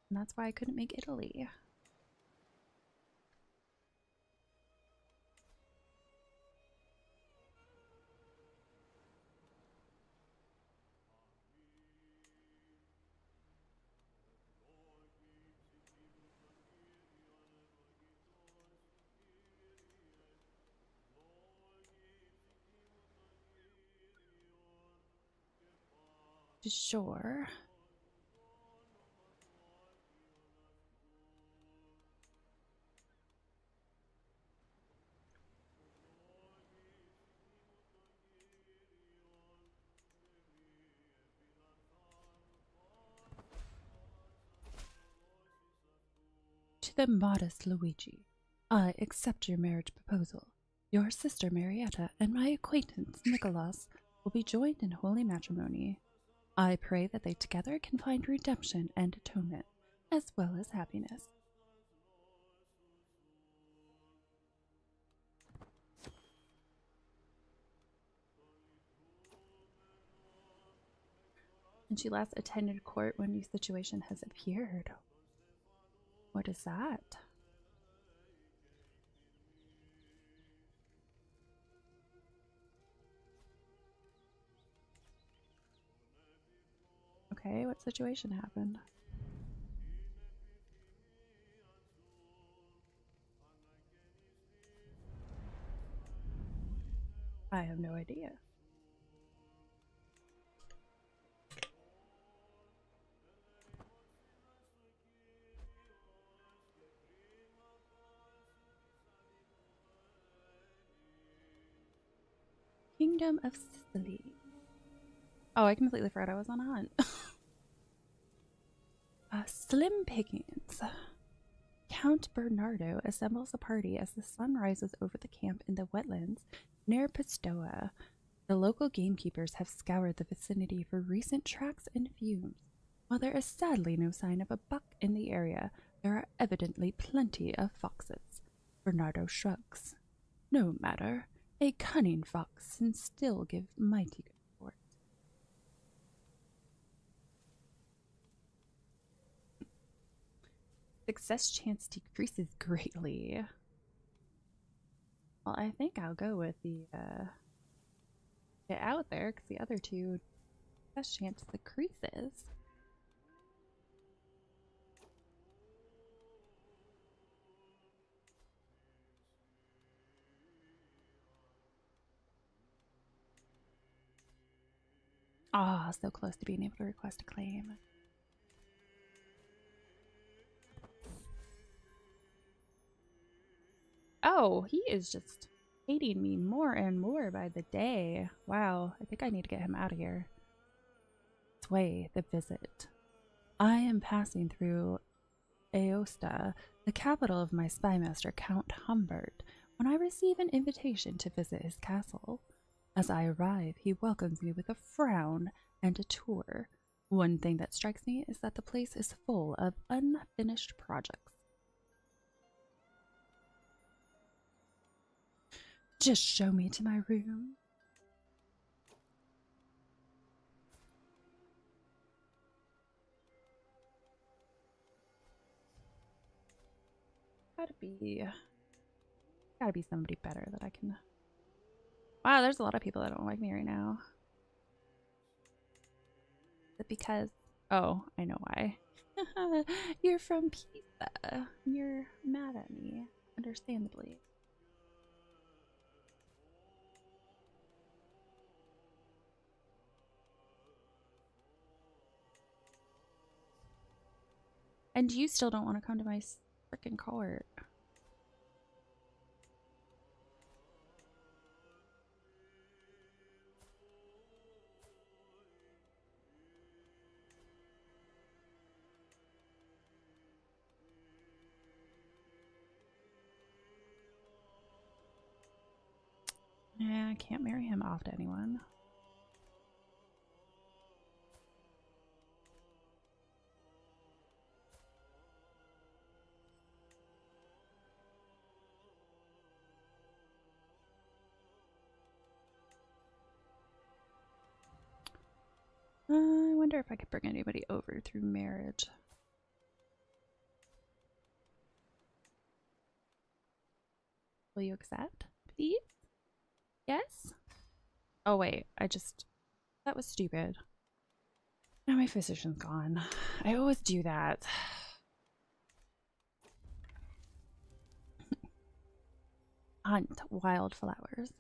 and that's why I couldn't make Italy. Sure. To the modest Luigi, I accept your marriage proposal. Your sister Marietta and my acquaintance Nicholas will be joined in holy matrimony. I pray that they together can find redemption and atonement, as well as happiness. And she last attended court when new situation has appeared. What is that? Okay, what situation happened? I have no idea. Kingdom of Sicily. Oh, I completely forgot I was on a hunt. Slim pickings. Count Bernardo assembles a party as the sun rises over the camp in the wetlands near Pistoia. The local gamekeepers have scoured the vicinity for recent tracks and fumes. While there is sadly no sign of a buck in the area, there are evidently plenty of foxes. Bernardo shrugs. No matter. A cunning fox can still give mighty good sport. Success chance decreases greatly. Well, I think I'll go with the get out there because the other two success chance decreases. Ah, so close to being able to request a claim. Oh, he is just hating me more and more by the day. Wow, I think I need to get him out of here. Sway the visit. I am passing through Aosta, the capital of my spymaster Count Humbert, when I receive an invitation to visit his castle. As I arrive, he welcomes me with a frown and a tour. One thing that strikes me is that the place is full of unfinished projects. Just show me to my room. Gotta be somebody better that I can. Wow, there's a lot of people that don't like me right now. Is it because? Oh, I know why. You're from Pisa. You're mad at me, understandably. And you still don't want to come to my freaking court. Yeah, I can't marry him off to anyone. I wonder if I could bring anybody over through marriage. Will you accept, please? Yes? Oh, wait. That was stupid. Now my physician's gone. I always do that. Hunt wildflowers.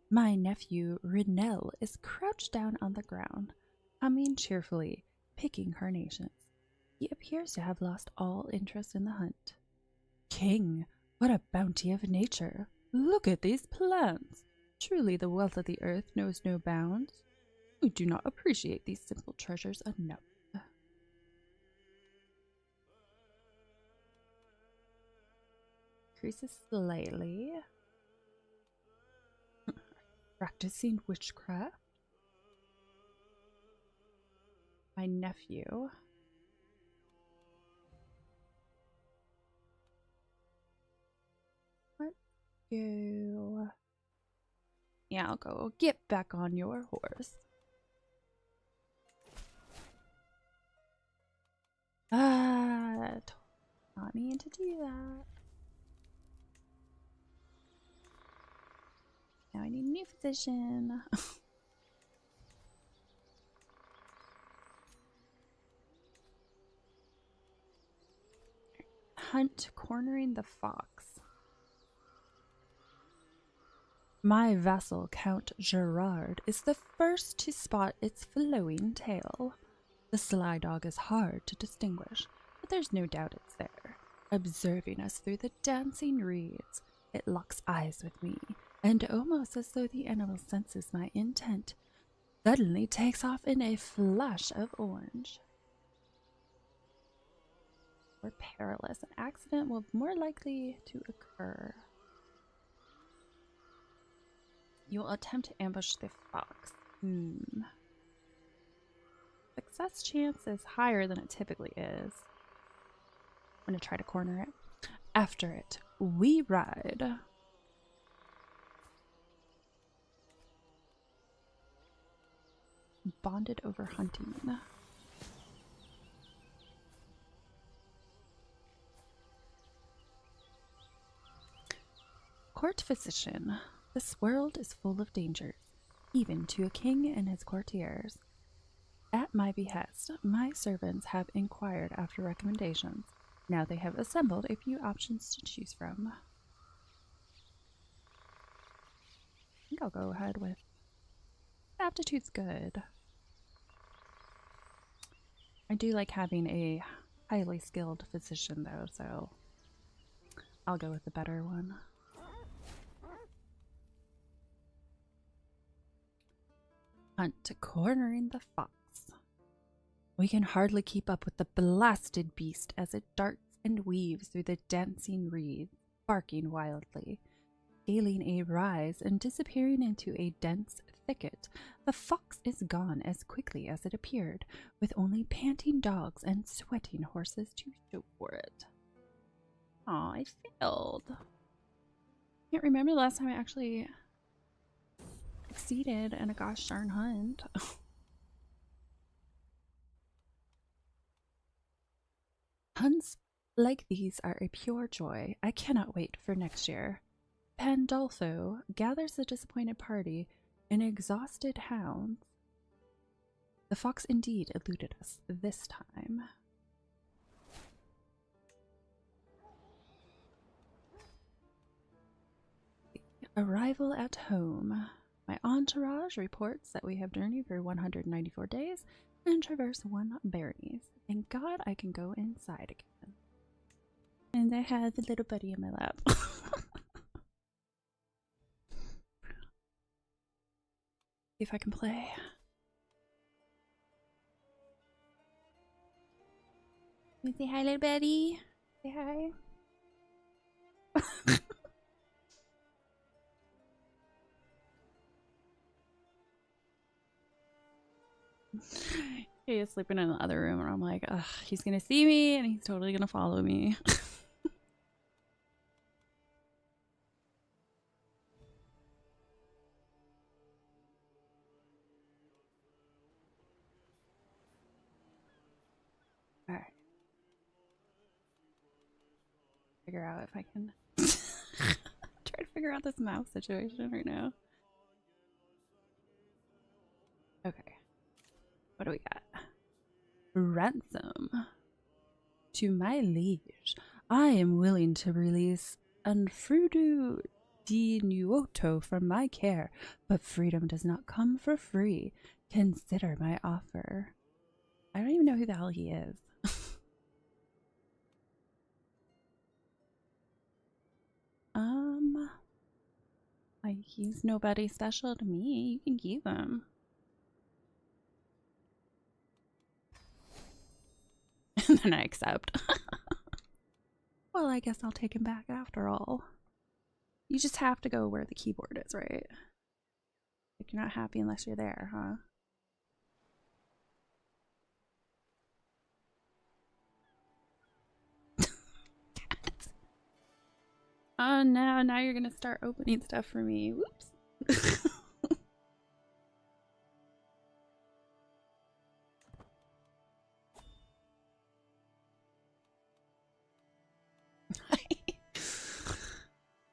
My nephew, Rinell, is crouched down on the ground, humming cheerfully, picking carnations. He appears to have lost all interest in the hunt. King, what a bounty of nature! Look at these plants! Truly the wealth of the earth knows no bounds. We do not appreciate these simple treasures enough. Increases slightly. Practicing witchcraft. My nephew. Let's go. Yeah, I'll go. Get back on your horse. Not mean to do that. Now I need a new physician. Hunt cornering the fox. My vassal, Count Gerard, is the first to spot its flowing tail. The sly dog is hard to distinguish, but there's no doubt it's there, observing us through the dancing reeds. It locks eyes with me, and almost as though the animal senses my intent, suddenly takes off in a flash of orange. Or perilous. An accident will be more likely to occur. You will attempt to ambush the fox. Success chance is higher than it typically is. I'm going to try to corner it. After it, we ride. Bonded over hunting. Court physician. This world is full of dangers, even to a king and his courtiers. At my behest, my servants have inquired after recommendations. Now they have assembled a few options to choose from. I think I'll go ahead with aptitude's good. I do like having a highly skilled physician though, so I'll go with the better one. Hunt cornering the fox. We can hardly keep up with the blasted beast as it darts and weaves through the dancing reeds, barking wildly. Scaling a rise and disappearing into a dense thicket, the fox is gone as quickly as it appeared, with only panting dogs and sweating horses to show for it. Aw, I failed. Can't remember the last time I actually succeeded in a gosh darn hunt. Hunts like these are a pure joy. I cannot wait for next year. Pandolfo gathers the disappointed party and exhausted hounds. The fox indeed eluded us this time. Arrival at home. My entourage reports that we have journeyed for 194 days and traversed 1 berries. Thank God I can go inside again. And I have a little buddy in my lap. See if I can play. Say hi, little buddy. Say hi. He is sleeping in the other room, and I'm like, ugh, he's gonna see me, and he's totally gonna follow me. All right. Figure out if I can try to figure out this mouse situation right now. Okay. What do we got? Ransom. To my liege, I am willing to release Anfrudu di Nuoto from my care, but freedom does not come for free. Consider my offer. I don't even know who the hell he is. Like, he's nobody special to me. You can keep him. And then I accept. Well, I guess I'll take him back after all. You just have to go where the keyboard is, right? Like, you're not happy unless you're there, huh? Oh no, now you're gonna start opening stuff for me. Whoops.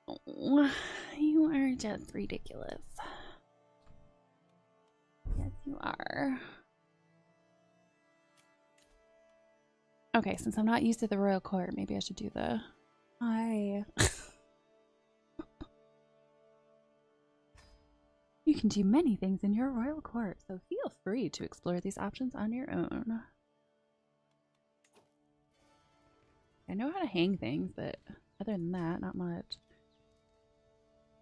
Oh, you are just ridiculous. Yes, you are. Okay, since I'm not used to the royal court, maybe I should do the... Hi. You can do many things in your royal court, so feel free to explore these options on your own. I know how to hang things, but other than that, not much.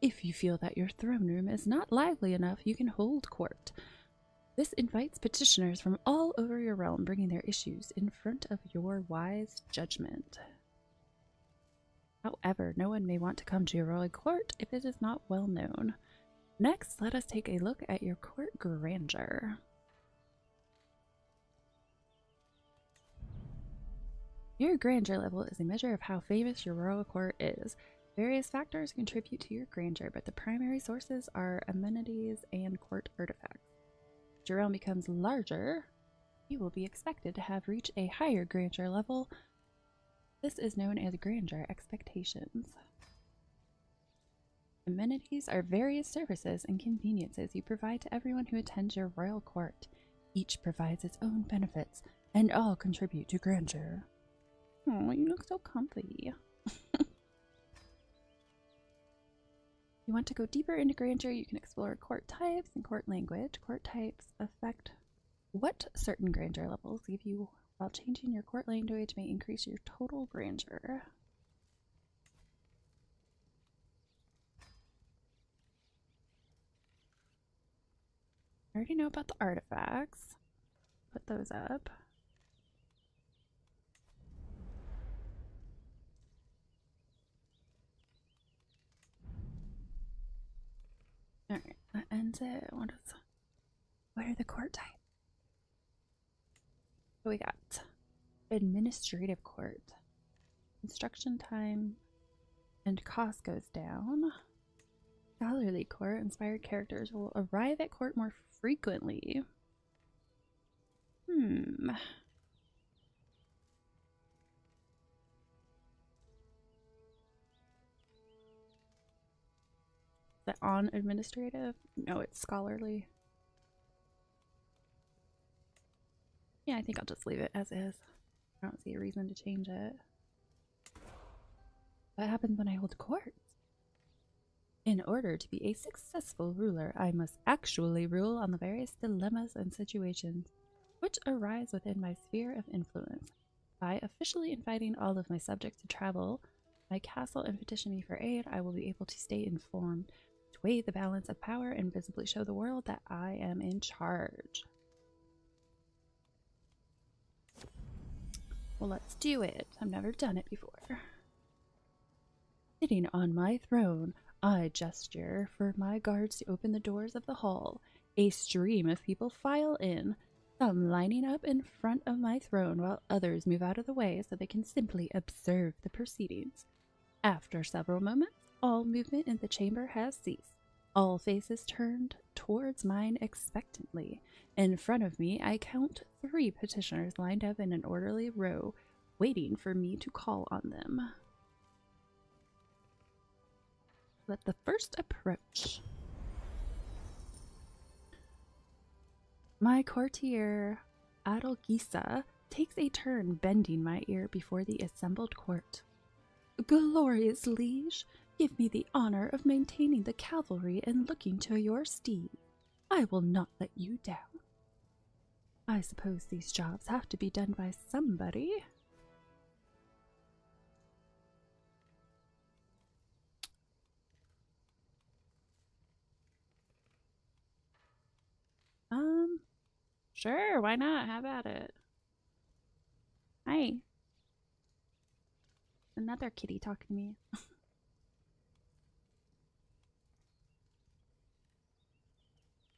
If you feel that your throne room is not lively enough, you can hold court. This invites petitioners from all over your realm, bringing their issues in front of your wise judgment. However, no one may want to come to your royal court if it is not well known. Next, let us take a look at your court grandeur. Your grandeur level is a measure of how famous your royal court is. Various factors contribute to your grandeur, but the primary sources are amenities and court artifacts. As your realm becomes larger, you will be expected to have reached a higher grandeur level. This is known as grandeur expectations. Amenities are various services and conveniences you provide to everyone who attends your royal court. Each provides its own benefits, and all contribute to grandeur. Oh, you look so comfy. You want to go deeper into grandeur, you can explore court types and court language. Court types affect what certain grandeur levels give you, while changing your court language may increase your total grandeur. I already know about the artifacts. Put those up. Alright, that ends it. What are the court types? What we got? Administrative court. Construction time and cost goes down. Scholarly court inspired characters will arrive at court more frequently. Is that on administrative? No, it's scholarly. Yeah, I think I'll just leave it as is. I don't see a reason to change it. What happens when I hold court? In order to be a successful ruler, I must actually rule on the various dilemmas and situations which arise within my sphere of influence. By officially inviting all of my subjects to travel my castle and petition me for aid, I will be able to stay informed, to weigh the balance of power, and visibly show the world that I am in charge. Well, let's do it. I've never done it before. Sitting on my throne, I gesture for my guards to open the doors of the hall. A stream of people file in, some lining up in front of my throne while others move out of the way so they can simply observe the proceedings. After several moments, all movement in the chamber has ceased. All faces turned towards mine expectantly. In front of me, I count 3 petitioners lined up in an orderly row, waiting for me to call on them. Let the first approach. My courtier, Adalgisa, takes a turn bending my ear before the assembled court. Glorious liege, give me the honor of maintaining the cavalry and looking to your steed. I will not let you down. I suppose these jobs have to be done by somebody. Sure, why not? Have at it. Hi. Another kitty talking to me.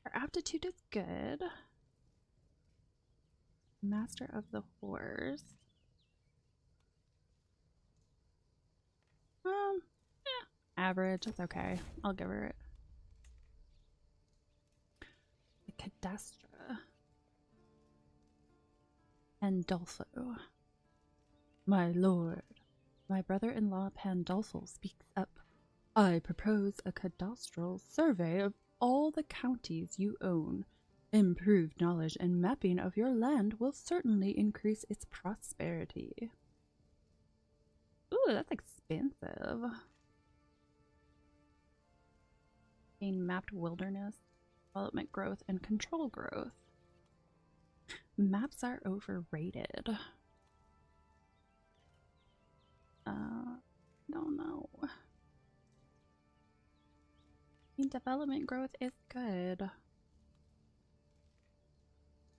Her aptitude is good. Master of the horse. Average. That's okay. I'll give her it. The cadastra. Pandolfo. My lord, my brother-in-law Pandolfo speaks up. I propose a cadastral survey of all the counties you own. Improved knowledge and mapping of your land will certainly increase its prosperity. Ooh, that's expensive. Gain mapped wilderness, development growth, and control growth. Maps are overrated. Don't know. I mean, development growth is good.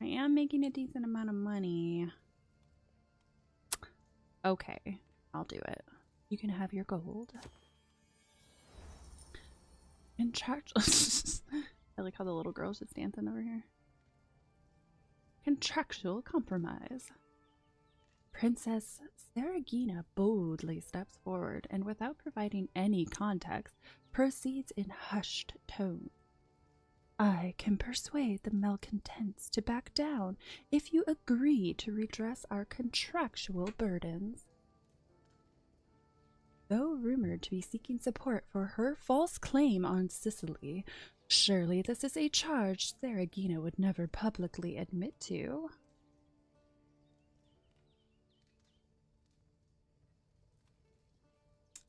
I am making a decent amount of money. Okay, I'll do it. You can have your gold. Contractual. I like how the little girl's just dancing over here. Contractual compromise. Princess Saragina boldly steps forward and, without providing any context, proceeds in hushed tone. I can persuade the malcontents to back down if you agree to redress our contractual burdens. Though rumored to be seeking support for her false claim on Sicily, surely this is a charge Saragina would never publicly admit to.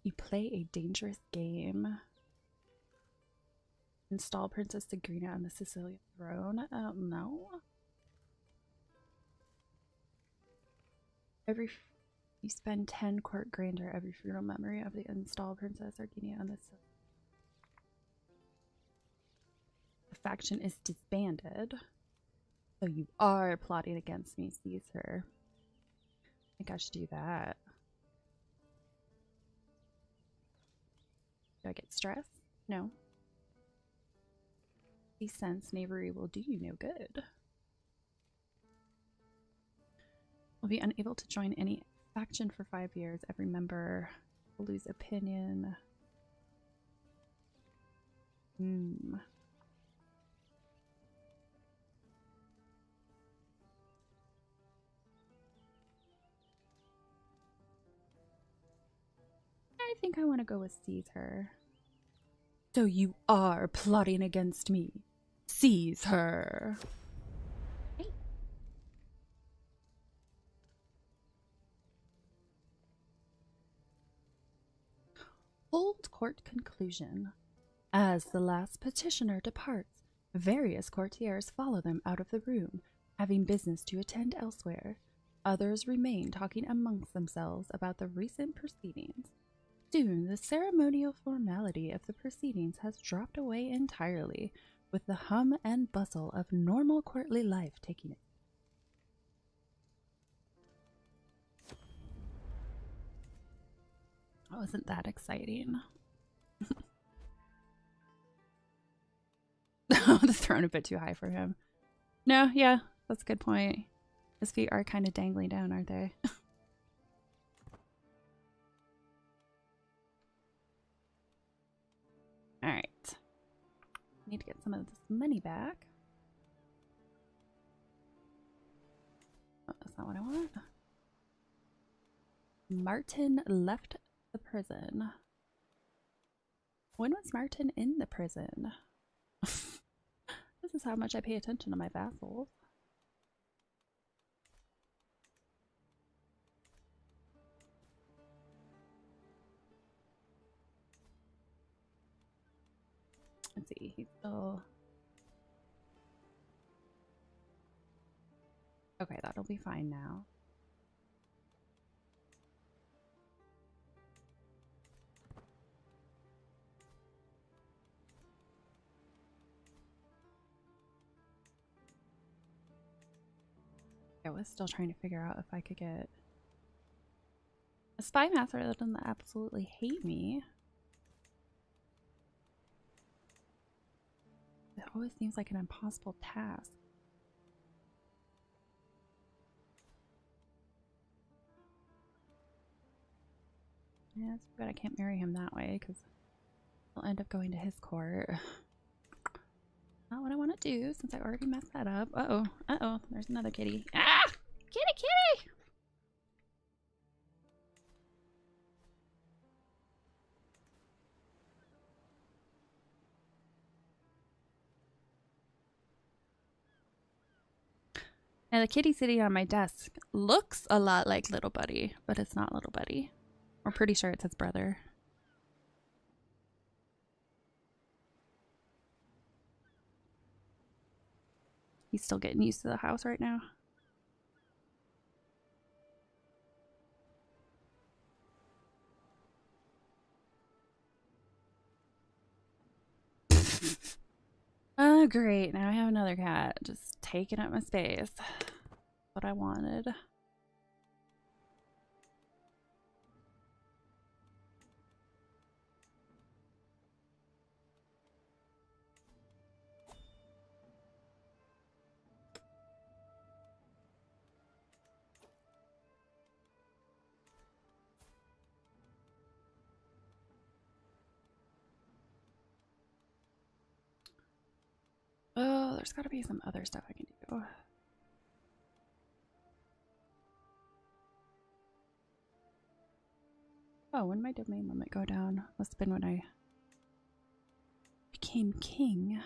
You play a dangerous game. Install Princess Sagrina on the Sicilian throne? No. You spend 10 court grandeur every funeral memory of the installed Princess Arginia on the Sicilian. The faction is disbanded. So you are plotting against me, Caesar. I think I should do that. Do I get stress? No. He sense knavery will do you no good. Will be unable to join any faction for 5 years. Every member will lose opinion. Hmm. I think I want to go with seize her. So you are plotting against me. Seize her. Hey. Hold court conclusion. As the last petitioner departs, various courtiers follow them out of the room, having business to attend elsewhere. Others remain talking amongst themselves about the recent proceedings. Soon, the ceremonial formality of the proceedings has dropped away entirely, with the hum and bustle of normal courtly life taking it. Oh, isn't that exciting? The throne a bit too high for him. No, yeah, that's a good point. His feet are kind of dangling down, aren't they? Alright. Need to get some of this money back. Oh, that's not what I want. Martin left the prison. When was Martin in the prison? This is how much I pay attention to my vassals. Let's see, he's still... Okay, that'll be fine now. I was still trying to figure out if I could get a spy master that doesn't absolutely hate me. It always seems like an impossible task. Yeah, it's too bad I can't marry him that way, because I'll end up going to his court. Not what I want to do, since I already messed that up. Uh-oh. Uh-oh. There's another kitty. Ah! Kitty, kitty! Now, the kitty sitting on my desk looks a lot like Little Buddy, but it's not Little Buddy. We're pretty sure it's his brother. He's still getting used to the house right now. Oh, great. Now I have another cat just taking up my space. What I wanted. Oh, there's got to be some other stuff I can do. Oh, when my domain limit go down? Must have been when I became king.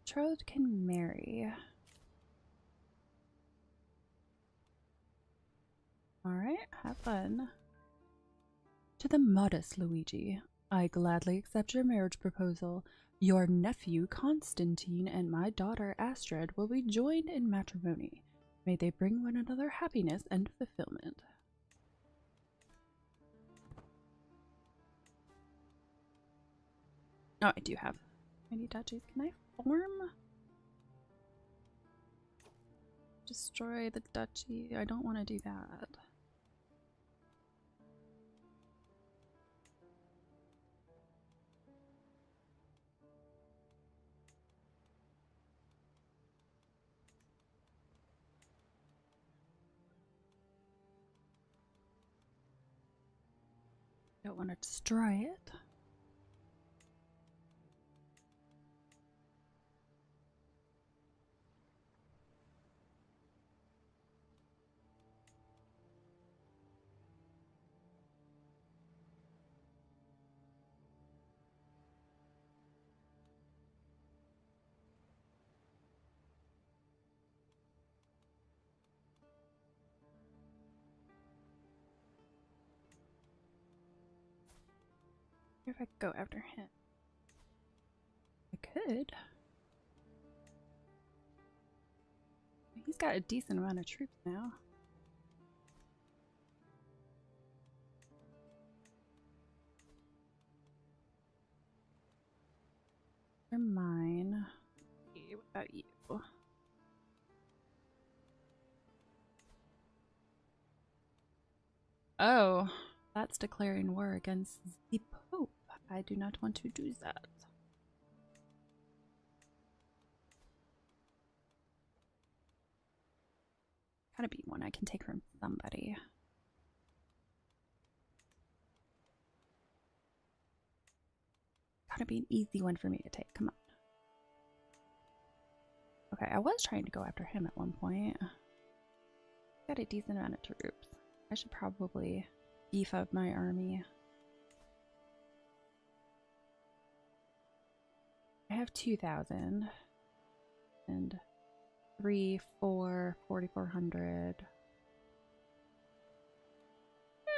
Betrothed can marry. Alright, have fun. To the modest Luigi, I gladly accept your marriage proposal. Your nephew Constantine and my daughter Astrid will be joined in matrimony. May they bring one another happiness and fulfillment. Oh, I do have many duchies. Can I form? Destroy the duchy. I don't want to do that. want to destroy it. If I could go after him. I could. He's got a decent amount of troops now. They're mine. Okay, what about you? Oh, that's declaring war against the Pope. I do not want to do that. Gotta be one I can take from somebody. Gotta be an easy one for me to take. Come on. Okay, I was trying to go after him at one point. Got a decent amount of troops. I should probably beef up my army. I have 2,000 and 3, 4, 4,400.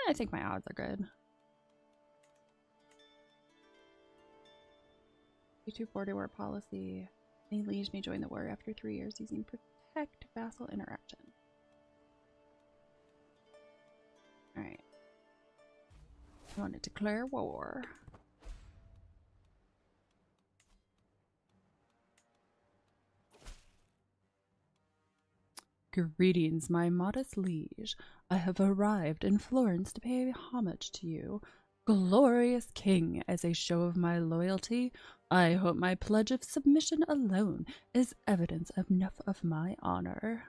I think my odds are good. 240 war policy. Any liege may join the war after 3 years using protect vassal interaction. Alright. I want to declare war. Greetings, my modest liege. I have arrived in Florence to pay homage to you, glorious king. As a show of my loyalty, I hope my pledge of submission alone is evidence enough of my honor.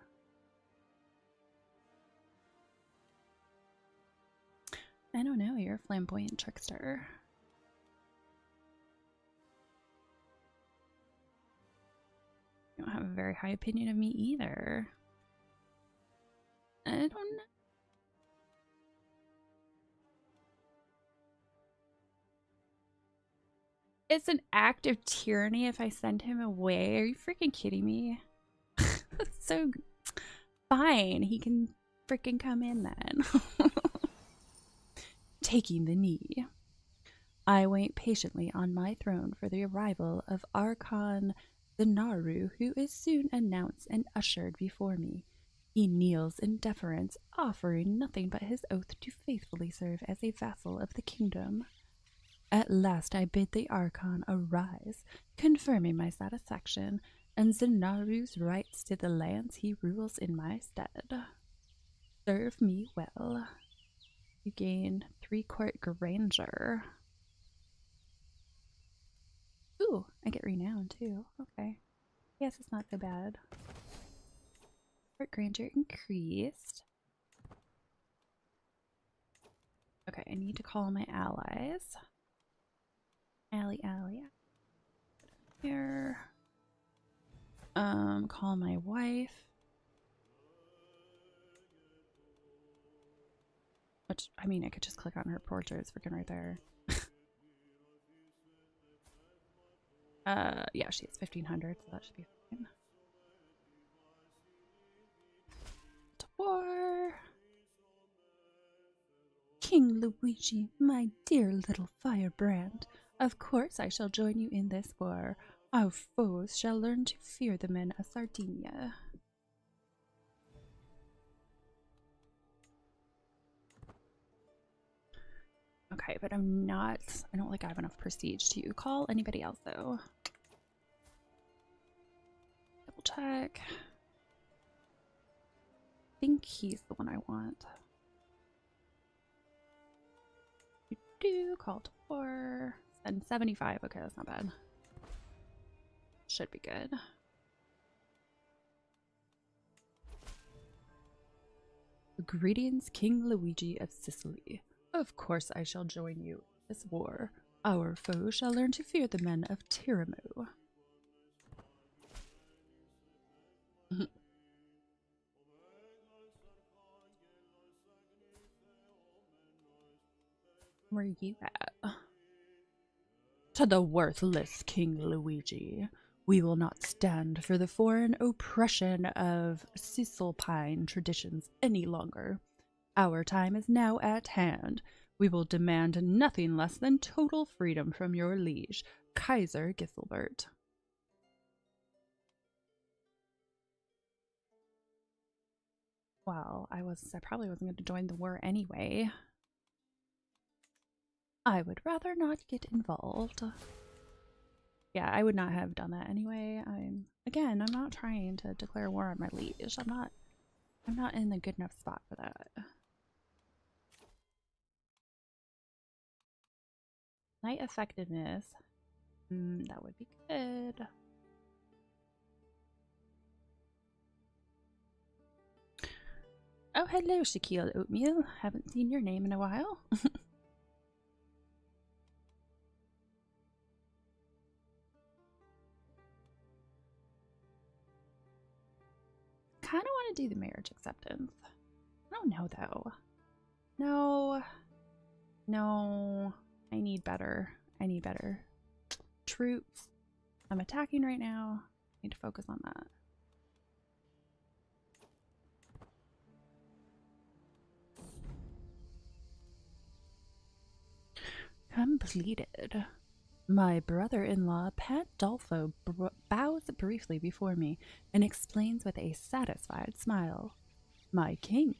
I don't know, you're a flamboyant trickster. You don't have a very high opinion of me either. I don't know. It's an act of tyranny if I send him away. Are you freaking kidding me? That's so fine. He can freaking come in then. Taking the knee. I wait patiently on my throne for the arrival of Archon the Naru, who is soon announced and ushered before me. He kneels in deference, offering nothing but his oath to faithfully serve as a vassal of the kingdom. At last I bid the Archon arise, confirming my satisfaction and Zenaru's rights to the lands he rules in my stead. Serve me well. You gain 3 court grandeur. Ooh, I get renown too. Okay. Yes, it's not so bad. Court grandeur increased. Okay, I need to call my allies. Ally. Here. Call my wife. Which, I mean, I could just click on her portrait. It's freaking right there. Yeah, she has 1,500, so that should be fine. To war. King Luigi, my dear little firebrand. Of course I shall join you in this war. Our foes shall learn to fear the men of Sardinia. Okay, but I don't think I have enough prestige to call anybody else though. Double check. I think he's the one I want. Call to war. And 75. Okay, that's not bad. Should be good. Greetings, King Luigi of Sicily. Of course I shall join you in this war. Our foe shall learn to fear the men of Tiramu. Where are you at? To the worthless King Luigi. We will not stand for the foreign oppression of Cisalpine traditions any longer. Our time is now at hand. We will demand nothing less than total freedom from your liege, Kaiser Giselbert. Well, I probably wasn't going to join the war anyway. I would rather not get involved. Yeah, I would not have done that anyway. I'm not trying to declare war on my liege. I'm not in a good enough spot for that. Knight effectiveness. That would be good. Oh, hello, Shaquille Oatmeal. Haven't seen your name in a while. Kind of want to do the marriage acceptance. I don't know, though. No. I need better. Troops. I'm attacking right now. I need to focus on that. Completed. My brother-in-law, Pandolfo, bows briefly before me and explains with a satisfied smile. My king,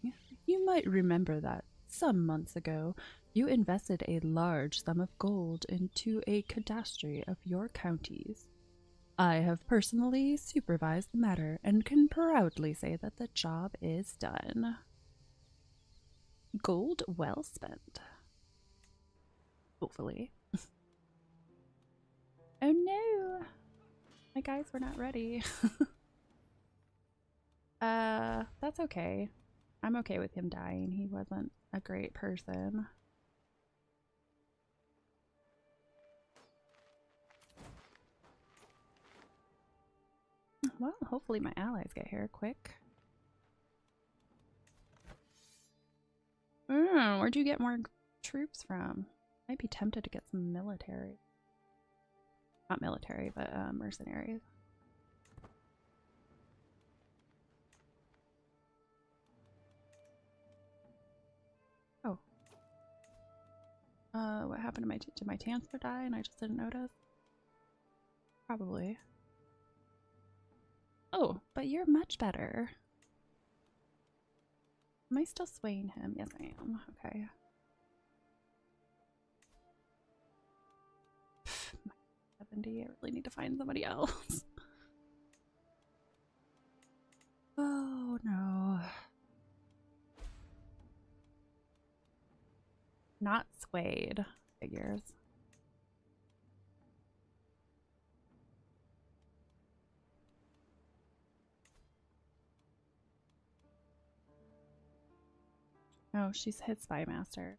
you might remember that some months ago you invested a large sum of gold into a cadastry of your counties. I have personally supervised the matter and can proudly say that the job is done. Gold well spent. Hopefully. Oh no! My guys were not ready. That's okay. I'm okay with him dying. He wasn't a great person. Well, hopefully my allies get here quick. Where'd you get more troops from? Might be tempted to get some military. Not military, but mercenaries. Oh. What happened to did my Chancellor die and I just didn't notice? Probably. Oh, but you're much better. Am I still swaying him? Yes, I am. Okay. 70. I really need to find somebody else. Oh no. Not swayed. Figures. Oh, she's his spy master.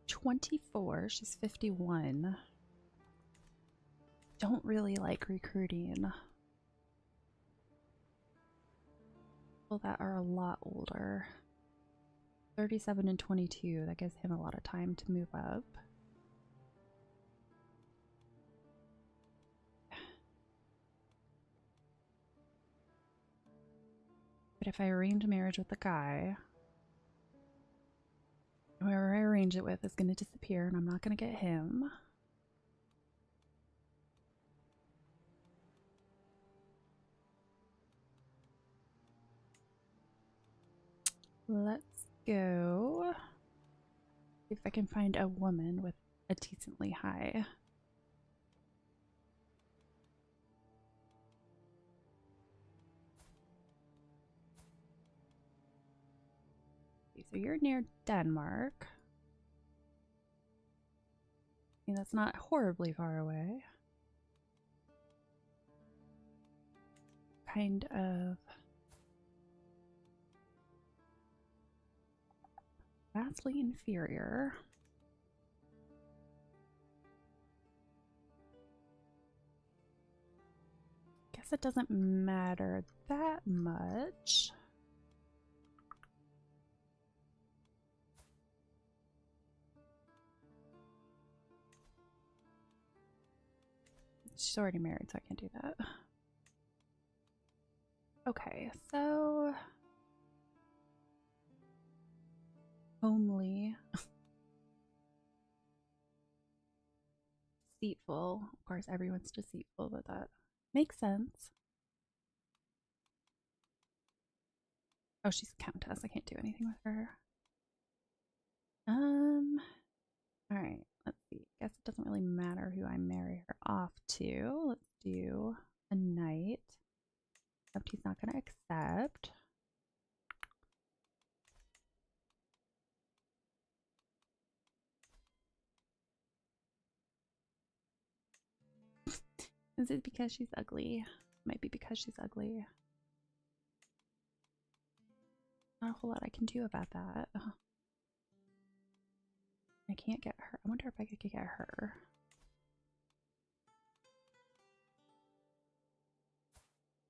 24. She's 51. Don't really like recruiting people that are a lot older. 37 and 22. That gives him a lot of time to move up. But if I arrange a marriage with the guy, whoever I arrange it with is going to disappear and I'm not going to get him. Let's go. See if I can find a woman with a decently high. Okay, so you're near Denmark. I mean, that's not horribly far away. Kind of. vastly inferior. Guess it doesn't matter that much. She's already married, so I can't do that. Okay, so homely. Deceitful. Of course, everyone's deceitful, but that makes sense. Oh, she's a countess. I can't do anything with her. Alright, let's see. Guess it doesn't really matter who I marry her off to. Let's do a knight. Except he's not gonna accept. Is it because she's ugly? Might be because she's ugly. Not a whole lot I can do about that. I can't get her. I wonder if I could get her.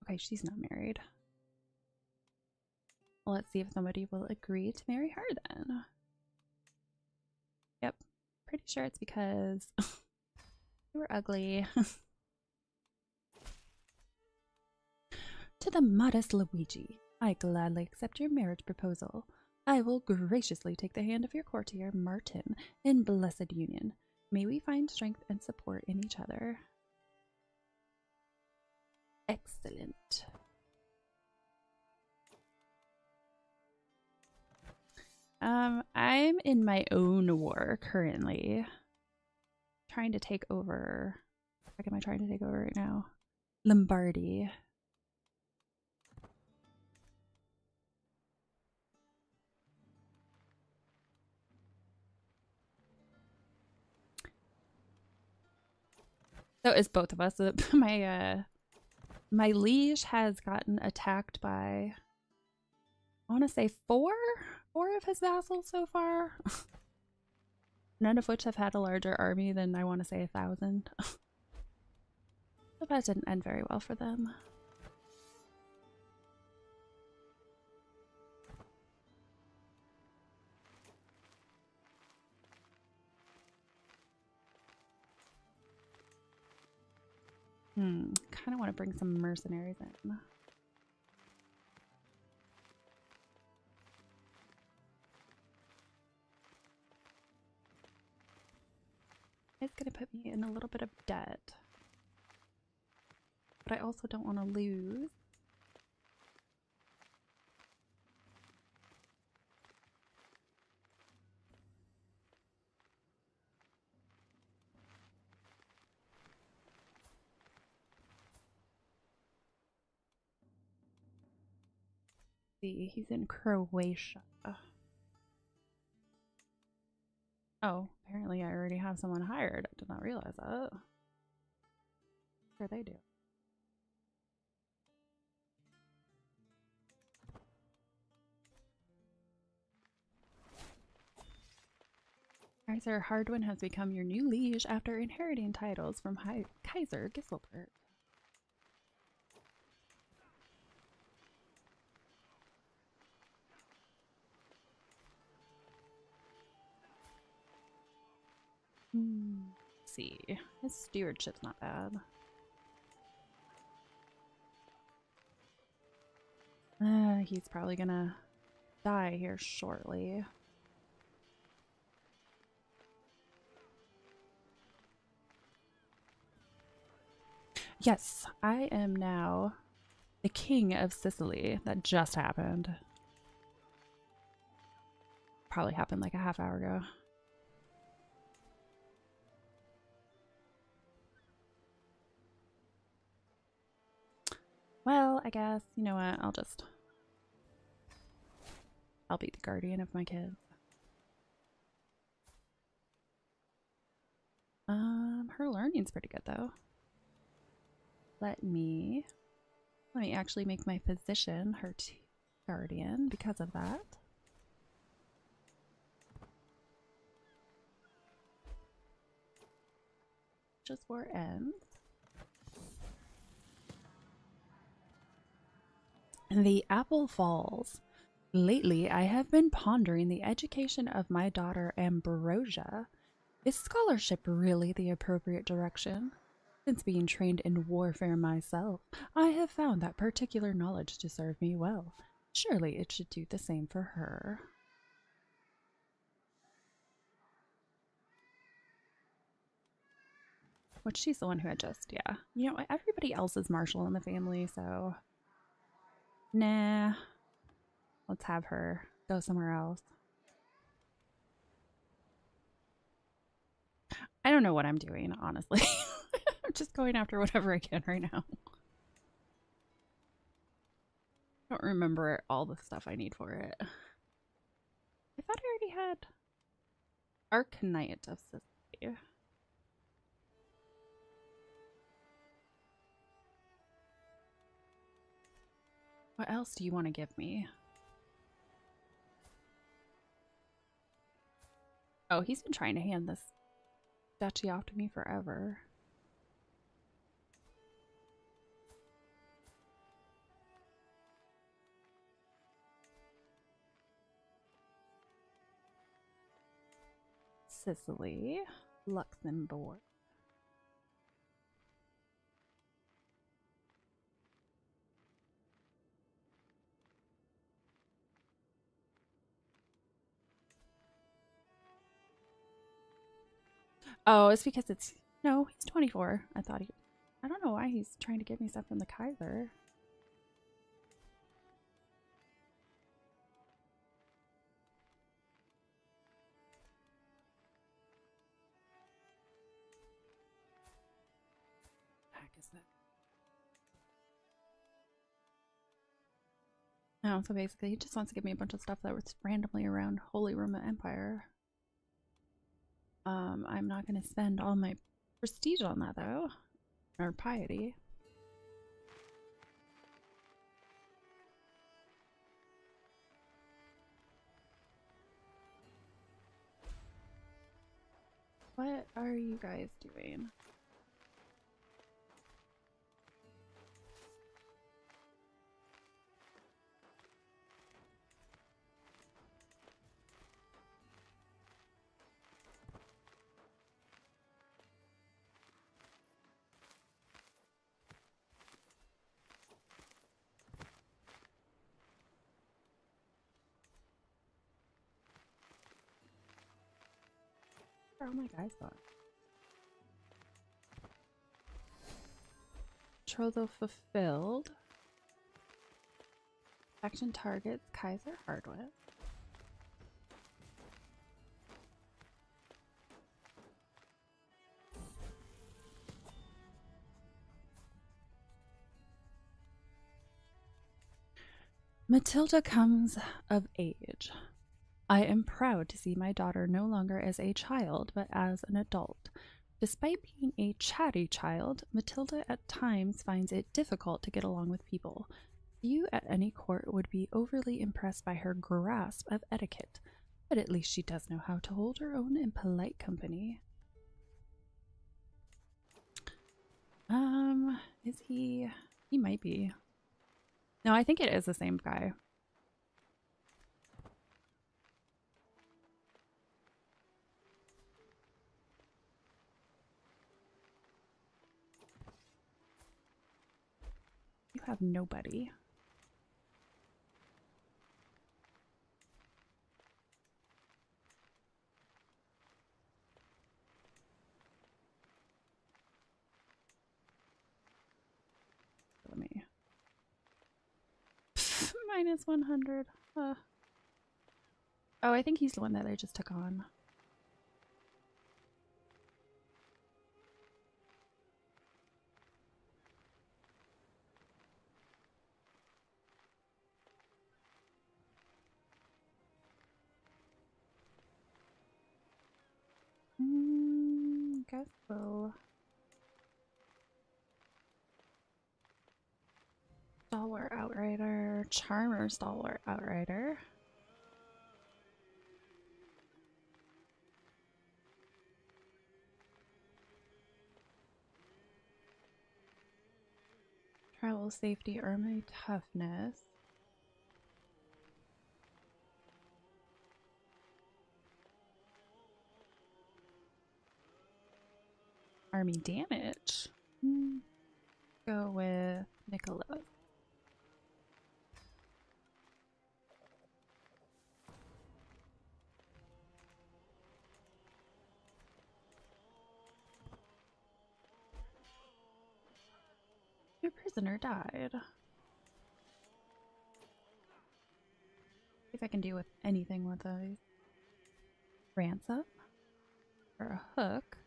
Okay, she's not married. Well, let's see if somebody will agree to marry her then. Yep. Pretty sure it's because you were ugly. To the modest Luigi, I gladly accept your marriage proposal. I will graciously take the hand of your courtier, Martin, in blessed union. May we find strength and support in each other. Excellent. I'm in my own war currently. Trying to take over. What am I trying to take over right now? Lombardy. So it's both of us. My liege has gotten attacked by, I want to say four of his vassals so far. None of which have had a larger army than, I want to say, 1,000. So that didn't end very well for them. Kind of want to bring some mercenaries in. It's going to put me in a little bit of debt. But I also don't want to lose. See, he's in Croatia. Oh, apparently I already have someone hired. I did not realize that. Sure they do. Kaiser Hardwin has become your new liege after inheriting titles from Kaiser Giselbert. Let's see. His stewardship's not bad. He's probably gonna die here shortly. Yes, I am now the king of Sicily. That just happened. Probably happened like a half hour ago. Well, I guess, you know what, I'll be the guardian of my kids. Her learning's pretty good though. Let me actually make my physician her guardian because of that. Just war ends. The apple falls. Lately, I have been pondering the education of my daughter Ambrosia. Is scholarship really the appropriate direction? Since being trained in warfare myself, I have found that particular knowledge to serve me well. Surely it should do the same for her. Which she's the one who had just, yeah. You know, everybody else is martial in the family, so... Nah. Let's have her go somewhere else. I don't know what I'm doing, honestly. I'm just going after whatever I can right now. I don't remember all the stuff I need for it. I thought I already had Arcanite of Sicily. What else do you want to give me? Oh, he's been trying to hand this duchy off to me forever. Sicily, Luxembourg. Oh, it's because it's... No, he's 24. I thought he... I don't know why he's trying to give me stuff from the Kaiser. What the heck is that? Oh, so basically he just wants to give me a bunch of stuff that was randomly around Holy Roman Empire. I'm not going to spend all my prestige on that, though. Or piety. What are you guys doing? Where are all my guys gone? Betrothal fulfilled. Action targets Kaiser Hardware. Matilda comes of age. I am proud to see my daughter no longer as a child, but as an adult. Despite being a chatty child, Matilda at times finds it difficult to get along with people. Few at any court would be overly impressed by her grasp of etiquette, but at least she does know how to hold her own in polite company. Is he? He might be. No, I think it is the same guy. You have nobody. Let me. Minus 100. Oh, I think he's the one that I just took on. Guess we'll Stalwart Outrider, Charmer Stalwart Outrider. Moral safety or my toughness? Army damage. Go with Nicholas. Your prisoner died. See if I can do with anything with those. Ransom or a hook.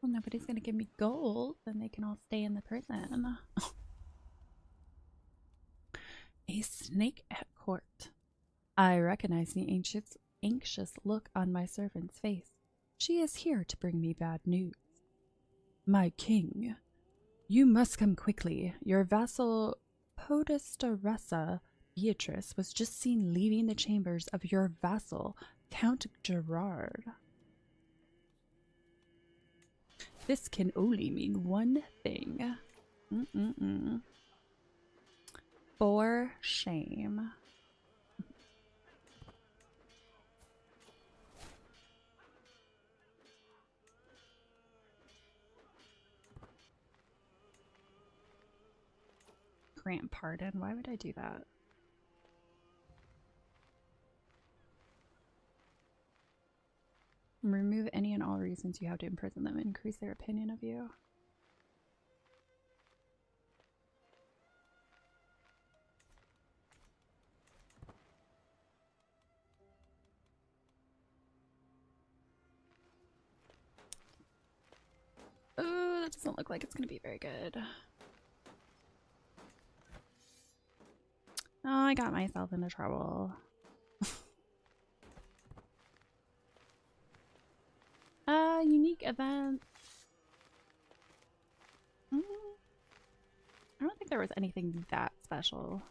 Well, nobody's gonna give me gold, then they can all stay in the prison. A snake at court. I recognize the anxious look on my servant's face. She is here to bring me bad news. My king, you must come quickly. Your vassal Podestaressa Beatrice was just seen leaving the chambers of your vassal, Count Gerard. This can only mean one thing. For shame. Grant pardon. Why would I do that? Remove any and all reasons you have to imprison them. Increase their opinion of you. Oh, that doesn't look like it's going to be very good. Oh, I got myself into trouble. Unique event. I don't think there was anything that special.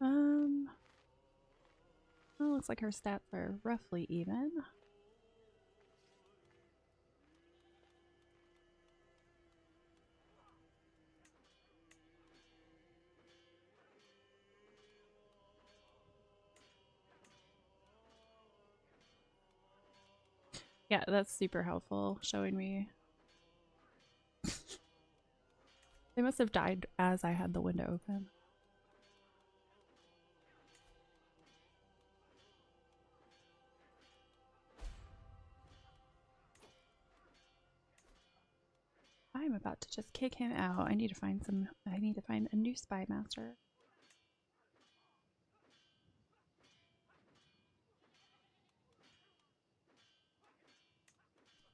Well, looks like her stats are roughly even. Yeah, that's super helpful, showing me. They must have died as I had the window open. I'm about to just kick him out. I need to find a new spy master.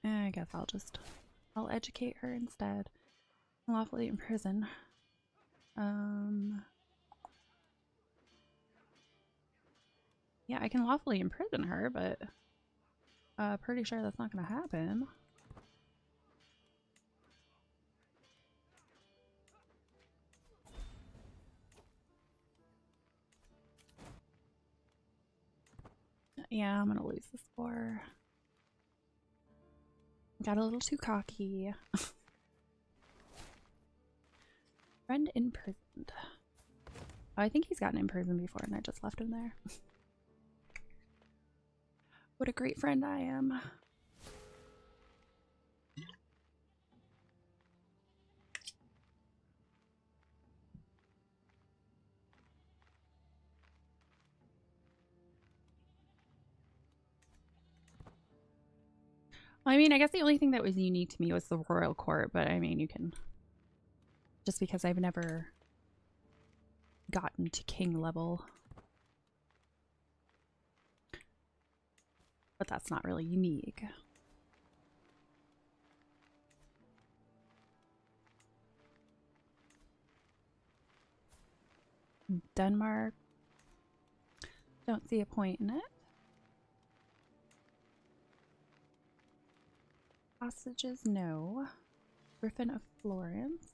I guess I'll educate her instead. Lawfully imprison. Yeah, I can lawfully imprison her, but pretty sure that's not gonna happen. Yeah, I'm gonna lose this war. Got a little too cocky. Friend imprisoned. Oh, I think he's gotten imprisoned before and I just left him there. What a great friend I am. Well, I mean, I guess the only thing that was unique to me was the royal court, but I mean, you can... Just because I've never gotten to king level. But that's not really unique. Denmark. Don't see a point in it. Hostages, no. Griffin of Florence.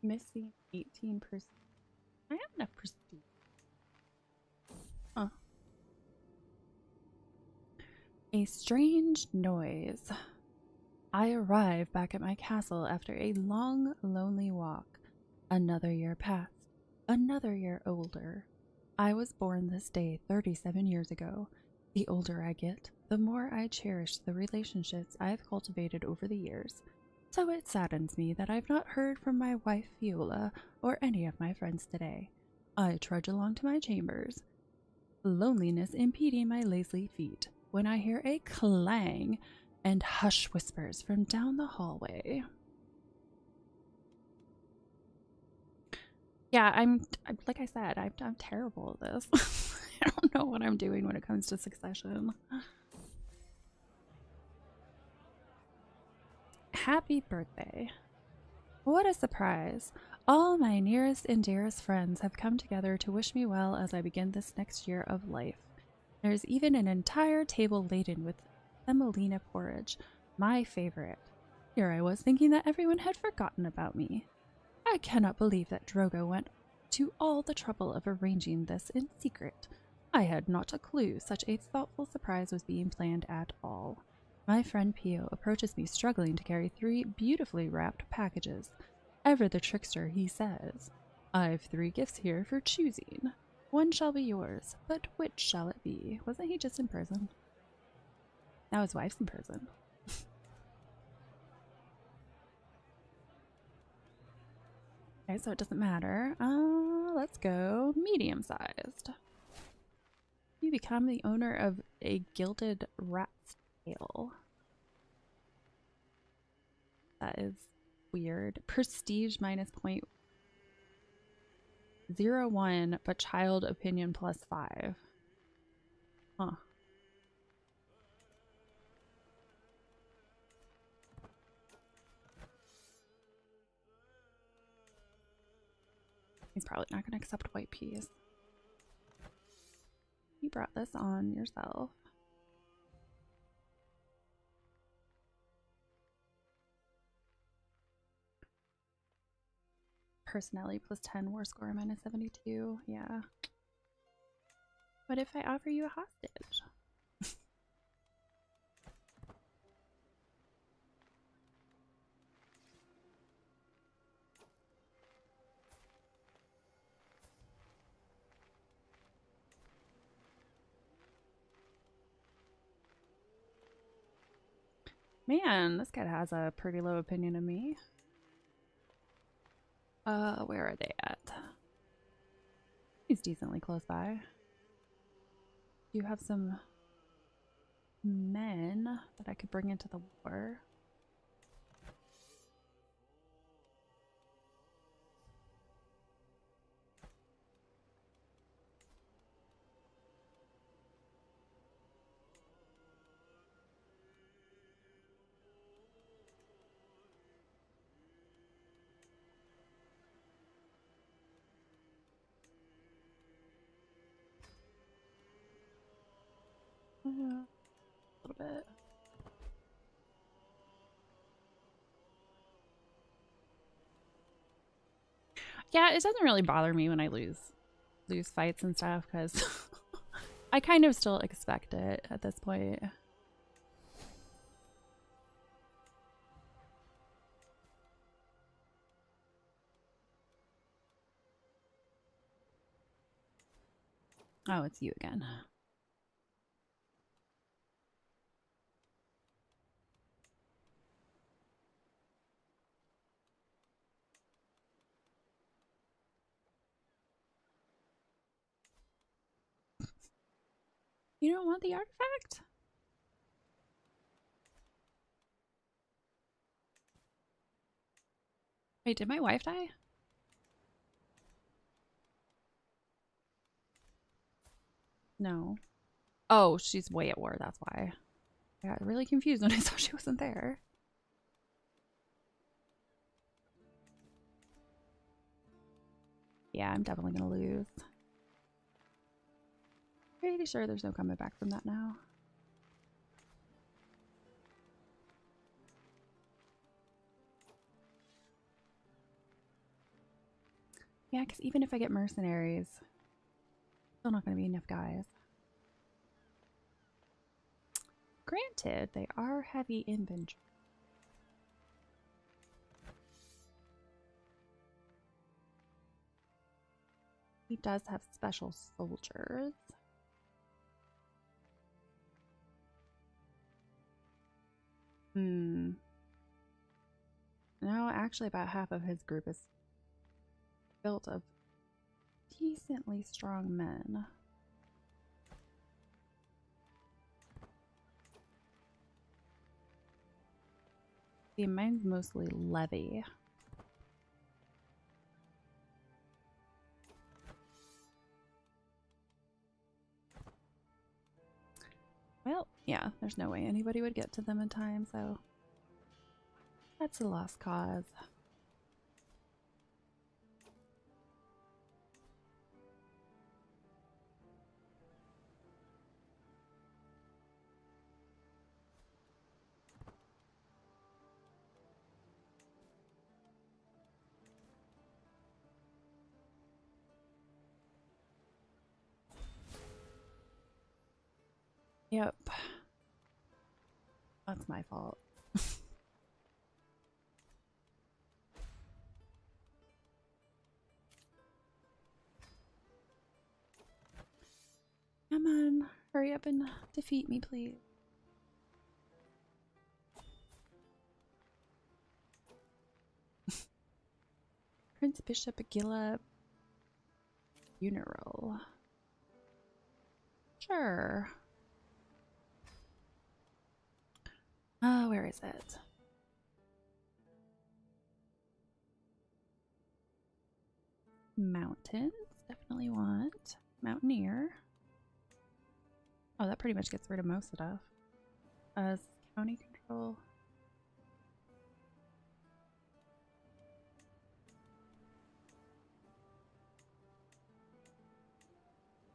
Missing 18%. I have enough prestige. Huh. A strange noise. I arrive back at my castle after a long, lonely walk. Another year passed. Another year older. I was born this day 37 years ago. The older I get, the more I cherish the relationships I've cultivated over the years. So it saddens me that I've not heard from my wife Viola or any of my friends today. I trudge along to my chambers, loneliness impeding my lazy feet, when I hear a clang and hush whispers from down the hallway. Yeah, I'm like I said, I'm terrible at this. I don't know what I'm doing when it comes to succession. Happy birthday. What a surprise. All my nearest and dearest friends have come together to wish me well as I begin this next year of life. There's even an entire table laden with semolina porridge, my favorite. Here I was thinking that everyone had forgotten about me. I cannot believe that Drogo went to all the trouble of arranging this in secret. I had not a clue such a thoughtful surprise was being planned at all. My friend Pio approaches me struggling to carry 3 beautifully wrapped packages. Ever the trickster, he says, "I've 3 gifts here for choosing. One shall be yours, but which shall it be?" Wasn't he just in prison? Now his wife's in prison. Okay, so it doesn't matter. Let's go medium-sized. You become the owner of a gilded rat's tail. That is weird. Prestige minus 0.01, but child opinion plus 5. Huh. He's probably not going to accept white peas. You brought this on yourself. Personality plus 10, war score minus 72. Yeah. What if I offer you a hostage? Man, this guy has a pretty low opinion of me. Where are they at? He's decently close by. You have some men that I could bring into the war. A little bit. Yeah, it doesn't really bother me when I lose fights and stuff because I kind of still expect it at this point. Oh, it's you again. You don't want the artifact? Wait, did my wife die? No. Oh, she's way at war, that's why. I got really confused when I saw she wasn't there. Yeah, I'm definitely gonna lose. Pretty sure there's no coming back from that now. Yeah, because even if I get mercenaries, still not gonna be enough guys. Granted, they are heavy inventory. He does have special soldiers. No, actually about half of his group is built of decently strong men. See, mine's mostly levy. Well, yeah, there's no way anybody would get to them in time, so that's a lost cause. Yep. That's my fault. Come on, hurry up and defeat me, please. Prince Bishop Agila funeral. Sure. Oh, where is it? Mountains. Definitely want. Mountaineer. Oh, that pretty much gets rid of most stuff. County control.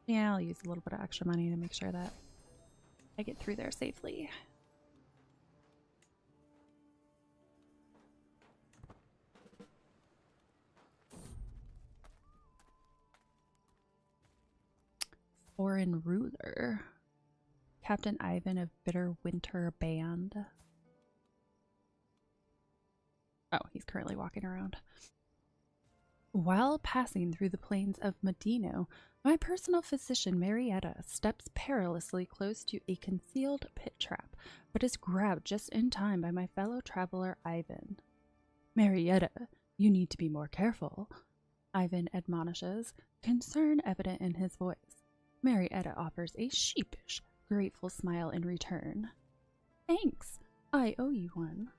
Yeah, I'll use a little bit of extra money to make sure that I get through there safely. Foreign ruler. Captain Ivan of Bitter Winter Band. Oh, he's currently walking around. While passing through the plains of Medino, my personal physician Marietta steps perilously close to a concealed pit trap, but is grabbed just in time by my fellow traveler Ivan. Marietta, you need to be more careful, Ivan admonishes, concern evident in his voice. Marietta offers a sheepish, grateful smile in return. Thanks, I owe you one.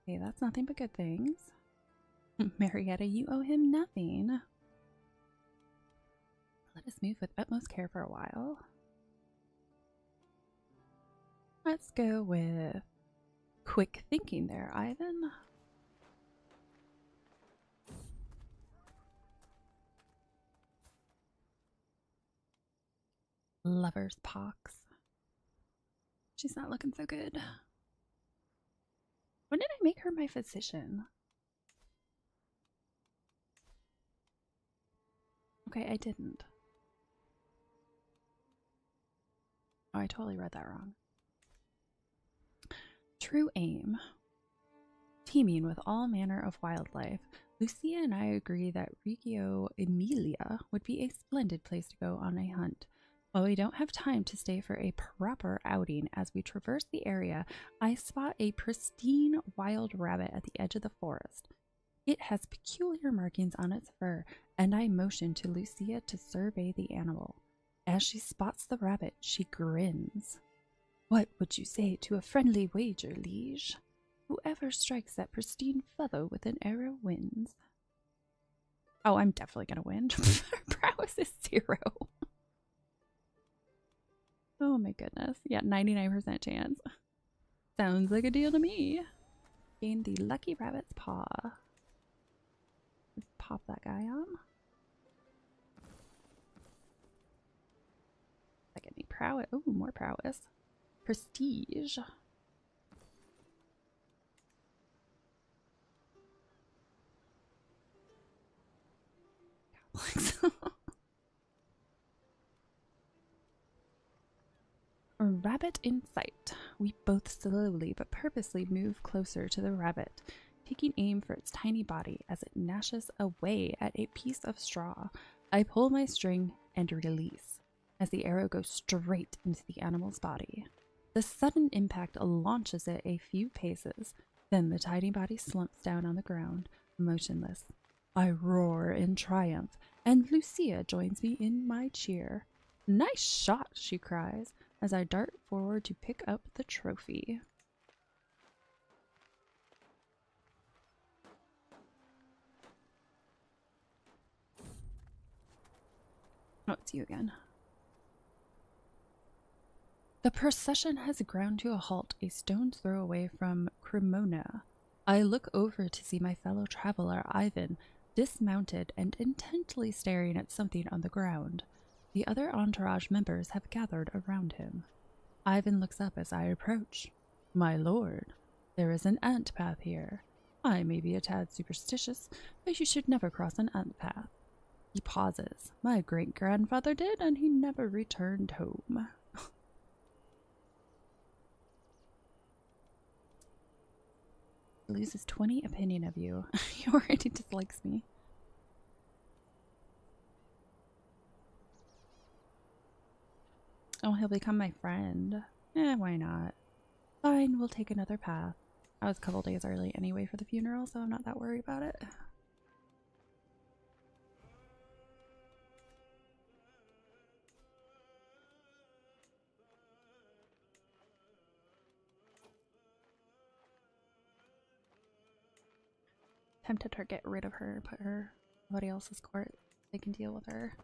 Hey, that's nothing but good things. Marietta, you owe him nothing. Let us move with utmost care for a while. Let's go with quick thinking there, Ivan. Lover's pox. She's not looking so good. When did I make her my physician? Okay, I didn't. Oh, I totally read that wrong. True aim. Teeming with all manner of wildlife, Lucia and I agree that Reggio Emilia would be a splendid place to go on a hunt. While we don't have time to stay for a proper outing, as we traverse the area, I spot a pristine wild rabbit at the edge of the forest. It has peculiar markings on its fur, and I motion to Lucia to survey the animal. As she spots the rabbit, she grins. What would you say to a friendly wager, liege? Whoever strikes that pristine fellow with an arrow wins. Oh, I'm definitely gonna win. Our prowess is 0. Oh my goodness. Yeah, 99% chance. Sounds like a deal to me. Gain the lucky rabbit's paw. Let's pop that guy on. I get any prowess? Oh, more prowess. Prestige. A rabbit in sight. We both slowly but purposely move closer to the rabbit, taking aim for its tiny body as it gnashes away at a piece of straw. I pull my string and release as the arrow goes straight into the animal's body. The sudden impact launches it a few paces. Then the tiny body slumps down on the ground, motionless. I roar in triumph, and Lucia joins me in my cheer. Nice shot, she cries, as I dart forward to pick up the trophy. Oh, it's you again. The procession has ground to a halt a stone's throw away from Cremona. I look over to see my fellow traveler, Ivan, dismounted and intently staring at something on the ground. The other entourage members have gathered around him. Ivan looks up as I approach. My lord, there is an ant path here. I may be a tad superstitious, but you should never cross an ant path. He pauses. My great-grandfather did, and he never returned home. Loses 20 opinion of you. He already dislikes me. Oh, he'll become my friend. Why not? Fine, we'll take another path. I was a couple days early anyway for the funeral, so I'm not that worried about it. Tempted to get rid of her, put her in somebody else's court. They can deal with her.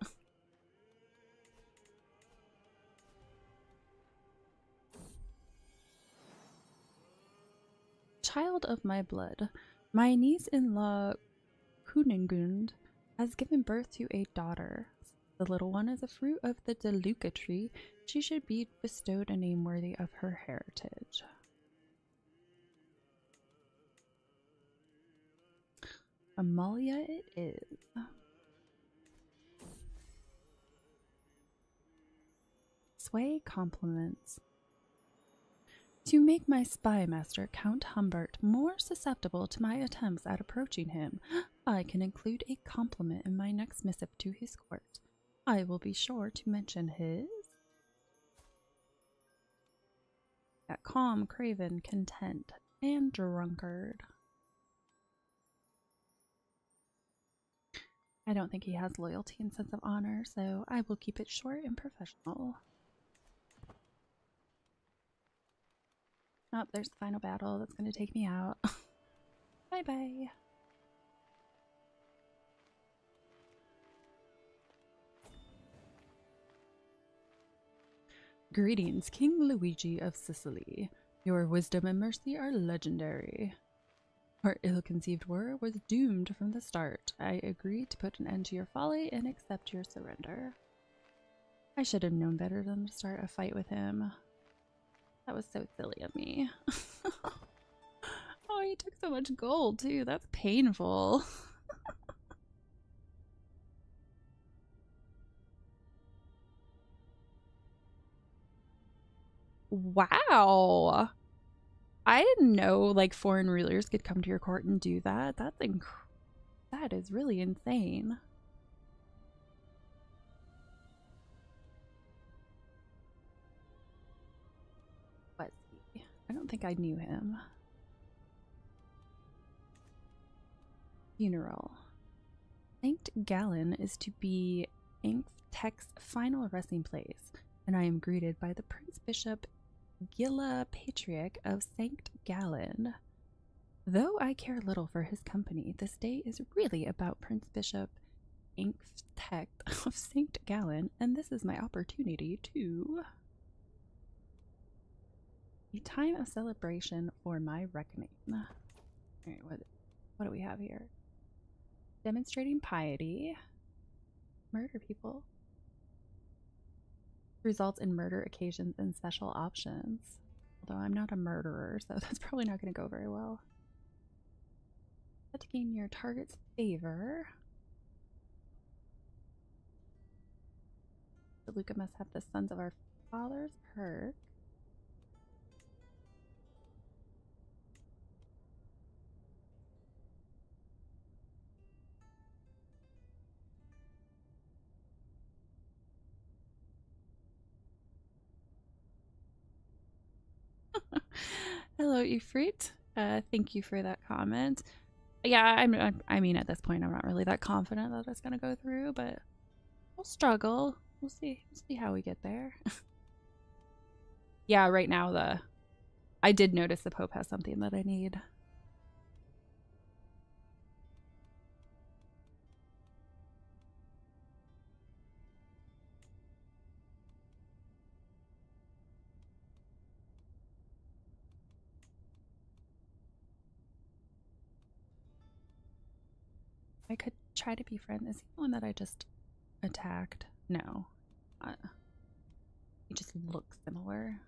Child of my blood, my niece-in-law Kuningund has given birth to a daughter. The little one is a fruit of the Deluca tree. She should be bestowed a name worthy of her heritage. Amalia it is. Sway compliments. To make my spy master, Count Humbert, more susceptible to my attempts at approaching him, I can include a compliment in my next missive to his court. I will be sure to mention his... calm, craven, content, and drunkard. I don't think he has loyalty and sense of honor, so I will keep it short and professional. Oh, there's the final battle that's going to take me out. Bye-bye. Greetings, King Luigi of Sicily. Your wisdom and mercy are legendary. Our ill-conceived war was doomed from the start. I agree to put an end to your folly and accept your surrender. I should have known better than to start a fight with him. That was so silly of me. Oh, he took so much gold too. That's painful. Wow. I didn't know like foreign rulers could come to your court and do that. That is really insane. Was he? I don't think I knew him. Funeral. St. Gallen is to be Tech's final resting place, and I am greeted by the Prince Bishop Gilla Patriarch of St. Gallen. Though I care little for his company, this day is really about Prince Bishop Inktecht of St. Gallen, and this is my opportunity to... A time of celebration for my reckoning. Alright, what do we have here? Demonstrating piety. Murder people. Results in murder occasions and special options. Although I'm not a murderer, so that's probably not going to go very well. To gain your target's favor. Luca must have the Sons of Our Fathers perk. Hello, Ifrit. Thank you for that comment. Yeah, I mean, at this point, I'm not really that confident that it's gonna go through, but we'll struggle. We'll see. We'll see how we get there. Yeah, right now I did notice the Pope has something that I need. I could try to befriend. Is he the one that I just attacked? No. He just looks similar.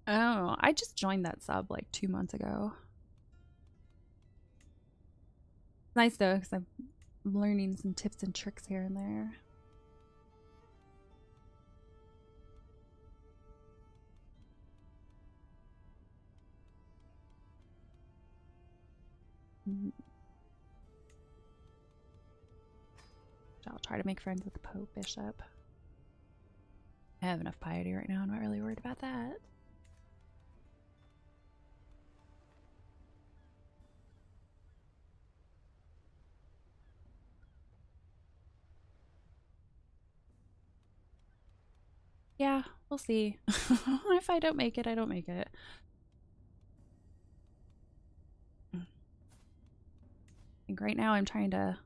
Oh, I just joined that sub like 2 months ago. Nice though, because I'm learning some tips and tricks here and there. I'll try to make friends with the Pope Bishop. I have enough piety right now. I'm not really worried about that. Yeah, we'll see. If I don't make it, I don't make it. I think right now I'm trying to...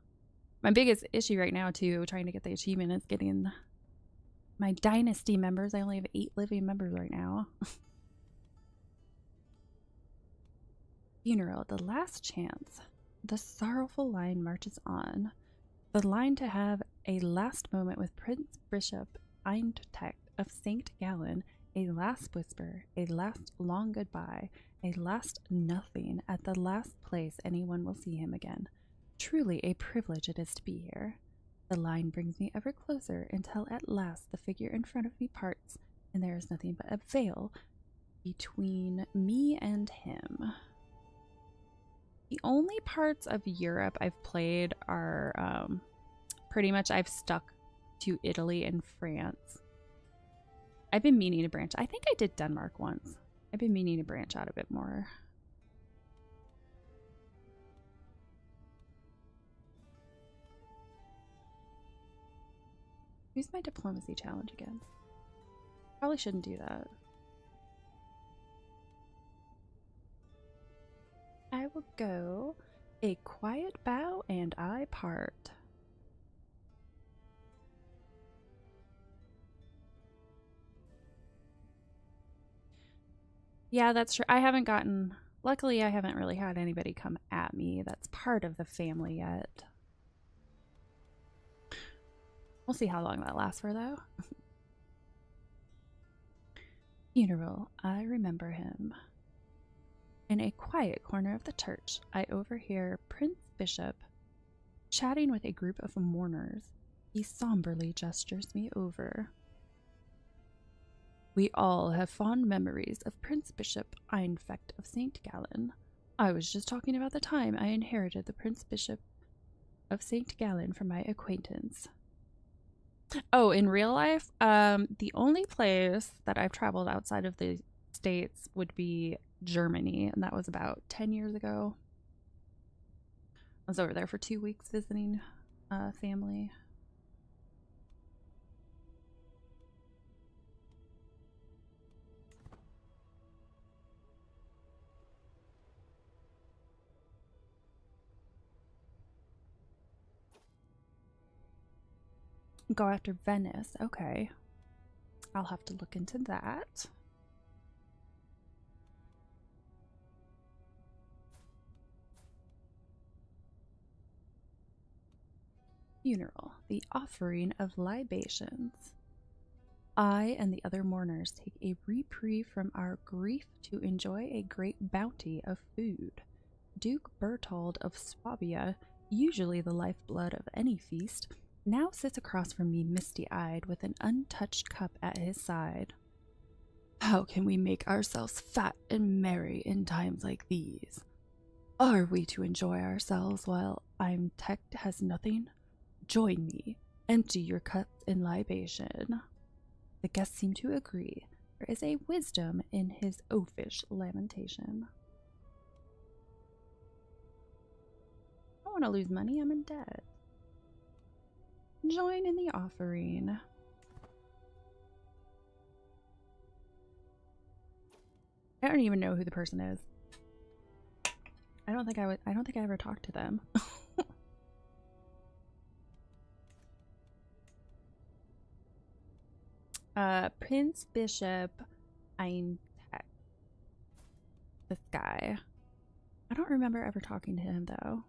My biggest issue right now, too, trying to get the achievement is getting my dynasty members. I only have 8 living members right now. Funeral, the last chance. The sorrowful line marches on. The line to have a last moment with Prince Bishop Eintech of St. Gallen, a last whisper, a last long goodbye, a last nothing at the last place anyone will see him again. Truly a privilege it is to be here. The line brings me ever closer until at last the figure in front of me parts, and there is nothing but a veil between me and him. The only parts of Europe I've played are pretty much I've stuck to Italy and France. I've been meaning to branch. I think I did Denmark once. I've been meaning to branch out a bit more. Use my diplomacy challenge again. Probably shouldn't do that. I will go a quiet bow and I part. Yeah, that's true. I haven't gotten... Luckily, I haven't really had anybody come at me that's part of the family yet. We'll see how long that lasts for, though. Funeral. I remember him. In a quiet corner of the church, I overhear Prince Bishop chatting with a group of mourners. He somberly gestures me over. We all have fond memories of Prince Bishop Eintech of St. Gallen. I was just talking about the time I inherited the Prince Bishop of St. Gallen from my acquaintance. Oh, in real life, the only place that I've traveled outside of the States would be Germany, and that was about 10 years ago. I was over there for 2 weeks visiting family. Go after Venice. Okay. I'll have to look into that. Funeral. The offering of libations. I and the other mourners take a reprieve from our grief to enjoy a great bounty of food. Duke Berthold of Swabia, usually the lifeblood of any feast, now sits across from me misty-eyed with an untouched cup at his side. How can we make ourselves fat and merry in times like these? Are we to enjoy ourselves while Imtech has nothing? Join me, empty your cups in libation. The guests seem to agree. There is a wisdom in his oafish lamentation. I don't want to lose money, I'm in debt. Join in the offering. I don't even know who the person is. I don't think I ever talked to them. Prince Bishop Eintech. This guy. I don't remember ever talking to him though.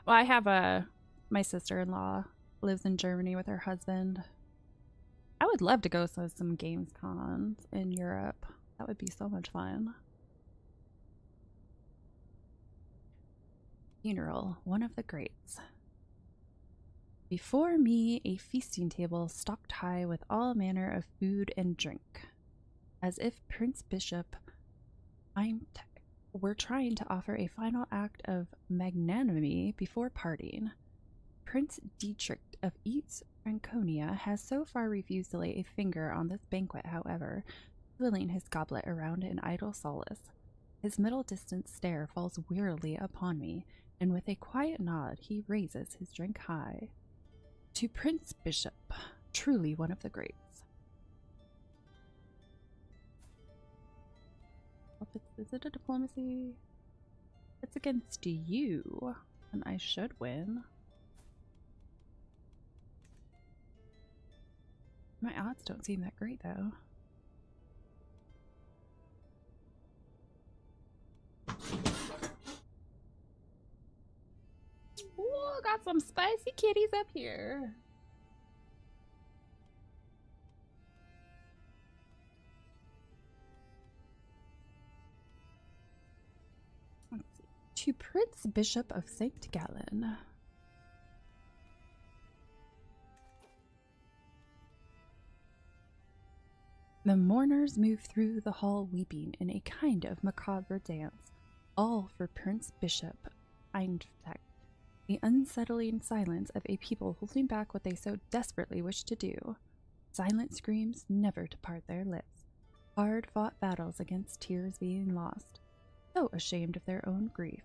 Well, I have my sister-in-law lives in Germany with her husband. I would love to go to some games cons in Europe. That would be so much fun. Funeral, one of the greats. Before me, a feasting table stocked high with all manner of food and drink, as if Prince Bishop were trying to offer a final act of magnanimity before parting. Prince Dietrich of East Franconia has so far refused to lay a finger on this banquet, however, filling his goblet around in idle solace. His middle-distance stare falls wearily upon me, and with a quiet nod he raises his drink high. To Prince Bishop, truly one of the greats. Is it a diplomacy? It's against you, and I should win. My odds don't seem that great, though. Ooh, got some spicy kitties up here. Let's see. To Prince Bishop of St. Gallen. The mourners move through the hall weeping in a kind of macabre dance, all for Prince Bishop Eintech, the unsettling silence of a people holding back what they so desperately wish to do. Silent screams never depart their lips, hard-fought battles against tears being lost. So ashamed of their own grief,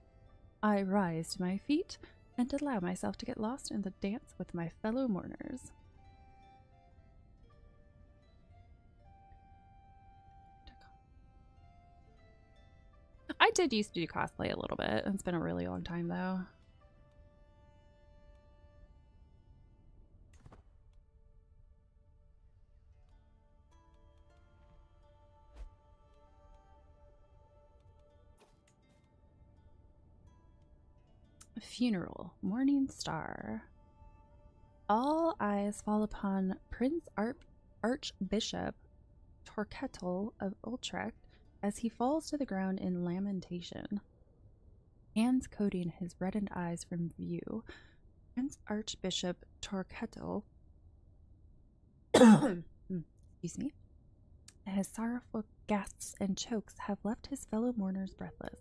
I rise to my feet and allow myself to get lost in the dance with my fellow mourners. I did used to do cosplay a little bit. It's been a really long time though. Funeral, Morning Star. All eyes fall upon Prince Archbishop Torquetel of Utrecht as he falls to the ground in lamentation. Hands coating his reddened eyes from view, Prince Archbishop Torquetel excuse me, his sorrowful gasps and chokes have left his fellow mourners breathless,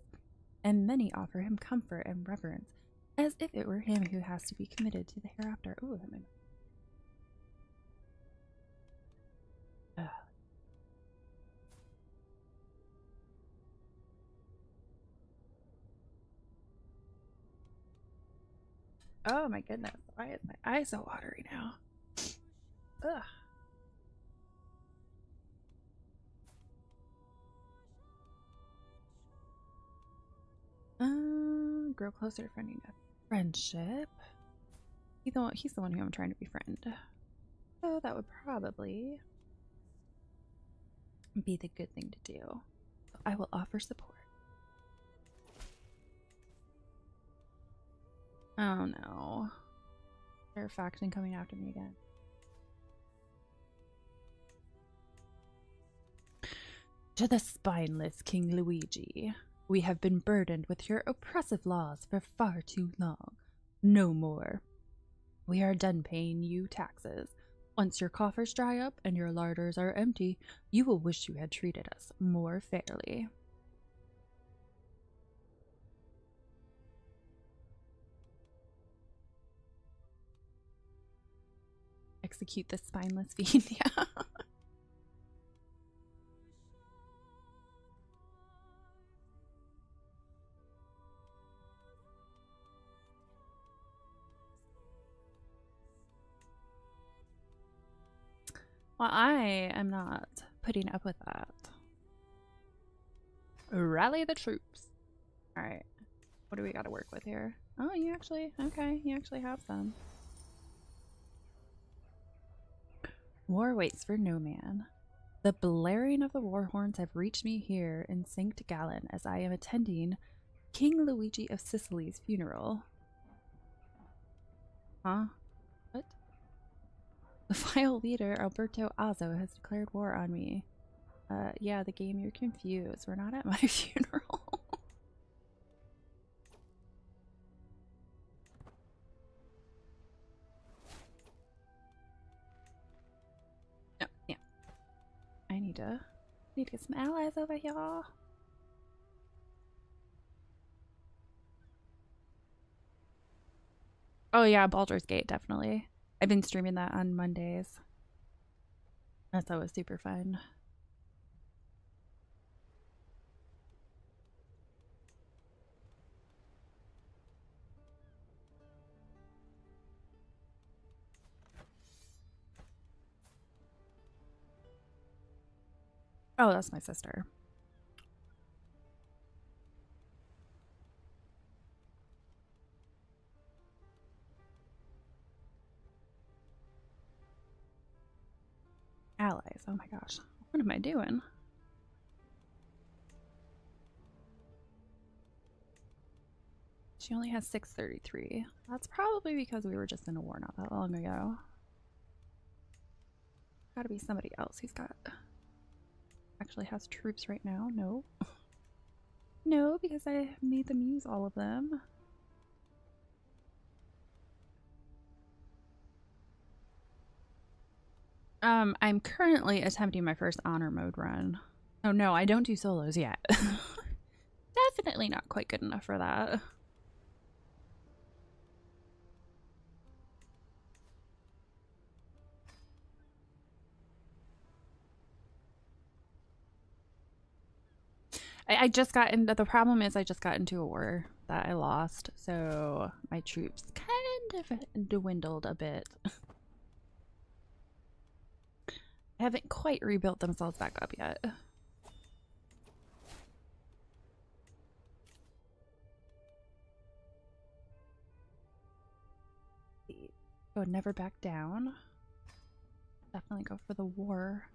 and many offer him comfort and reverence, as if it were him who has to be committed to the hereafter. Ooh, that made Oh my goodness. Why is my eye so watery now? Ugh. Grow closer to finding a friendship. He's the one who I'm trying to befriend. So that would probably be the good thing to do. So I will offer support. Oh no. They're a faction coming after me again. To the spineless King Luigi. We have been burdened with your oppressive laws for far too long. No more. We are done paying you taxes. Once your coffers dry up and your larders are empty, you will wish you had treated us more fairly. Execute the spineless fiend, yeah. Well, I am not putting up with that. Rally the troops. Alright. What do we got to work with here? Oh, you actually have some. War waits for no man. The blaring of the war horns have reached me here in St. Gallen as I am attending King Luigi of Sicily's funeral. Huh? What? The vile leader, Alberto Azzo, has declared war on me. Yeah, the game, you're confused. We're not at my funeral. No, yeah. I need to get some allies over here. Oh yeah, Baldur's Gate, definitely. I've been streaming that on Mondays. That's always super fun. Oh, that's my sister. Allies. Oh my gosh. What am I doing? She only has 633. That's probably because we were just in a war not that long ago. Gotta be somebody else who's got actually has troops right now. No. No, because I made them use all of them. I'm currently attempting my first honor mode run. Oh no, I don't do solos yet. Definitely not quite good enough for that. I just got into the problem is I just got into a war that I lost, so my troops kind of dwindled a bit. I haven't quite rebuilt themselves back up yet. Go never back down. Definitely go for the war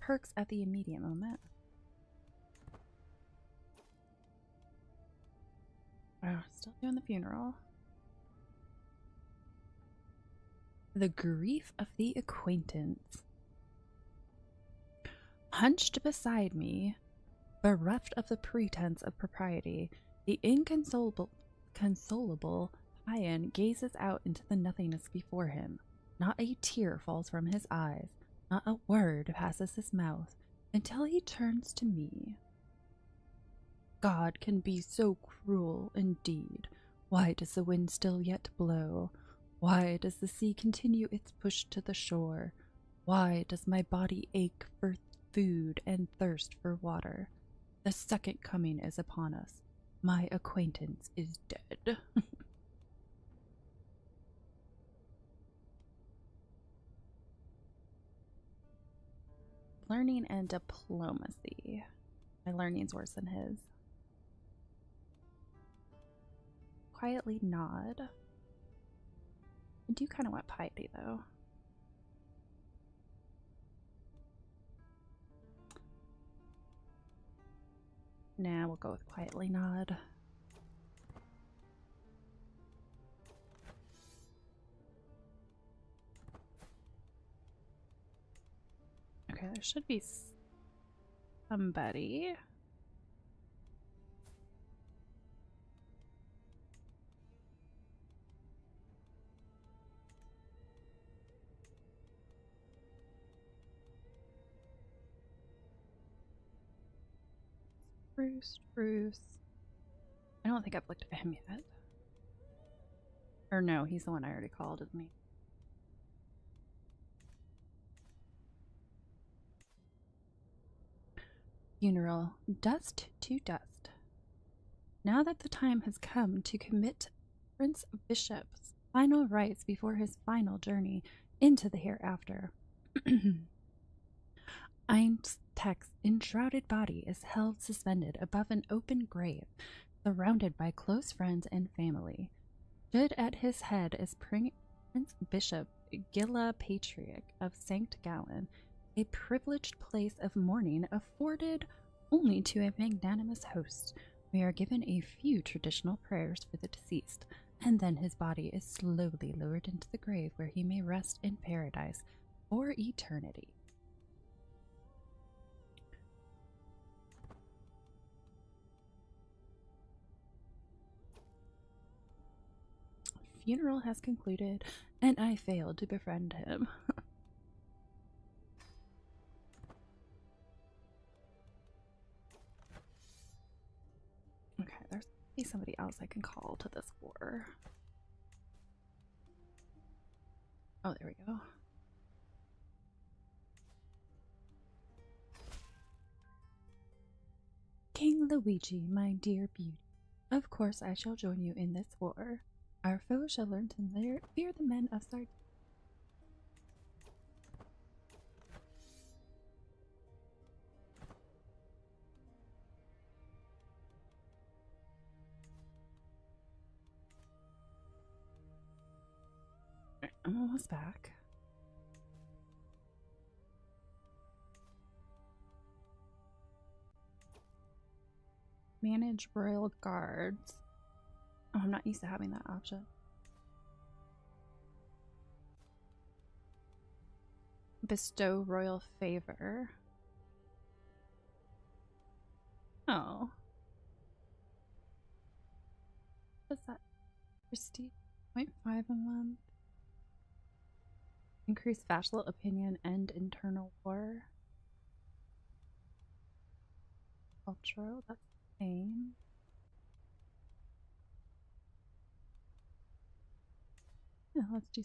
perks at the immediate moment. Oh, still doing the funeral. The grief of the acquaintance. Hunched beside me, bereft of the pretense of propriety, the inconsolable Payan gazes out into the nothingness before him. Not a tear falls from his eyes, not a word passes his mouth, until he turns to me. God can be so cruel indeed. Why does the wind still yet blow? Why does the sea continue its push to the shore? Why does my body ache for food and thirst for water? The second coming is upon us. My acquaintance is dead. Learning and diplomacy. My learning's worse than his. Quietly nod. I do kind of want piety, though. Nah, we'll go with quietly nod. Okay, there should be somebody. Bruce. I don't think I've looked at him yet. Or no, he's the one I already called, isn't he? Funeral. Dust to dust. Now that the time has come to commit Prince Bishop's final rites before his final journey into the hereafter, Eintek's enshrouded body is held suspended above an open grave, surrounded by close friends and family. Stood at his head is Prince Bishop Gilla Patriarch of St. Gallen, a privileged place of mourning afforded only to a magnanimous host. We are given a few traditional prayers for the deceased, and then his body is slowly lowered into the grave where he may rest in paradise for eternity. Funeral has concluded, and I failed to befriend him. Okay, there's somebody else I can call to this war. Oh, there we go. King Luigi, my dear beauty, of course I shall join you in this war. Our foe shall learn to fear the men of Sardinia. I'm almost back. Manage royal guards. Oh, I'm not used to having that option. Bestow royal favor. Oh. What's that? Prestige 0.5 a month. Increase vassal opinion and internal war. Cultural, that's the same. Yeah, let's do.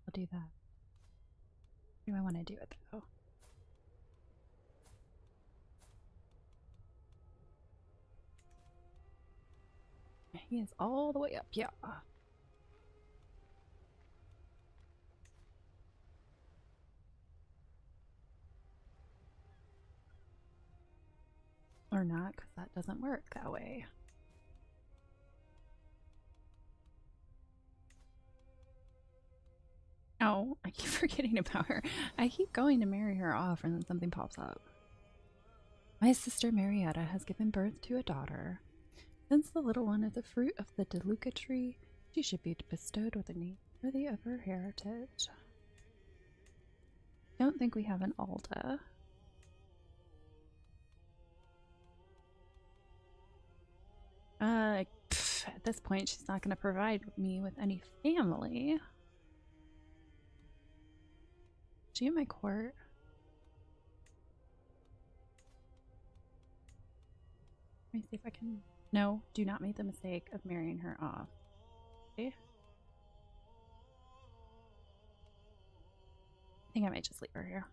I'll do that. What do I want to do it though? He is all the way up, yeah. Or not, because that doesn't work that way. Oh, I keep forgetting about her. I keep going to marry her off and then something pops up. My sister Marietta has given birth to a daughter. Since the little one is a fruit of the DeLuca tree, she should be bestowed with a name worthy of her heritage. Don't think we have an Alda. At this point, she's not going to provide me with any family. Is she in my court? Let me see if I can. No, do not make the mistake of marrying her off. Okay. I think I might just leave her here.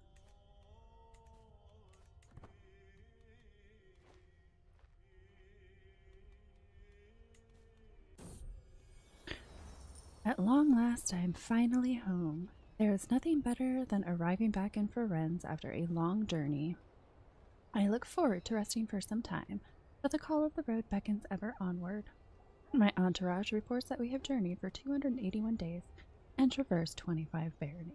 At long last, I am finally home. There is nothing better than arriving back in Firenze after a long journey. I look forward to resting for some time, but the call of the road beckons ever onward. My entourage reports that we have journeyed for 281 days and traversed 25 baronies.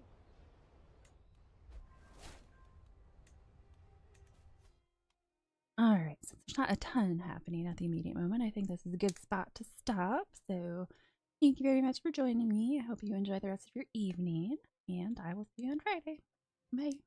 Alright, since there's not a ton happening at the immediate moment, I think this is a good spot to stop. So, thank you very much for joining me. I hope you enjoy the rest of your evening, and I will see you on Friday. Bye.